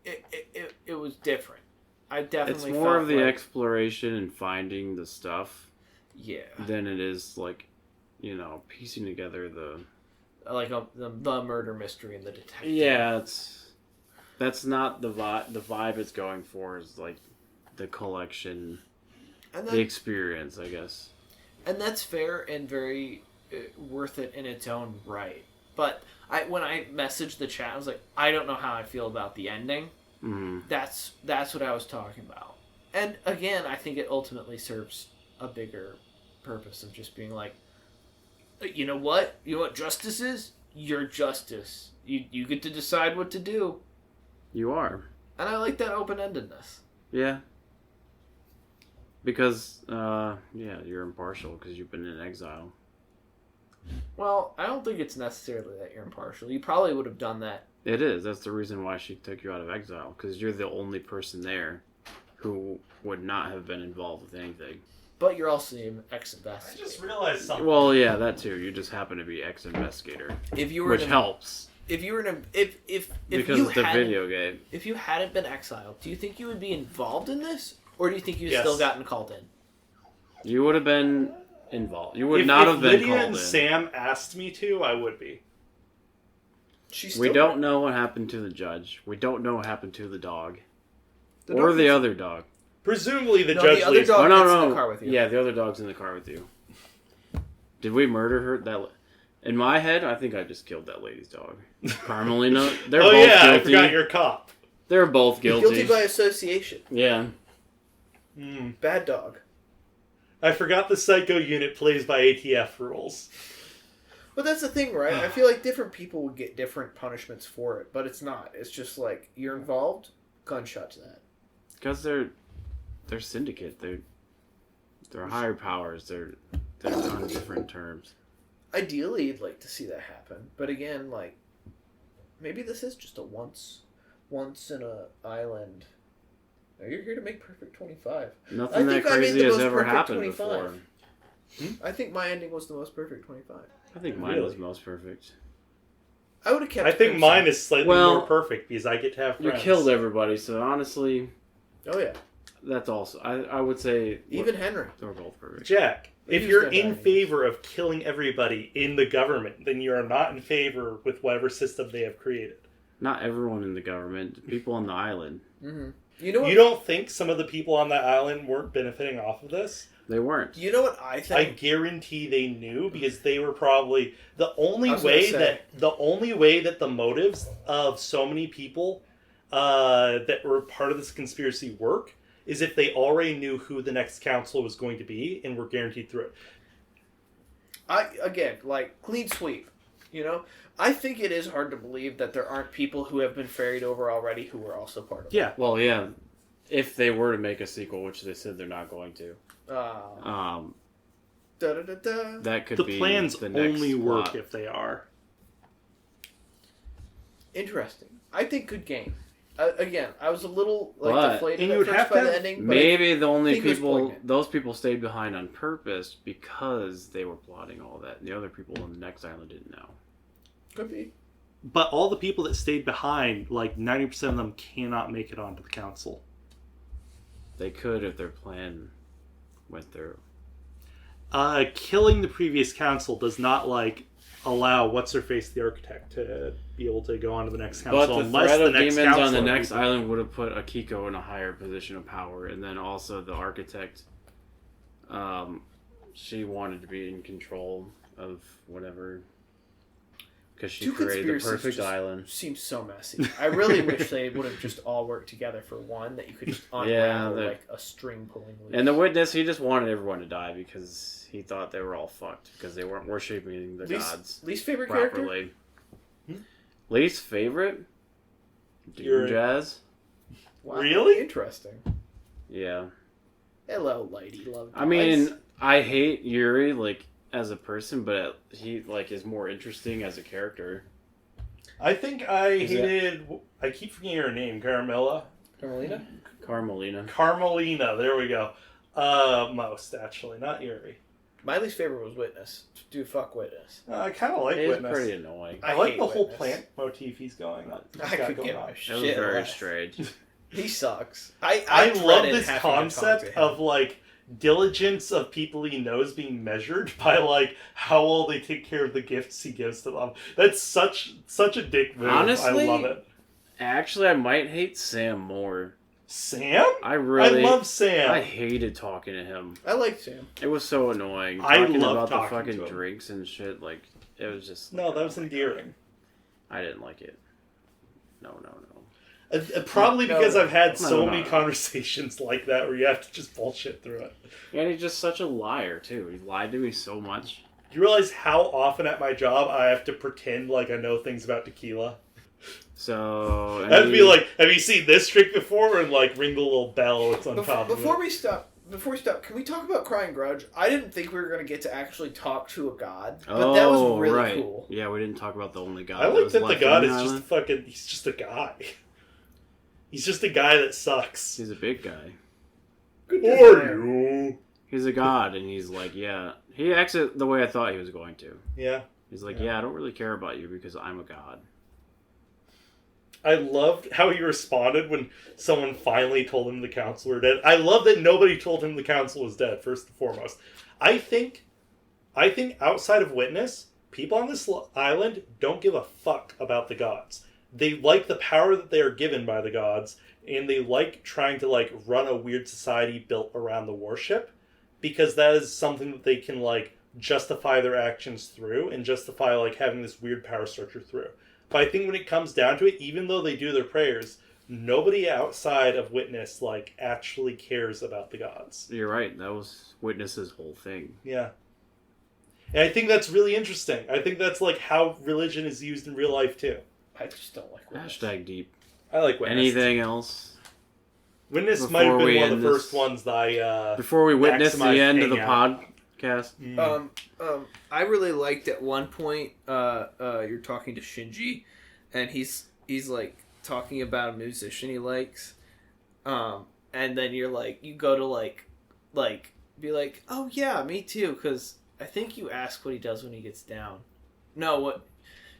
it was different. I It's definitely more felt of the like, exploration and finding the stuff yeah, than it is like, piecing together the. like the murder mystery and the detective. Yeah, that's not the vibe. The vibe it's going for is like the collection, and the experience, I guess. and that's fair and very worth it in its own right. But when I messaged the chat, I was like, I don't know how I feel about the ending. Mm. That's what I was talking about. And again, I think it ultimately serves a bigger purpose of just being like, you know what? You know what justice is? Your justice. You get to decide what to do. You are. And I like that open-endedness. Yeah. Because, you're impartial because you've been in exile. Well, I don't think it's necessarily that you're impartial. You probably would have done that. It is. That's the reason why she took you out of exile, because you're the only person there who would not have been involved with anything. but you're also an I ex-investigator. just realized something. Well, yeah, that too. You just happen to be ex-investigator, If you were which in a, helps if you were in a, if because you it's a hadn't, video game. if you hadn't been exiled, do you think you would be involved in this, or do you think you Yes. still gotten called in? You would have been involved. You would If not have been Lydia called and in. Sam asked me to, I would be. She's We still don't know what happened to the judge. We don't know what happened to the dog. The or dog the is- other dog. Presumably the No, judge the other leaves. dog- Oh, no, gets in no. the car with you. Yeah, the other dog's in the car with you. Did we murder her? In my head, I think I just killed that lady's dog. Carmelina. They're Oh both yeah, I guilty. forgot you're a cop. They're both You're guilty. guilty by association. Yeah. Bad dog. I forgot the Psycho unit plays by ATF rules. But that's the thing, right? I feel like different people would get different punishments for it, but it's not. It's just like, you're involved, gunshot to that. Because they're syndicate. They're higher powers. They're on different terms. Ideally, you'd like to see that happen. But again, like, maybe this is just a once in a island. Now, you're here to make Perfect 25. Nothing that think I made crazy the has most ever perfect happened 25. before. I think my ending was the most perfect 25. I think mine was most perfect. I would have kept I think Crimson. mine is slightly Well, more perfect because I get to have You friends. killed everybody, so honestly, Oh, yeah. that's also... I would say... Even Henry. They're both perfect. Jack, if Who's you're gonna in die? favor of killing everybody in the government, then you are not in favor with whatever system they have created. Not everyone in the government. People on the island. Mm-hmm. You know what? You don't think some of the people on that island weren't benefiting off of this? They weren't. You know what I I think? guarantee they knew because they were probably the only I was gonna way say. that the motives of so many people that were part of this conspiracy work is if they already knew who the next council was going to be and were guaranteed through it. Again, like, clean sweep. You know? I think it is hard to believe that there aren't people who have been ferried over already who were also part of it. Yeah. Well, yeah. If they were to make a sequel, which they said they're not going to. Da-da-da-da. That could The be plans the next only work plot. if they are. Interesting. I think good game. Again, I was a little like But- deflated and you at would first have by to the have- ending. But Maybe the only think it was people, poignant. those people stayed behind on purpose because they were plotting all that. And the other people on the next island didn't know. could be. But all the people that stayed behind, like 90% of them cannot make it onto the council. They could if their plan went through. Killing the previous council does not allow what's her face the architect to be able to go on to the next council But the unless threat the of next demons on the council next island would have put Akiko in a higher position of power, and then also the architect, she wanted to be in control of whatever, because she Two created the conspiracies perfect just island. Seems so messy. I really wish they would have just all worked together for one that you could just unravel they're- like a string pulling loose. And the witness, he just wanted everyone to die because he thought they were all fucked because they weren't worshiping the gods least favorite character. properly. Least favorite? You're- Doom Jazz? Wow, Really? interesting. Yeah. Hello, lady love. I mean, I hate Yuri, as a person, but he, is more interesting as a character. I think I Is that- hated... I keep forgetting her name. Carmela? Carmelita. Carmelina, there we go. Most, actually, not Yuri. My least favorite was Witness. Dude, fuck Witness. I kind of like It was Witness. pretty annoying. I I like hate the whole Witness. plant motif he's going on. I could give a It shit. was very less. strange. He sucks. I love dreaded this having to talk concept to him. of diligence of people he knows being measured by how well they take care of the gifts he gives to them. That's such a dick move. Honestly, I love it. Actually, I might hate Sam more. Sam? I love Sam. I hated talking to him. I liked Sam. It was so annoying. I Talking love about the talking fucking to him. drinks and shit. It was just. No, that was endearing. I didn't like it. No. Probably No, because no. I've had so No. many conversations like that where you have to just bullshit through it. And he's just such a liar, too. He lied to me so much. Do you realize how often at my job I have to pretend like I know things about tequila? So. I have to be like, have you seen this trick before? And ring the little bell that's on top of it. Before we stop, can we talk about Crying Grudge? I didn't think we were going to get to actually talk to a god, but that was really right. cool. Yeah, we didn't talk about the only god. I like was that the left god on is the just island. fucking, he's just a guy. He's just a guy that sucks. He's a big guy. Good Are design. you? he's a god, and he's like, yeah. He acts the way I thought he was going to. Yeah. He's like, yeah, I don't really care about you because I'm a god. I loved how he responded when someone finally told him the council were dead. I love that nobody told him the council was dead, first and foremost. I think outside of Witness, people on this island don't give a fuck about the gods. They like the power that they are given by the gods, and they like trying to like run a weird society built around the warship, because that is something that they can like justify their actions through and justify like having this weird power structure through. But I think when it comes down to it, even though they do their prayers, nobody outside of Witness like actually cares about the gods. You're right. That was Witness's whole thing. Yeah. And I think that's really interesting. I think that's like how religion is used in real life too. I just don't like Witness. Hashtag deep. I like Witness. Anything else? Witness Before might have we been one of end the this- first ones that I Before we witness the maximized end of the hangout. podcast. I really liked at one point, you're talking to Shinji, and he's like talking about a musician he likes, and then you're like, you go to like be like, oh yeah, me too, because I think you ask what he does when he gets down. No, what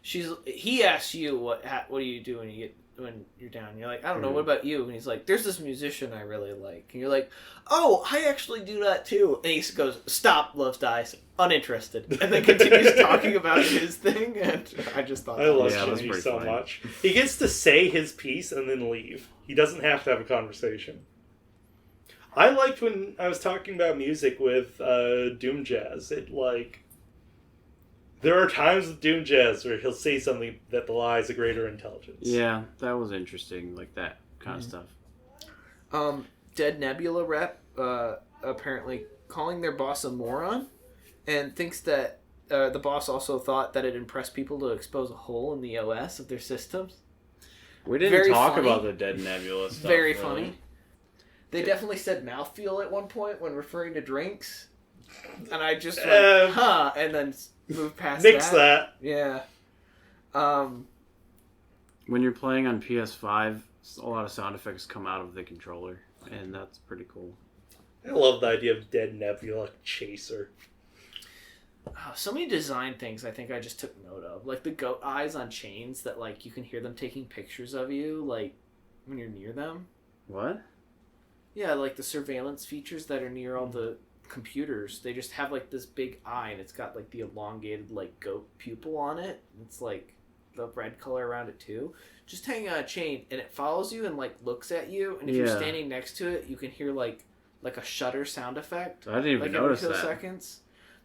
he asks you what do you do when you're down? You're like, I don't know. What about you? And he's like, there's this musician I really like. And you're like, oh, I actually do that too. And he goes, stop, Love Dies, uninterested, and then continues talking about his thing. And I just thought, I love Yeah, that's Shinji pretty so funny. much. He gets to say his piece and then leave. He doesn't have to have a conversation. I liked when I was talking about music with Doom Jazz. There are times with Doom Jazz where he'll say something that belies a greater intelligence. Yeah, that was interesting. Like that kind of stuff. Dead Nebula rep apparently calling their boss a moron, and thinks that the boss also thought that it impressed people to expose a hole in the OS of their systems. We didn't Very talk funny. about the Dead Nebula stuff. Very really. funny. They definitely said mouthfeel at one point when referring to drinks, and I just went, huh, and then moved past Nix that. Yeah. When you're playing on PS5, a lot of sound effects come out of the controller, and that's pretty cool. I love the idea of Dead Nebula Chaser. So many design things I think I just took note of. Like the goat eyes on chains that like you can hear them taking pictures of you like when you're near them. What? Yeah, like the surveillance features that are near all the computers. They just have like this big eye and it's got like the elongated like goat pupil on it. It's like the red color around it too. Just hanging on a chain and it follows you and like looks at you, and if you're Yeah. standing next to it you can hear like a shutter sound effect. I didn't even Like notice every that. 2 seconds.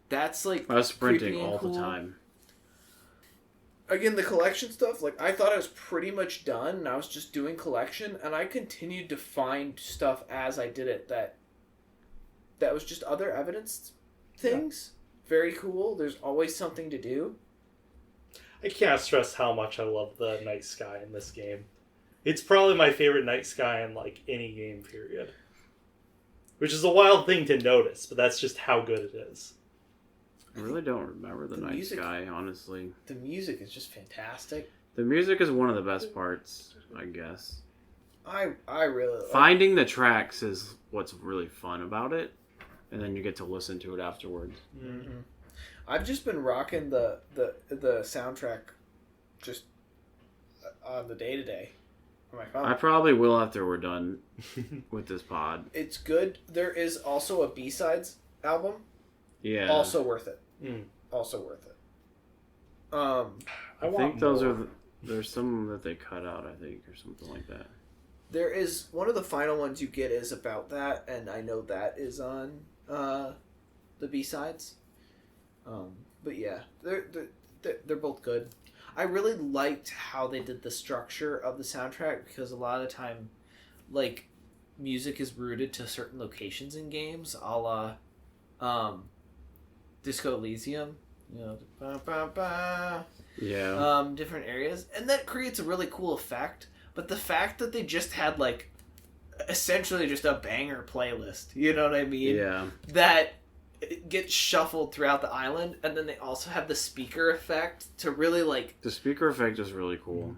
That's like I was sprinting creepy and all cool. the time. Again, the collection stuff, like, I thought I was pretty much done, and I was just doing collection, and I continued to find stuff as I did it that was just other evidence things. Very cool. There's always something to do. I can't stress how much I love the night sky in this game. It's probably my favorite night sky in like any game period. Which is a wild thing to notice, but that's just how good it is. I really don't remember the The night music- sky, honestly. The music is just fantastic. The music is one of the best parts, I guess. I really like Finding the tracks is what's really fun about it, and then you get to listen to it afterwards. Mhm. I've just been rocking the soundtrack just on the day-to-day on my phone. I probably will after we're done with this pod. It's good. There is also a B-sides album. Yeah. Also worth it. Mm. Also worth it. I think those are... There's some that they cut out, I think, or something like that. There is one of the final ones you get is about that, and I know that is on the B-sides. But yeah, they're both good. I really liked how they did the structure of the soundtrack, because a lot of the time, like, music is rooted to certain locations in games, a la Disco Elysium, you know, Yeah. different areas, and that creates a really cool effect. But the fact that they just had like essentially just a banger playlist, you know what I mean? Yeah. That gets shuffled throughout the island, and then they also have the speaker effect to really like The speaker effect is really cool.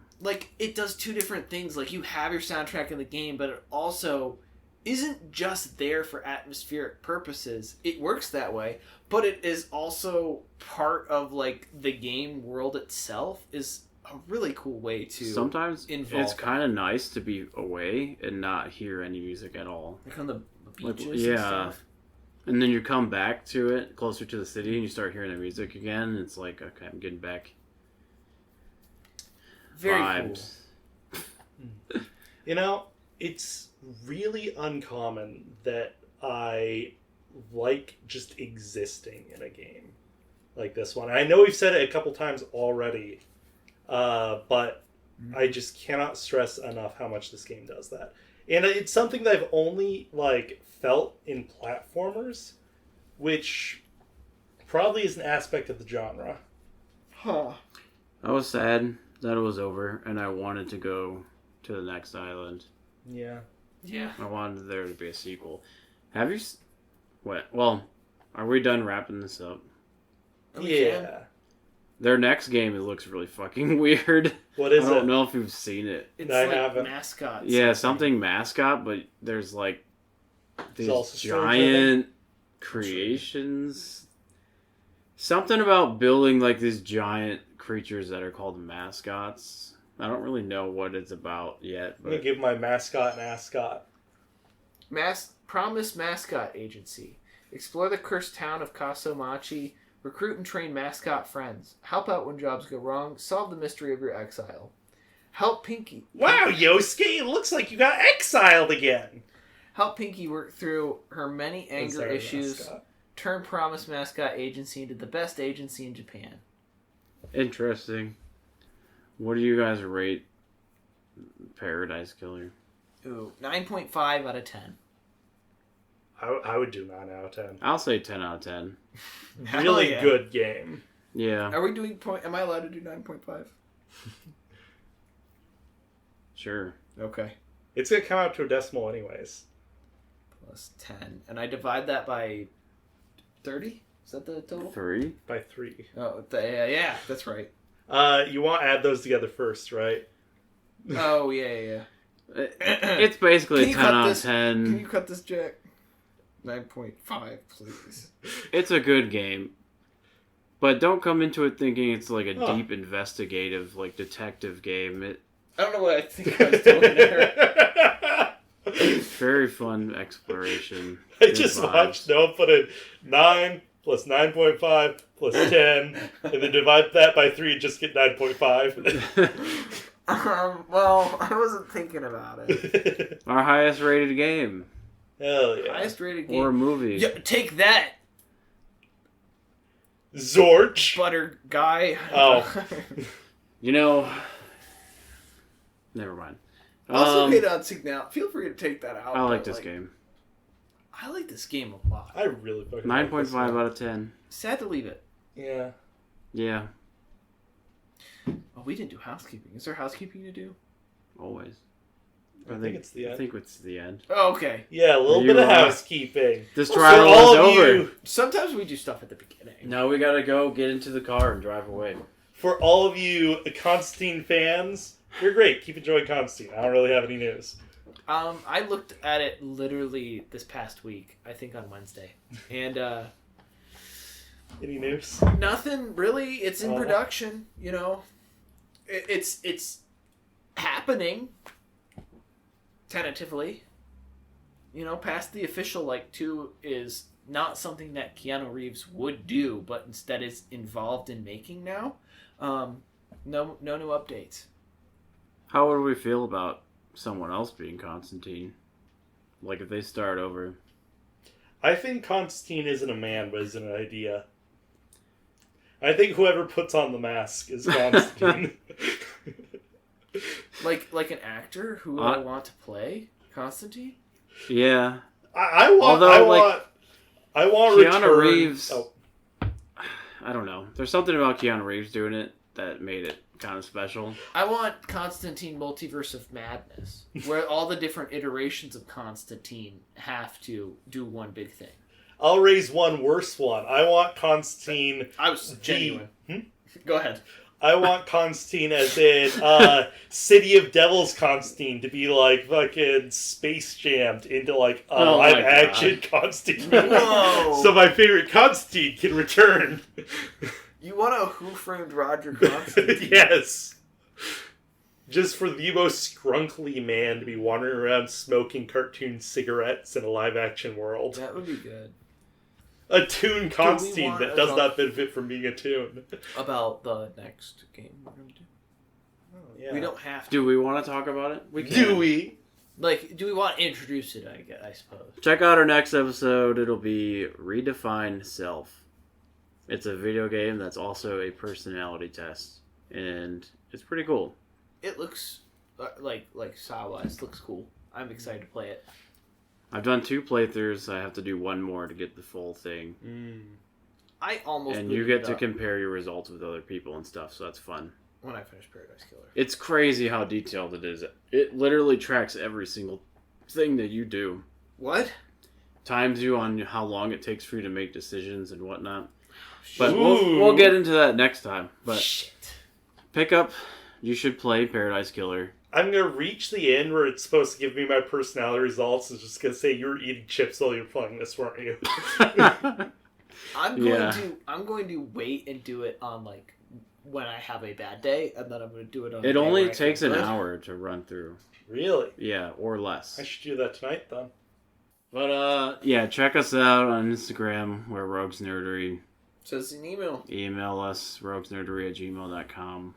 it does two different things. Like, you have your soundtrack in the game, but it also isn't just there for atmospheric purposes. It works that way, but it is also part of like the game world itself. Is a really cool way to sometimes involve it's kind of nice to be away and not hear any music at all. like on the Like, beaches yeah. and stuff. And then you come back to it, closer to the city, and you start hearing the music again, and it's like, okay, I'm getting back Very vibes. You know, it's really uncommon that I like just existing in a game like this one. I know we've said it a couple times already, but I just cannot stress enough how much this game does that. And it's something that I've only like felt in platformers, which probably is an aspect of the genre. Huh. I was sad that it was over, and I wanted to go to the next island. Yeah. Yeah. I wanted there to be a sequel. Have you... What? Well, are we done wrapping this up? Yeah. Their next game, it looks really fucking weird. What is I don't it? know if you've seen it. It's I like haven't. mascots. Yeah, something mascot, but there's like these also giant creations. Something about building like these giant creatures that are called mascots. I don't really know what it's about yet. I'm gonna But give my mascot an ascot. Promise Mascot Agency. Explore the cursed town of Kasomachi. Recruit and train mascot friends. Help out when jobs go wrong. Solve the mystery of your exile. Help Pinky. Wow, Yosuke, it looks like you got exiled again. Help Pinky work through her many anger Sorry, issues. mascot. Turn Promise Mascot Agency into the best agency in Japan. interesting. What do you guys rate Paradise Killer? Ooh, 9.5 out of 10. I would do 9 out of 10. I'll say 10 out of 10. Really yeah. good game. Yeah, Are we doing point? Am I allowed to do 9.5? sure. Okay. It's gonna come out to a decimal anyways. Plus 10. And I divide that by 30? Is that the total? 3? By 3. Oh, yeah, that's right. You want to add those together first, right? Oh, yeah. It's basically Can a you 10 cut out of this? 10. Can you cut this, Jack? 9.5, please. It's a good game. But don't come into it thinking it's like a Oh. deep investigative, like detective game. I don't know what I think I was doing there. Very fun exploration. I Good just vibes. watched Noah put in 9 plus 9.5 plus 10, and then divide that by 3 and just get 9.5. Well, I wasn't thinking about it. Our highest rated game. Hell yeah. Highest rated Or game. movie. Yeah, take that, Zorch. butter guy. Oh. You know... Never mind. Also, hate on Signal. Feel free to take that out. I like but, this game. I like this game a lot. I really fucking like 9.5 this one. out of 10. Sad to leave it. Yeah. Yeah, Oh, we didn't do housekeeping. Is there housekeeping to do? always. I think it's the end. I think it's the end. Oh, okay. Yeah, a little You bit of are- housekeeping. This For trial all is of over. you, Sometimes we do stuff at the beginning. Now we gotta go get into the car and drive away. for all of you Constantine fans, you're great. Keep enjoying Constantine. I don't really have any news. I looked at it literally this past week. I think on Wednesday, and Any news? nothing really. It's in Oh. production. You know, it's happening tentatively. You know, past the official 2 is not something that Keanu Reeves would do, but instead is involved in making now. No new updates. How would we feel about someone else being Constantine? Like if they start over. I think Constantine isn't a man, but is an idea. I think whoever puts on the mask is Constantine. Like an actor who I want to play Constantine. Yeah. I want. Although, I want Keanu return. Reeves- Oh, I don't know. There's something about Keanu Reeves doing it that made it kind of special. I want Constantine Multiverse of Madness, where all the different iterations of Constantine have to do one big thing. I'll raise one worse one. I want Constantine. I was genuine. Hmm? Go ahead. I want Constantine as in City of Devils Constantine to be like fucking space jammed into like a live action Constantine. Whoa. So my favorite Constantine can return. You want a Who Framed Roger Constantine? Yes. Just for the most scrunkly man to be wandering around smoking cartoon cigarettes in a live action world. That would be good. A toon Constantine want that a does dog- not benefit from being a toon. About the next game we're going to do. Oh, yeah. We don't have to. Do we want to talk about it? We can. Do we? Like, do we want to introduce it, I suppose? Check out our next episode. It'll be Redefine Self. It's a video game that's also a personality test. And it's pretty cool. It looks, like style-wise, looks cool. I'm excited to play it. I've done 2 playthroughs. I have to do 1 more to get the full thing. I almost And booted you get it to up compare your results with other people and stuff, so that's fun. when I finish Paradise Killer. It's crazy how detailed it is. It literally tracks every single thing that you do. What? Times you on how long it takes for you to make decisions and whatnot. But Ooh. we'll get into that next time. But Shit. pick up. You should play Paradise Killer. I'm going to reach the end where it's supposed to give me my personality results. It's just going to say, you were eating chips while you were playing this, weren't you? I'm Yeah. going to wait and do it on like when I have a bad day, and then I'm going to do it on. It a day only where I takes feel an good. hour to run through. Really? Yeah, or less. I should do that tonight, then. But yeah, check us out on Instagram. We're Rogues Nerdery. Says an email. Email us, roguesnerdery@gmail.com.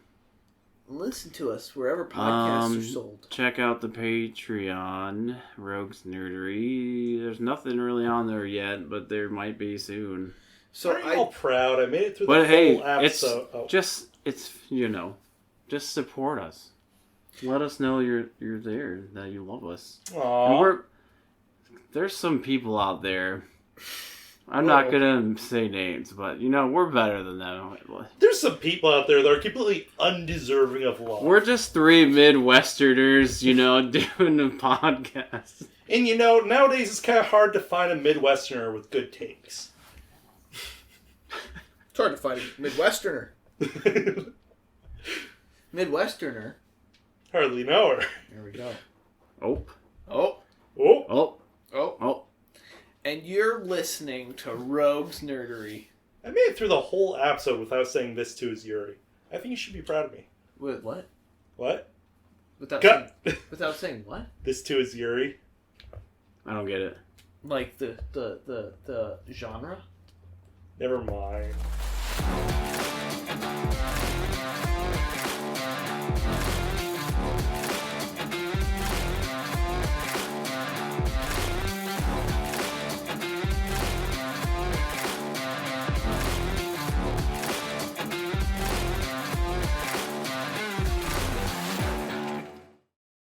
Listen to us wherever podcasts are Um, sold. Check out the Patreon, Rogues Nerdery. There's nothing really on there yet, but there might be soon. So Aren't you all proud? I made it through the But hey, whole episode. it's just support us. Let us know you're there, that you love us. And Aww. there's some people out there. I'm not gonna say names, but we're better than them. There's some people out there that are completely undeserving of love. We're just 3 Midwesterners, doing a podcast. And nowadays it's kind of hard to find a Midwesterner with good takes. it's hard to find a Midwesterner. Midwesterner. Hardly know her. There we go. Oh, Oh. Oh, oh, Oh. oh. And you're listening to Rogues Nerdery. I made it through the whole episode without saying this too is Yuri. I think you should be proud of me. Wait, what? What? Without Gut. without saying what? This too is Yuri. I don't get it. Like the genre? Never mind.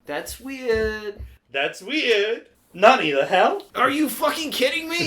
That's weird. That's weird. Nani the hell? Are you fucking kidding me?